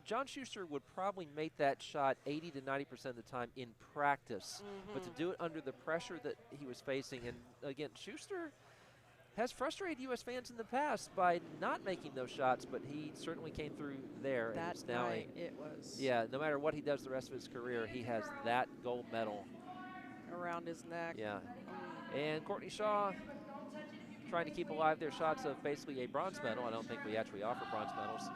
John Schuster would probably make that shot 80 to 90% of the time in practice, but to do it under the pressure that he was facing, and again, Schuster has frustrated U.S. fans in the past by not making those shots, but he certainly came through there. That and now night, it was. Yeah, no matter what he does the rest of his career, he has that gold medal around his neck. Yeah. And Courtney Shaw trying to keep alive their shots of basically a bronze medal. I don't think we actually offer bronze medals.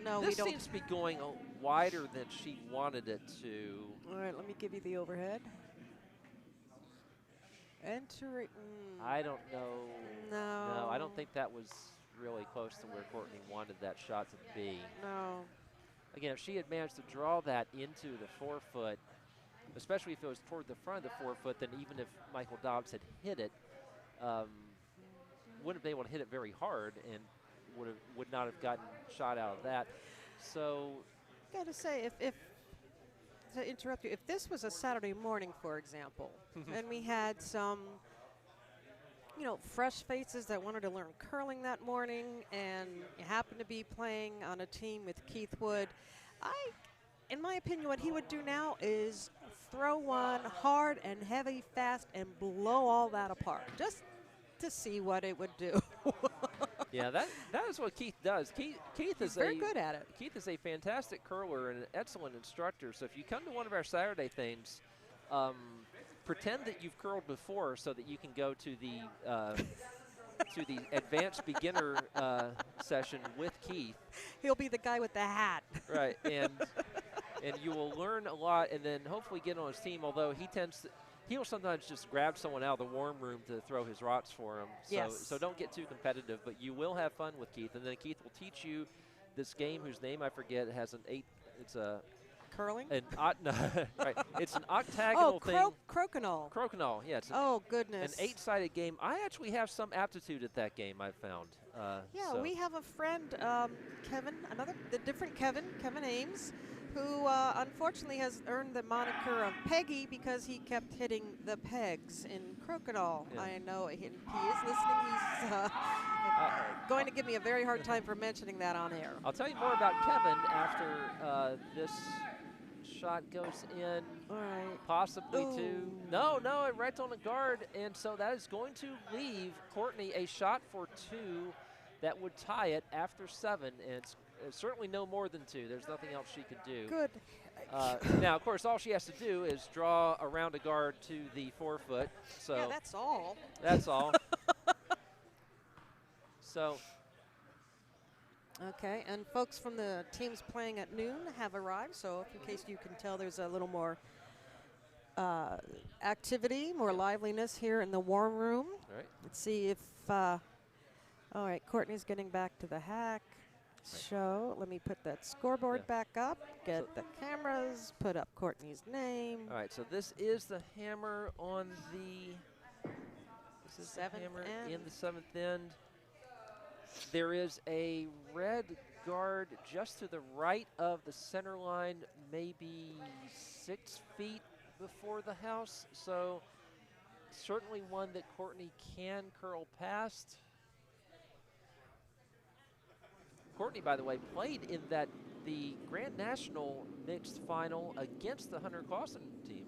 No, this we don't. seems to be going wider than she wanted it to. All right, let me give you the overhead. Entering. I don't know. No. No, I don't think that was really close to where Courtney wanted that shot to be. No. Again, if she had managed to draw that into the 4-foot, especially if it was toward the front of the 4-foot, then even if Michael Dobbs had hit it, wouldn't have been able to hit it very hard and would not have gotten shot out of that. So, Gotta say, if to interrupt you, if this was a Saturday morning, for example, and we had some, fresh faces that wanted to learn curling that morning, and you happened to be playing on a team with Keith Wood, in my opinion, what he would do now is throw one hard and heavy, fast, and blow all that apart, just to see what it would do. yeah, that is what Keith does. Keith He's is very good at it. Keith is a fantastic curler and an excellent instructor. So if you come to one of our Saturday things, pretend that you've curled before, so that you can go to the advanced beginner session with Keith. He'll be the guy with the hat. Right, and you will learn a lot, and then hopefully get on his team. Although he'll sometimes just grab someone out of the warm room to throw his rots for him. So don't get too competitive, but you will have fun with Keith. And then Keith will teach you this game whose name I forget. It has it's a curling. No, right. It's an octagonal thing. Crokinole. Crokinole, yeah. It's Goodness. an 8-sided game. I actually have some aptitude at that game, I've found. We have a friend, Kevin, the different Kevin Ames, who unfortunately has earned the moniker of Peggy because he kept hitting the pegs in Crokinole. Yeah. I know he is listening. He's going to give me a very hard time for mentioning that on air. I'll tell you more about Kevin after this shot goes in. All right. Possibly Ooh. two. No, right on the guard. And so that is going to leave Courtney a shot for 2 that would tie it after 7. And it's certainly no more than 2. There's nothing else she could do. Good. Now, of course, all she has to do is draw around a guard to the 4-foot. So Yeah, that's all. That's all. So. Okay, and folks from the teams playing at noon have arrived, so in case you can tell, there's a little more activity, more liveliness here in the warm room. All right. Let's see if, all right, Courtney's getting back to the hack show. Let me put that scoreboard back up, get the cameras, put up Courtney's name. All right, so this is the hammer on the, this is the hammer in the 7th end. There is a red guard just to the right of the center line, maybe 6 feet before the house. So certainly one that Courtney can curl past. Courtney, by the way, played in the Grand National mixed final against the Hunter Clausen team.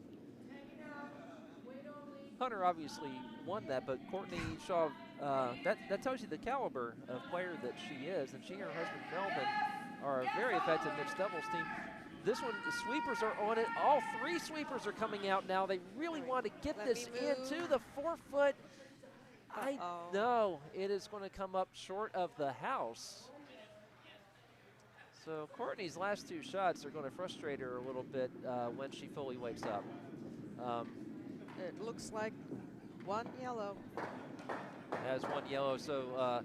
Hunter obviously won that, but Courtney Shaw, that tells you the caliber of player that she is, and she and her husband Melvin are a very effective mixed doubles team. This one, the sweepers are on it. All 3 sweepers are coming out now. They really want to get this into the 4-foot. I know it is going to come up short of the house. So Courtney's last 2 shots are going to frustrate her a little bit when she fully wakes up. It looks like 1 yellow. Has 1 yellow, so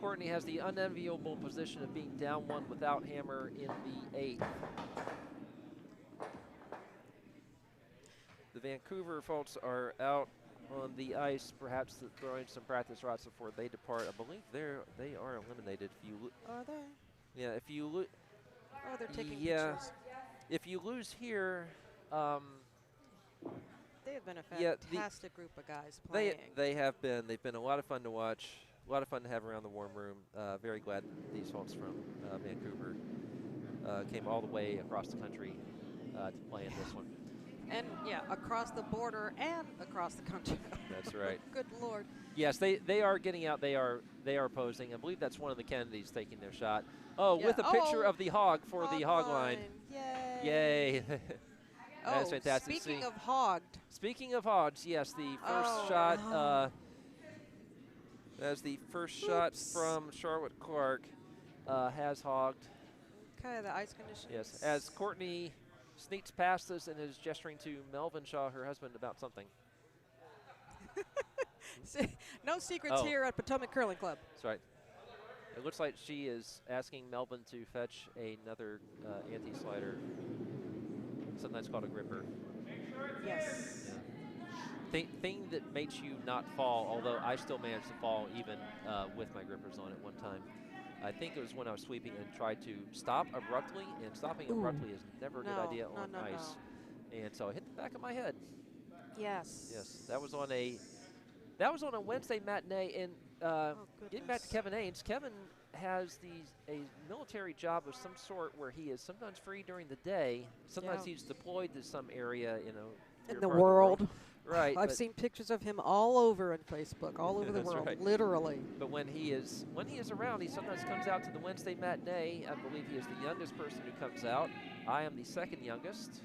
Courtney has the unenviable position of being down 1 without hammer in the 8th. The Vancouver folks are out on the ice, perhaps throwing some practice rots before they depart. I believe they are eliminated. If you Are they? Yeah, if you lose. Oh, they're taking pictures. If you lose here. They have been a fantastic group of guys playing. They have been. They've been a lot of fun to watch, a lot of fun to have around the warm room. Very glad these folks from Vancouver came all the way across the country to play in this one. And across the border and across the country. That's right. Good Lord. Yes, they are getting out. They are posing. I believe that's one of the Kennedys taking their shot. Oh, with a picture of the hog for the hog line. Yay. Yay. That's fantastic. Speaking of hogged. Speaking of hogs, yes, the first shot. As the first shot from Charlotte Clark has hogged. Okay, the ice conditions. Yes, as Courtney sneaks past us and is gesturing to Melvin Shaw, her husband, about something. No secrets Oh. here at Potomac Curling Club. That's right. It looks like she is asking Melvin to fetch another anti-slider, sometimes called a gripper. Yes. Yeah. Thing that makes you not fall, although I still managed to fall even with my grippers on at one time. I think it was when I was sweeping and tried to stop abruptly, and stopping abruptly is never a good idea on ice. And so I hit the back of my head. Yes. Yes, that was on a Wednesday matinee. And getting back to Kevin Ains, Kevin has a military job of some sort where he is sometimes free during the day. Sometimes he's deployed to some area, in the world. Right. I've seen pictures of him all over on Facebook, all over the world, right. literally. But when he is around, he sometimes comes out to the Wednesday matinee. I believe he is the youngest person who comes out. I am the second youngest,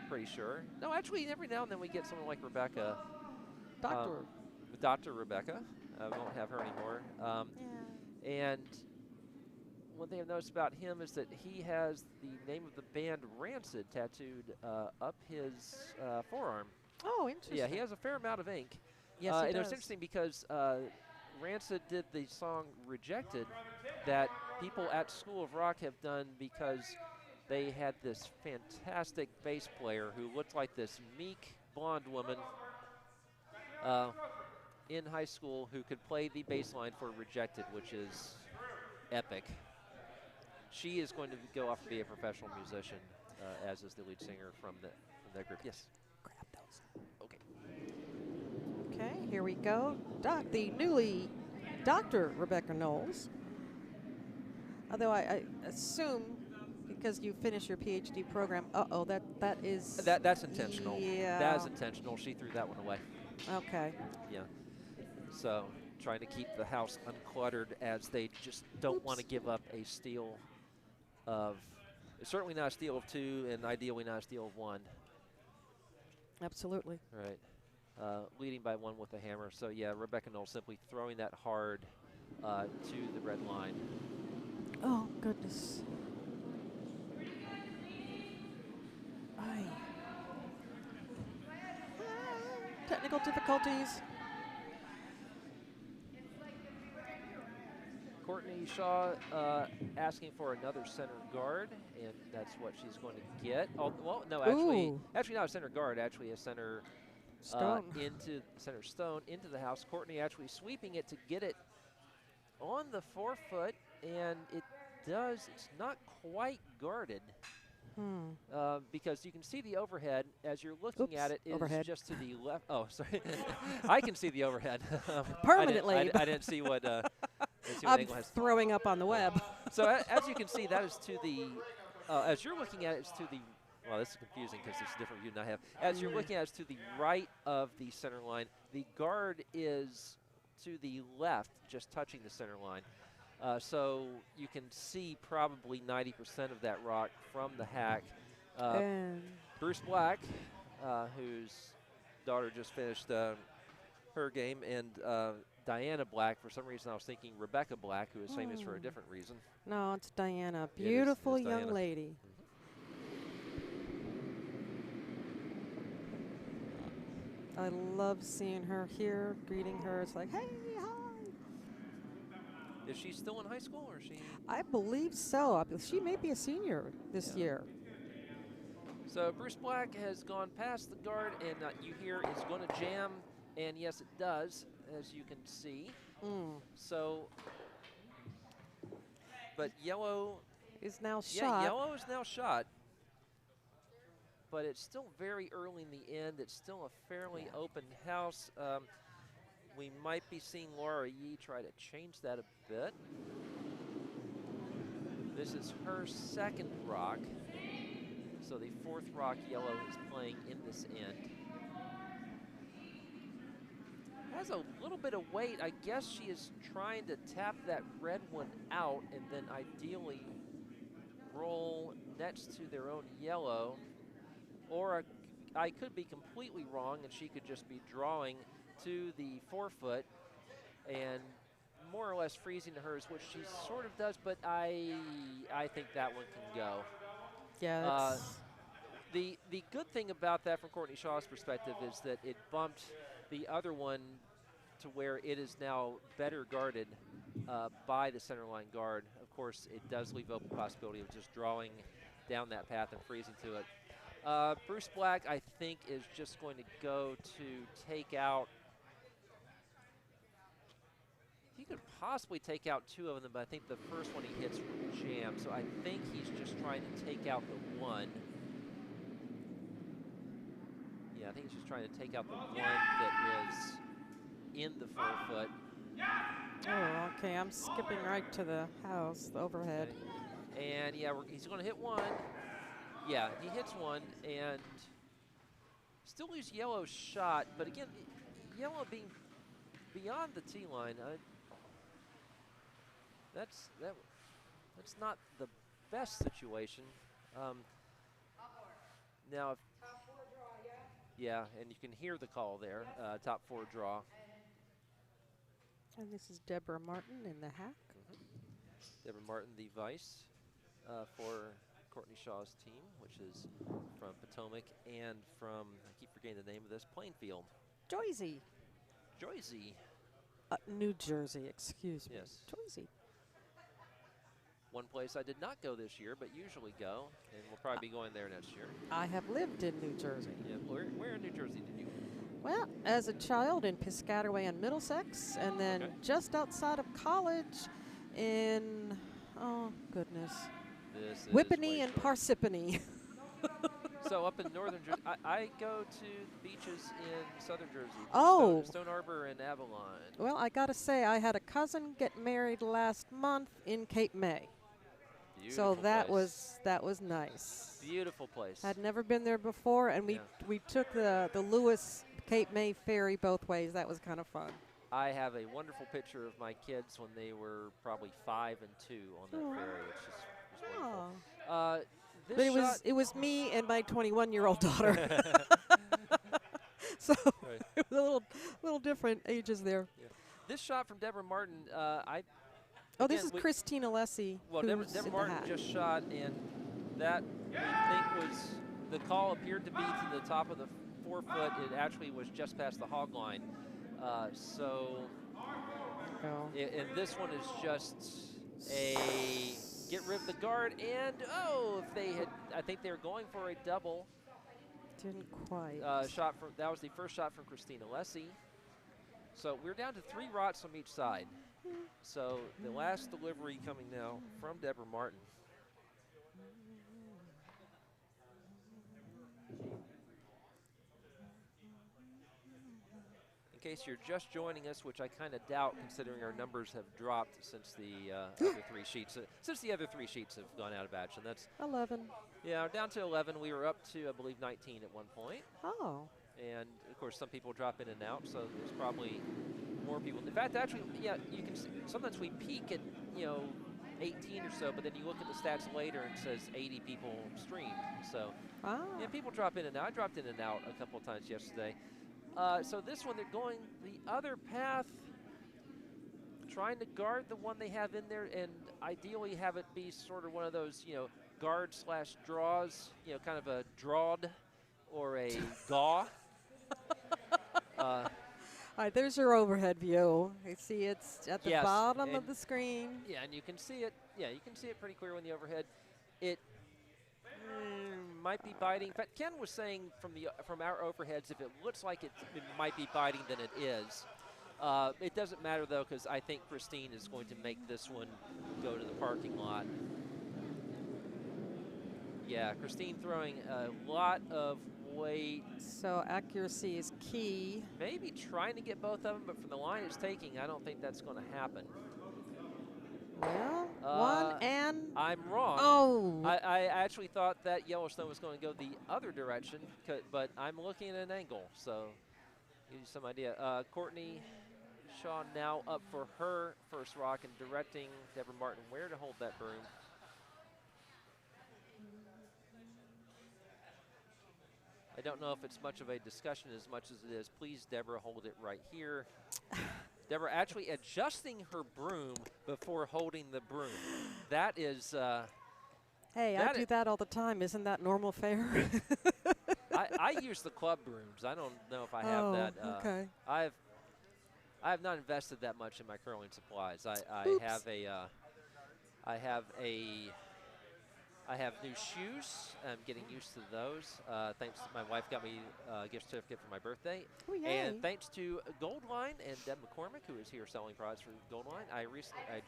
pretty sure. No, actually, every now and then we get someone like Rebecca. Dr. Rebecca. We won't have her anymore. And one thing I've noticed about him is that he has the name of the band Rancid tattooed up his forearm. Oh, interesting. Yeah, he has a fair amount of ink. Yes, he and does. it was interesting because Rancid did the song Rejected that people at School of Rock have done because they had this fantastic bass player who looked like this meek blonde woman in high school who could play the bass line for Rejected, which is epic. She is going to go off and be a professional musician, as is the lead singer from that group. Yes. Grab those. Okay. Okay, here we go. The newly Dr. Rebecca Knowles. Although I assume because you finished your PhD program, that is... That's intentional. Yeah. That is intentional. She threw that one away. Okay. Yeah. So trying to keep the house uncluttered as they just don't want to give up a steal of, certainly not a steal of 2, and ideally not a steal of 1. Absolutely. Right. Leading by 1 with the hammer. So yeah, Rebecca Knowles simply throwing that hard to the red line. Oh, goodness. Aye. Technical difficulties. Courtney Shaw asking for another center guard, and that's what she's going to get. Oh, well, no, actually not a center guard, actually a center stone into the house. Courtney actually sweeping it to get it on the 4-foot, and it's not quite guarded. Because you can see the overhead as you're looking at it is overhead. Just to the left. Oh, sorry. I can see the overhead. Permanently. I didn't see what I'm angle has. throwing up on the web. So as you can see, that is to the, as you're looking at it, it's to the, well, this is confusing because it's a different view than I have. As you're looking at it, it's to the right of the center line. The guard is to the left, just touching the center line. So you can see probably 90% of that rock from the hack. Bruce Black, whose daughter just finished her game, and Diana Black. For some reason, I was thinking Rebecca Black, who is famous for a different reason. No, it's Diana. Beautiful it is young Diana. lady. I love seeing her here, greeting her. It's like, hey, hi. Is she still in high school, or is she? I believe so. She may be a senior this year. So Bruce Black has gone past the guard, and you hear it's going to jam, and yes, it does, as you can see. So, but yellow is now shot. Yeah, yellow is now shot. But it's still very early in the end. It's still a fairly open house. We might be seeing Laura Yee try to change that a bit. This is her second rock. So the 4th rock yellow is playing in this end. Has a little bit of weight. I guess she is trying to tap that red one out and then ideally roll next to their own yellow. Or I could be completely wrong and she could just be drawing to the 4-foot and more or less freezing to hers, which she sort of does, but I think that one can go. Yeah. The good thing about that from Courtney Shaw's perspective is that it bumped the other one to where it is now better guarded by the center line guard. Of course, it does leave open possibility of just drawing down that path and freezing to it. Bruce Black, I think, is just going to go to take out. He could possibly take out 2 of them, but I think the first one he hits jam. So I think he's just trying to take out the one. Yeah, I think he's just trying to take out the one that is in the 4 foot. Oh, okay. I'm skipping right to the house, the overhead. Okay. And yeah, he's going to hit one. Yeah, he hits one and still leaves Yellow's shot. But again, Yellow being beyond the tee line, that's not the best situation. Now, if, yeah, and you can hear the call there, top 4 draw. And this is Deborah Martin in the hack. Deborah Martin, the vice for Courtney Shaw's team, which is from Potomac and from, I keep forgetting the name of this, Plainfield. Joyzy. Joyzy. New Jersey, excuse me. Yes. Joyzy. One place I did not go this year, but usually go, and we'll probably be going there next year. I have lived in New Jersey. Yeah, where in New Jersey did you? Well, as a child in Piscataway and Middlesex, and then just outside of college in, oh goodness, Whippany and Parsippany. So up in northern Jersey, I go to the beaches in southern Jersey. Oh. Stone Harbor and Avalon. Well, I gotta say, I had a cousin get married last month in Cape May. Beautiful so that place. was nice. Beautiful place. I'd never been there before, and we took the Lewis Cape May ferry both ways. That was kind of fun. I have a wonderful picture of my kids when they were probably 5 and 2 on that ferry, which is wonderful. But it was me and my 21-year-old daughter. So right. it was a little different ages there. Yeah. This shot from Deborah Martin, this is Christina Lessie. Well, Deborah Martin just shot, and that I think was the call appeared to be to the top of the 4 foot. It actually was just past the hog line. And this one is just a get rid of the guard, and I think they were going for a double. Didn't quite. That was the first shot from Christina Lessie. So we're down to 3 rots from each side. So the last delivery coming now from Deborah Martin. In case you're just joining us, which I kind of doubt considering our numbers have dropped since the other 3 sheets. Since the other 3 sheets have gone out of action. That's 11. Yeah, down to 11. We were up to, I believe, 19 at one point. Oh. And, of course, some people drop in and out, so there's probably more people. In fact, actually, yeah, you can see, sometimes we peak at, 18 or so, but then you look at the stats later and it says 80 people streamed. So, yeah, people drop in and out. I dropped in and out a couple of times yesterday. So this one, they're going the other path, trying to guard the one they have in there, and ideally have it be sort of one of those, guard/draws, kind of a drawed or a gaw. All right, there's your overhead view. You see it's at the bottom of the screen. Yeah, and you can see it. Yeah, you can see it pretty clear on the overhead. It might be biting. In fact, Ken was saying from our overheads, if it looks like it might be biting, then it is. It doesn't matter, though, because I think Christine is going to make this one go to the parking lot. Yeah, Christine throwing a lot of weight. So accuracy is key. Maybe trying to get both of them, but from the line it's taking, I don't think that's going to happen. Well, one and... I'm wrong. Oh. I actually thought that Yellowstone was going to go the other direction, but I'm looking at an angle, so give you some idea. Courtney Shaw now up for her first rock and directing Deborah Martin where to hold that broom. I don't know if it's much of a discussion as much as it is, please, Deborah, hold it right here. Deborah actually adjusting her broom before holding the broom. That is... hey, I do that all the time. Isn't that normal fare? I use the club brooms. I don't know if I have that. Okay. I have not invested that much in my curling supplies. I Oops. have a I have a I have new shoes. I'm getting used to those. Thanks to my wife got me a gift certificate for my birthday. Oh, yay. And thanks to Goldline and Deb McCormick, who is here selling products for Goldline, I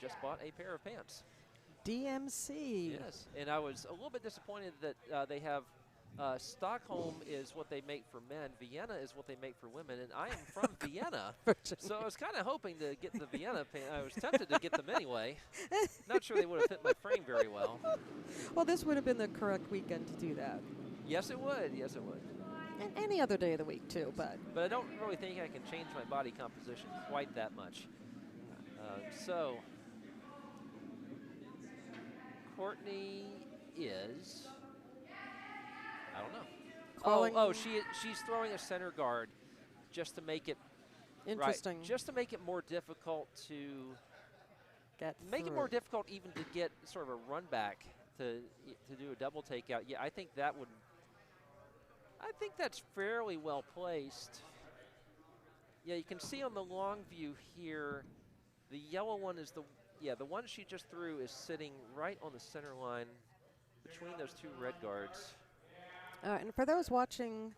just bought a pair of pants. DMC. Yes, and I was a little bit disappointed that they have Stockholm is what they make for men, Vienna is what they make for women, and I am from Vienna, so I was kind of hoping to get the Vienna pants. I was tempted to get them anyway. Not sure they would have fit my frame very well. Well, this would have been the correct weekend to do that. Yes, it would. Yes, it would. And any other day of the week, too, but. But I don't really think I can change my body composition quite that much. So, Courtney is, I don't know. Calling. She's throwing a center guard just to make it Interesting. Right, just to make it more difficult to Make it more difficult even to get sort of a run back to do a double takeout. Yeah, I think that's fairly well placed. Yeah, you can see on the long view here, the yellow one is the one she just threw is sitting right on the center line between those two red guards. And for those watching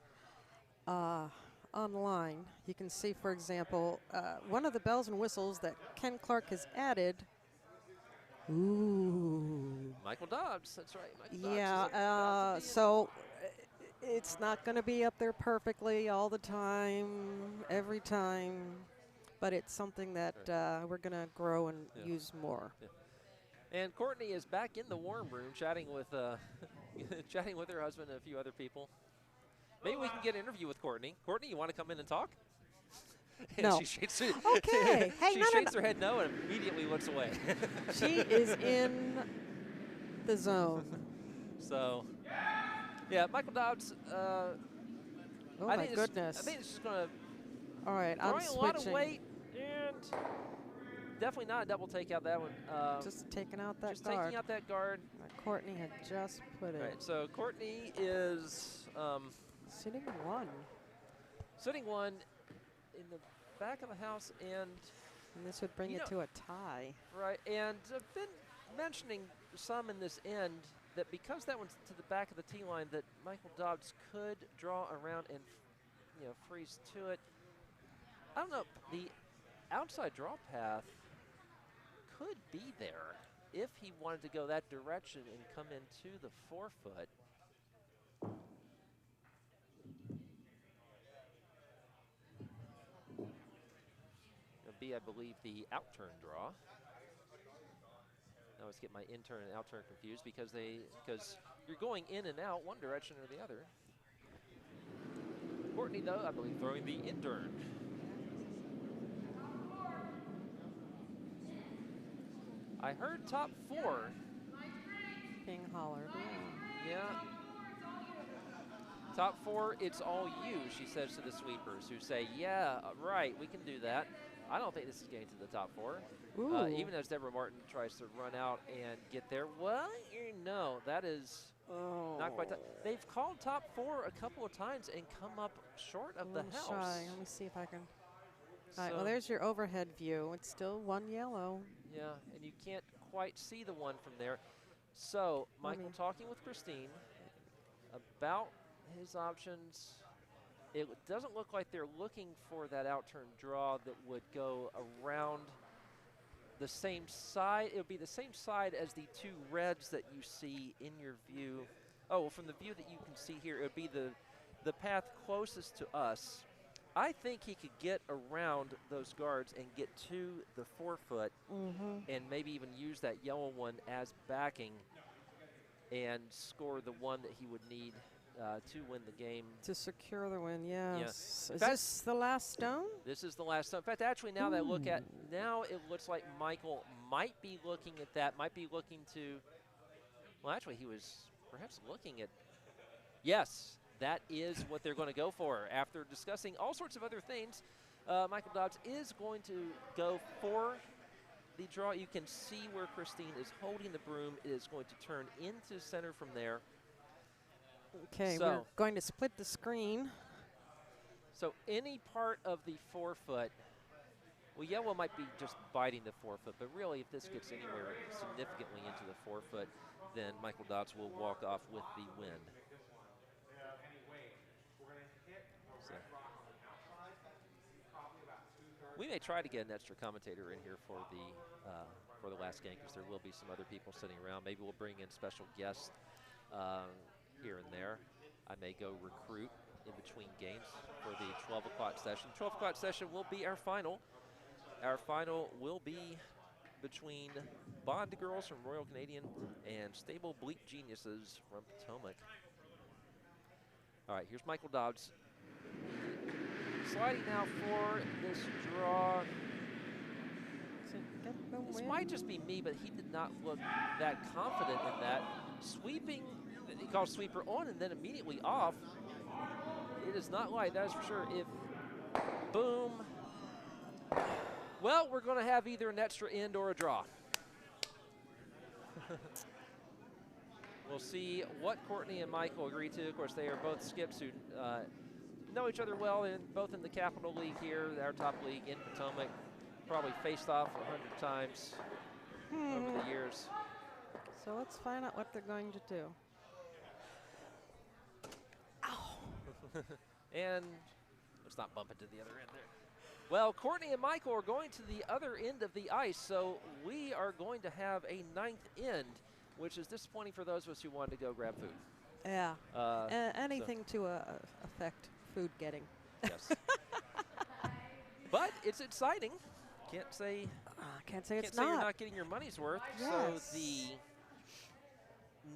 online, you can see, for example, one of the bells and whistles that Ken Clark has added. Ooh. Michael Dobbs, that's right. Michael Yeah, Dobbs so it's not going to be up there perfectly all the time, every time, but it's something that we're going to grow and use more. Yeah. And Courtney is back in the warm room chatting with chatting with her husband and a few other people. Maybe we can get an interview with Courtney. Courtney, you want to come in and talk? And No. she shakes her, Okay. Hey, she no, shakes her head no and immediately looks away. She is in the zone. So, yeah, Michael Dobbs. Oh, my goodness. I think it's just going to All right, I'm throwing a lot of switching. weight and definitely not a double takeout that one. Just taking out that just guard. taking out that guard. Courtney had just put it. Right, so Courtney is Sitting one. sitting one in the back of the house, and this would bring it to a tie. right, and I've been mentioning some in this end that because that one's to the back of the tee line, that Michael Dobbs could draw around and freeze to it. I don't know. The outside draw path could be there if he wanted to go that direction and come into the 4-foot. It'll be, I believe, the out-turn draw. I always get my in-turn and out-turn confused because you're going in and out one direction or the other. Courtney, though, I believe, throwing the in-turn. I heard top 4. Being hollered. Yeah. Top 4, it's all you, she says to the sweepers, who say, yeah, right, we can do that. I don't think this is getting to the top 4. Even as Deborah Martin tries to run out and get there. Well, no, that is not quite that. They've called top 4 a couple of times and come up short of the house. Shy. Let me see if I can. All right, well, there's your overhead view. It's still one yellow. Yeah, and you can't quite see the one from there. So, Michael talking with Christine about his options. It doesn't look like they're looking for that out-turn draw that would go around the same side. It would be the same side as the two reds that you see in your view. Oh, well, from the view that you can see here, it would be the path closest to us. I think he could get around those guards and get to the 4-foot and maybe even use that yellow one as backing and score the one that he would need to win the game. To secure the win, yes. Yeah. Is this the last stone? This is the last stone. In fact, actually, now that I look at, now it looks like Michael might be looking at that, might be looking to, well, actually, he was perhaps looking at, yes, that is what they're going to go for. After discussing all sorts of other things, Michael Dobbs is going to go for the draw. You can see where Christine is holding the broom. It is going to turn into center from there. Okay, we're So, going to split the screen. so any part of the forefoot, well, yellow might be just biting the forefoot, but really if this gets anywhere significantly into the forefoot, then Michael Dobbs will walk off with the win. So. We may try to get an extra commentator in here for the last game because there will be some other people sitting around. Maybe we'll bring in special guests here and there. I may go recruit in between games for the 12 o'clock session. 12 o'clock session will be our final. Our final will be between Bond Girls from Royal Canadian and Stable Bleak Geniuses from Potomac. All right, here's Michael Dobbs. Sliding now for this draw. This might just be me, but he did not look that confident in that. Sweeping, he calls sweeper on and then immediately off. It is not light, that is for sure. If, boom. Well, we're going to have either an extra end or a draw. We'll see what Courtney and Michael agree to. Of course, they are both skips who know each other well, both in the Capital League here, our top league in Potomac. Probably faced off 100 times over the years. So let's find out what they're going to do. Ow! And let's not bump into the other end there. Well, Courtney and Michael are going to the other end of the ice, so we are going to have a ninth end, which is disappointing for those of us who wanted to go grab food. Yeah. Anything to affect food getting. Yes. But it's exciting. Can't say it's you're not. not getting your money's worth. Yes. So the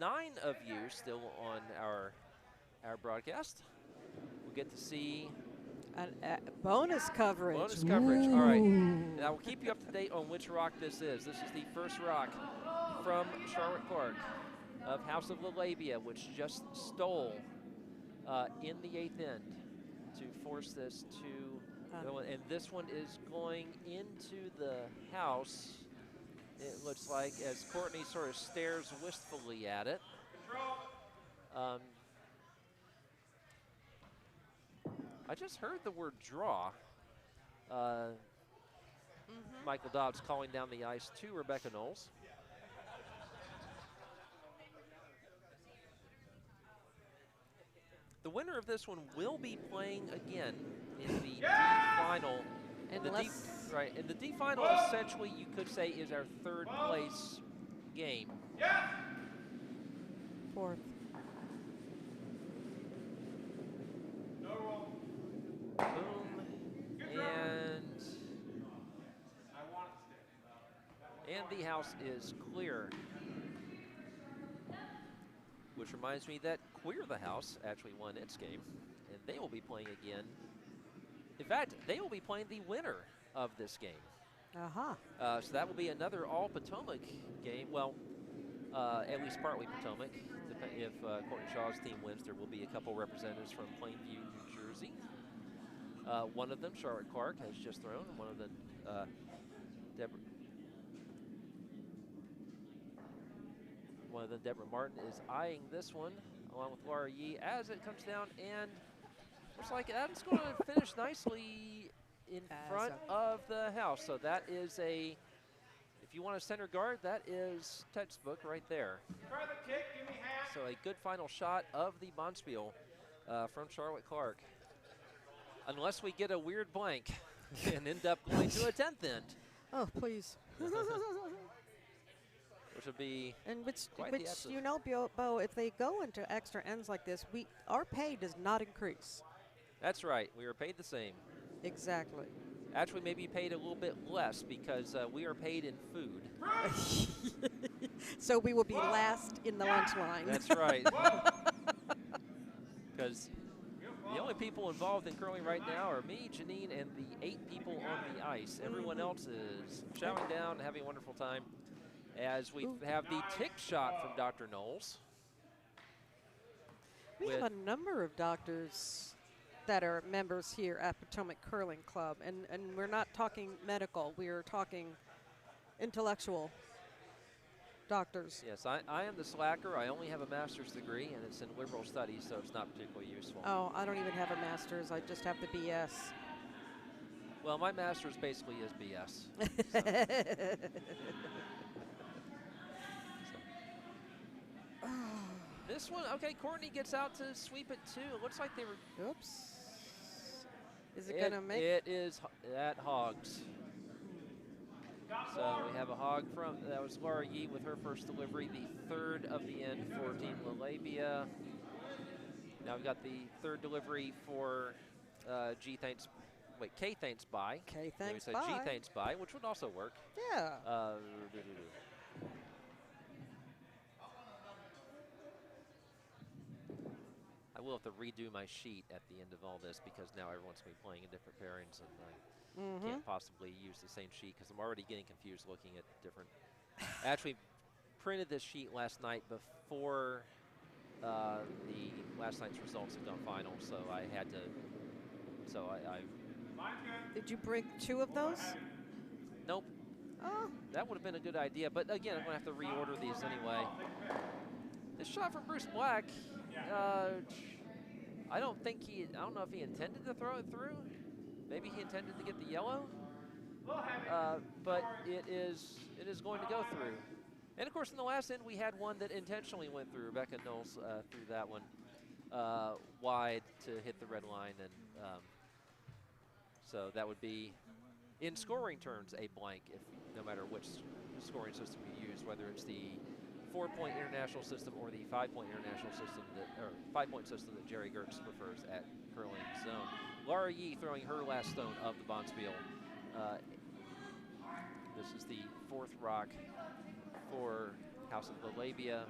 9 of you still on our broadcast. We'll get to see bonus coverage. bonus coverage. All right. And I will keep you up to date on which rock this is. This is the first rock from Charlotte Clark of House of Lalabia, which just stole in the 8th end to force this to go in. And this one is going into the house, it looks like, as Courtney sort of stares wistfully at it. I just heard the word draw. Michael Dobbs calling down the ice to Rebecca Knowles. The winner of this one will be playing again in the D final. And the D final essentially you could say is our 3rd place game. Fourth. Boom. And the house is clear. Which reminds me that Queer the House actually won its game, and they will be playing again. In fact, they will be playing the winner of this game. So that will be another all-Potomac game. Well, at least partly Potomac. If Courtney Shaw's team wins, there will be a couple representatives from Plainview, New Jersey. One of them, Charlotte Clark, has just thrown, and one of them, Deborah Martin is eyeing this one, along with Laura Yee, as it comes down, and looks like that's going to finish nicely in front of the house. So that is if you want a center guard, that is textbook right there. So a good final shot of the Bonspiel from Charlotte Clark. Unless we get a weird blank and end up going to a 10th end. Oh, please. Which would be which the you know, Bo, if they go into extra ends like this, our pay does not increase. That's right. We are paid the same. Exactly. Actually, maybe paid a little bit less because we are paid in food. So we will be last in the lunch line. That's right. Because the only people involved in curling right now are me, Janine, and the 8 people on the ice. Everyone else is showering down and having a wonderful time. As we have the tick shot from Dr. Knowles. We have a number of doctors that are members here at Potomac Curling Club, and we're not talking medical, we are talking intellectual doctors. Yes, I am the slacker. I only have a master's degree, and it's in liberal studies, so it's not particularly useful. Oh, I don't even have a master's. I just have the BS. Well, my master's basically is BS. So. This one, okay, Courtney gets out to sweep it too. It looks like they were. Oops. Is it going to make? It is at hogs. So we have a hog from, that was Laura Yee with her first delivery, the third of the end for Team LaLabia. Now we've got the third delivery for K Thanks Bye. K Thanks G Bye. Thanks Bye, which would also work. Yeah. I will have to redo my sheet at the end of all this because now everyone's going to be playing in different pairings, and I can't possibly use the same sheet because I'm already getting confused looking at different. I actually printed this sheet last night before the last night's results had gone final, so I had to. So I Did you bring 2 of those? Nope. Oh. That would have been a good idea, but again, I'm going to have to reorder these anyway. This shot from Bruce Black. I don't know if he intended to throw it through. Maybe he intended to get the yellow. But it is going to go through. And of course, in the last end, we had one that intentionally went through. Rebecca Knowles threw that one wide to hit the red line, and so that would be, in scoring terms, a blank. If no matter which scoring system you use, whether it's the 4-point international system or the 5-point international system or 5-point system that Jerry Gertz prefers at curling zone. Laura Yee throwing her last stone of the Bonspiel. This is the 4th rock for House of LaLabia,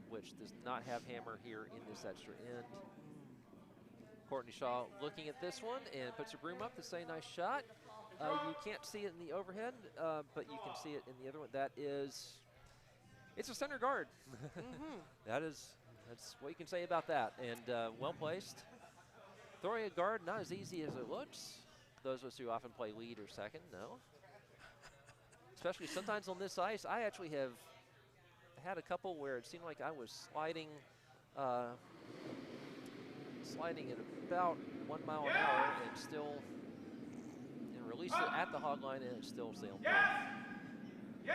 which does not have hammer here in this extra end. Courtney Shaw looking at this one and puts her broom up to say nice shot. You can't see it in the overhead, but you can see it in the other one. It's a center guard. That's what you can say about that. And well placed. Throwing a guard, not as easy as it looks. Those of us who often play lead or second, no. Especially sometimes on this ice, I actually have had a couple where it seemed like I was sliding at about 1 mile an hour and release it at the hog line and it still sailed through.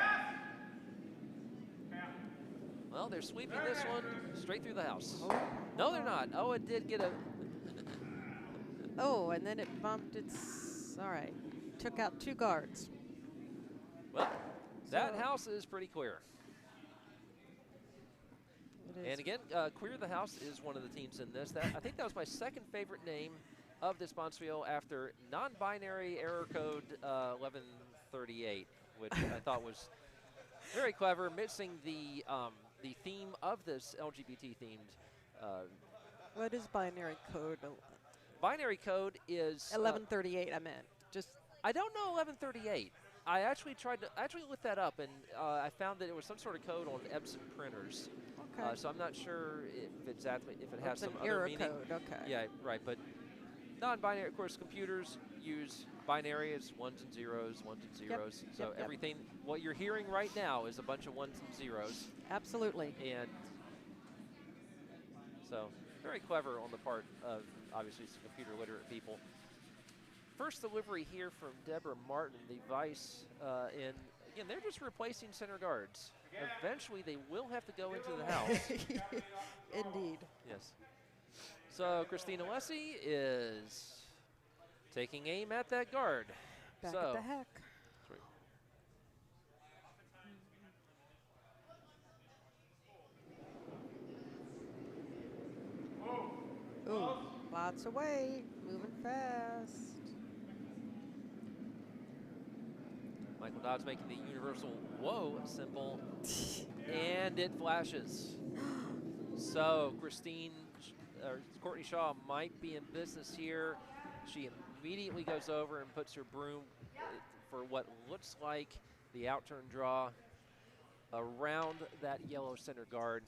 Well, they're sweeping this one straight through the house. Oh. No, they're not. Oh, it did get a. Oh, and then it bumped its. All right. Took out 2 guards. Well, that house is pretty queer. And again, Queer the House is one of the teams in this. I think that was my second favorite name of this Bonspiel after non-binary error code 1138, which I thought was very clever, mixing the theme of this LGBT-themed. What is binary code? Binary code is 1138. I meant just. I don't know 1138. I actually looked that up, and I found that it was some sort of code on Epson printers. Okay. So I'm not sure if it has some an error other meaning. code. Okay. Yeah, right. But non-binary, of course, computers use binary as 1s and 0s, 1s and 0s. So everything, what you're hearing right now is a bunch of 1s and 0s. Absolutely. And so very clever on the part of, obviously, some computer literate people. First delivery here from Deborah Martin, the vice, and again, they're just replacing center guards. Eventually, they will have to go into the house. Indeed. Yes. So Christina Lessie is taking aim at that guard. Back at the heck. Ooh, lots of weight, moving fast. Michael Dodd's making the universal whoa symbol, and it flashes. So Courtney Shaw might be in business here. She immediately goes over and puts her broom for what looks like the outturn draw around that yellow center guard.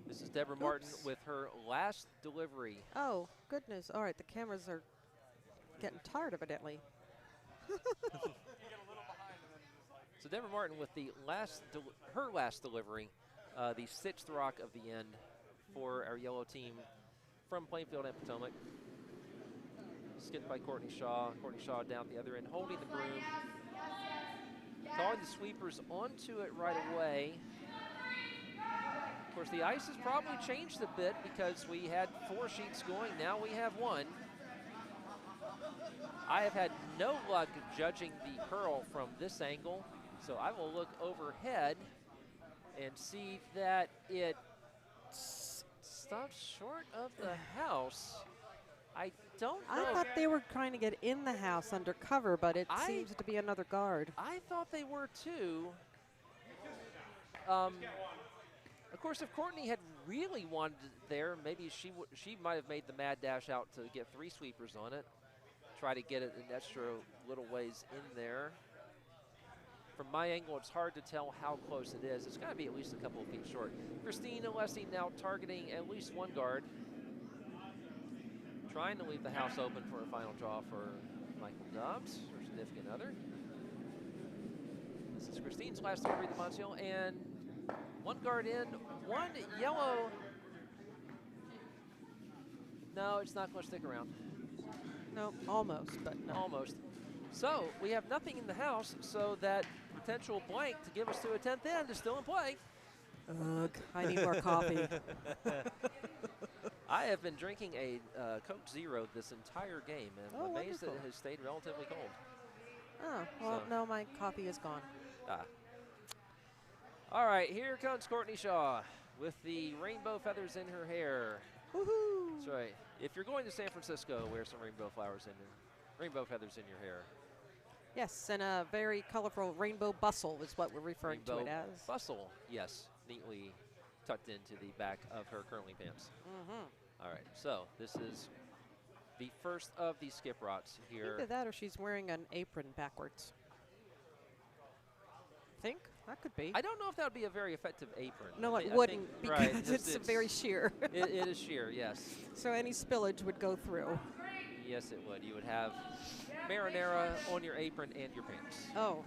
This is Deborah Martin with her last delivery. Oh, goodness. All right, the cameras are getting tired, evidently. So Deborah Martin with the her last delivery, the 6th rock of the end for our yellow team from Plainfield and Potomac. Skipped by Courtney Shaw. Courtney Shaw down the other end, holding the broom. Calling the sweepers onto it right away. Of course, the ice has probably changed a bit because we had 4 sheets going. Now we have 1. I have had no luck judging the curl from this angle, so I will look overhead and see that it stops short of the house. I don't know. I thought they were trying to get in the house under cover, but it seems to be another guard. I thought they were too. Of course, if Courtney had really wanted it there, maybe she might have made the mad dash out to get 3 sweepers on it. Try to get it an extra little ways in there. From my angle, it's hard to tell how close it is. It's got to be at least a couple of feet short. Christina Lessing now targeting at least 1 guard. Trying to leave the house open for a final draw for Michael Dobbs, her significant other. This is Christine's last delivery to Monsieur, and 1 guard in, 1 yellow. No, it's not going to stick around. No, almost, but no. Almost. So we have nothing in the house, so that potential blank to give us to a 10th end is still in play. Ugh, I need more coffee. I have been drinking a Coke Zero this entire game, and I'm amazed that it has stayed relatively cold. Oh, well, So. no, my coffee is gone. All right, here comes Courtney Shaw with the rainbow feathers in her hair. Woohoo! That's right. If you're going to San Francisco, wear some rainbow feathers in your hair. Yes, and a very colorful rainbow bustle is what we're referring to it as. Bustle, yes, neatly tucked into the back of her curling pants. All right, so this is the first of the skip rots here. Either that or she's wearing an apron backwards. Think? That could be. I don't know if that would be a very effective apron. No, I it think wouldn't because right, it's very sheer. it is sheer, yes. So any spillage would go through. Yes, it would. You would have marinara on your apron and your pants. Oh,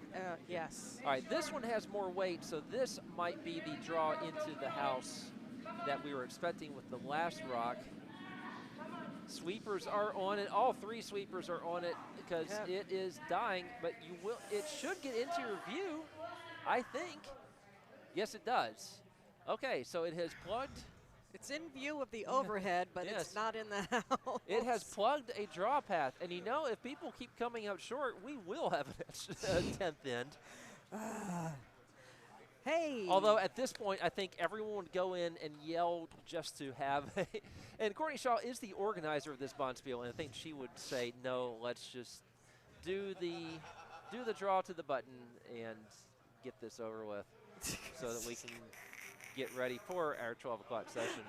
yes. All right, this one has more weight, so this might be the draw into the house that we were expecting with the last rock. Sweepers are on it. All 3 sweepers are on it because it is dying, but it should get into your view, I think. Yes, it does. Okay, so it has plugged. It's in view of the overhead, but it's not in the house. It has plugged a draw path, and you know, if people keep coming up short, we will have an extra 10th end. Hey! Although at this point, I think everyone would go in and yell just to have and Courtney Shaw is the organizer of this Bonspiel, and I think she would say, no, let's just do the draw to the button and get this over with so that we can get ready for our 12 o'clock session.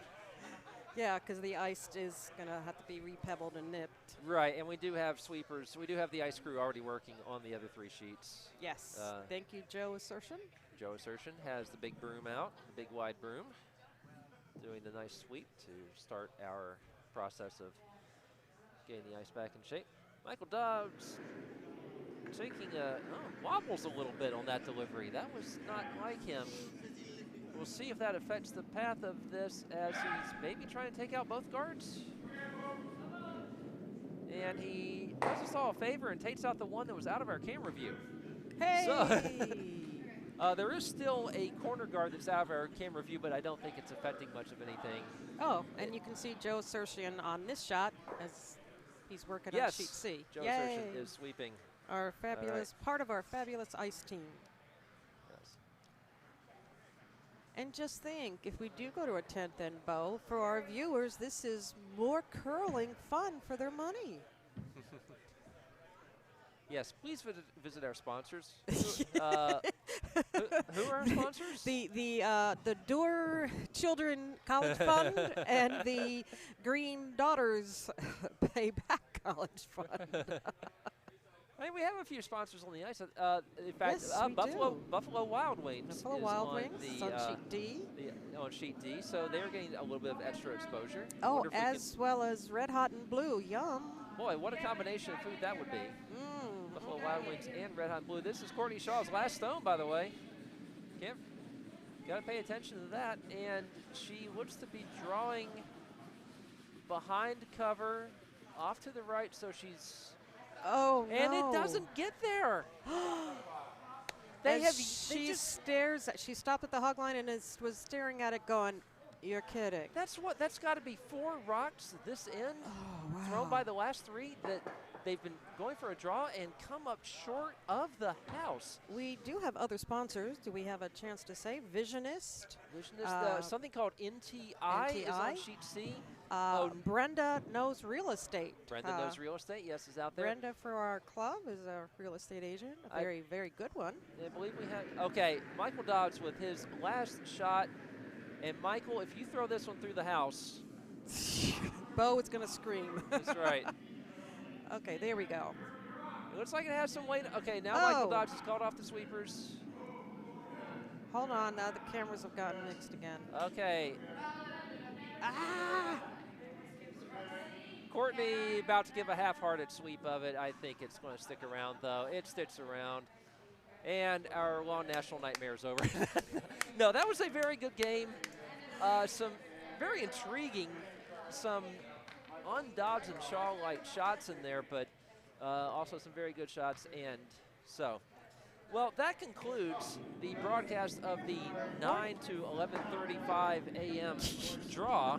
Yeah, because the ice is going to have to be repebbled and nipped. Right, and we do have sweepers. We do have the ice crew already working on the other 3 sheets. Yes. Thank you, Joe Assertion. Joe Assertion has the big broom out, the big wide broom, doing the nice sweep to start our process of getting the ice back in shape. Michael Dobbs taking wobbles a little bit on that delivery. That was not like him. We'll see if that affects the path of this as he's maybe trying to take out both guards. And he does us all a favor and takes out the one that was out of our camera view. Hey! So, there is still a corner guard that's out of our camera view, but I don't think it's affecting much of anything. Oh, and you can see Joe Assertion on this shot as he's working on sheet C. Joe Assertion is sweeping. Our fabulous, part of our fabulous ice team. Yes. And just think, if we do go to a 10th end bow, for our viewers, this is more curling fun for their money. Yes, please visit our sponsors. Who are our sponsors? The Door Children College Fund and the Green Daughters Payback College Fund. I mean, we have a few sponsors on the ice. In fact, Yes, we Buffalo Wild Wings Buffalo is Wild on Wings the, on sheet D. On sheet D, so they're getting a little bit of extra exposure. Oh, as well as Red Hot and Blue. Yum. Boy, what a combination of food that would be. Buffalo Buffalo Wild Wings and Red Hot Blue. This is Courtney Shaw's last stone, by the way. Got to pay attention to that. And she looks to be drawing behind cover, off to the right, so she's. Oh no! And it doesn't get there. She stares. She stopped at the hog line and was staring at it, going, "You're kidding." That's got to be 4 rocks this end, thrown by the last 3 that they've been going for a draw and come up short of the house. We do have other sponsors. Do we have a chance to say Visionist? Something called NTI is on sheet C. Brenda Knows Real Estate. Brenda Knows Real Estate, yes, is out there. Brenda for our club is a real estate agent, a very, very good one. I believe we have. Okay, Michael Dobbs with his last shot. And Michael, if you throw this one through the house. Bo is going to scream. That's right. Okay, there we go. It looks like it has some weight. Okay, now Michael Dobbs has called off the sweepers. Hold on, now the cameras have gotten mixed again. Okay. Courtney about to give a half-hearted sweep of it. I think it's going to stick around, though. It sticks around. And our long national nightmare is over. No, that was a very good game. Some very intriguing, some un-Dobbs and Shaw-like shots in there, but also some very good shots. And so, well, that concludes the broadcast of the 9 to 11:35 a.m. draw.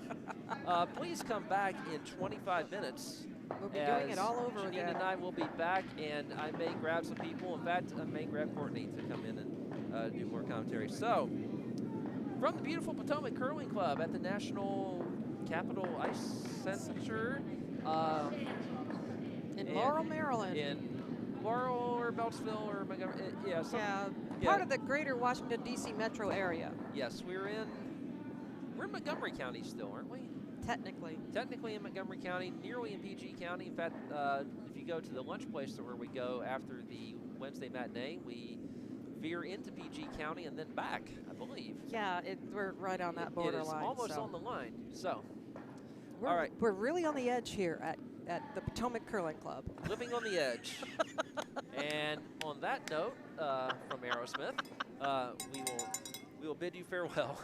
Please come back in 25 minutes. We'll be doing it all over again. Janine and I will be back, and I may grab some people. In fact, I may grab Courtney to come in and do more commentary. So, from the beautiful Potomac Curling Club at the National Capital Ice Center in Laurel, Maryland. In Laurel or Beltsville or Montgomery. Part of the greater Washington, D.C. metro area. Yes, we're in Montgomery County still, aren't we? Technically in Montgomery County, nearly in PG County. In fact, if you go to the lunch place where we go after the Wednesday matinee, we veer into PG County and then back, I believe. Yeah, we're right on that borderline. It is almost on the line. So, all right. We're really on the edge here at the Potomac Curling Club. Living on the edge. And on that note, from Aerosmith, we will bid you farewell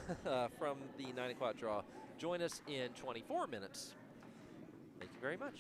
from the 9 o'clock draw. Join us in 24 minutes. Thank you very much.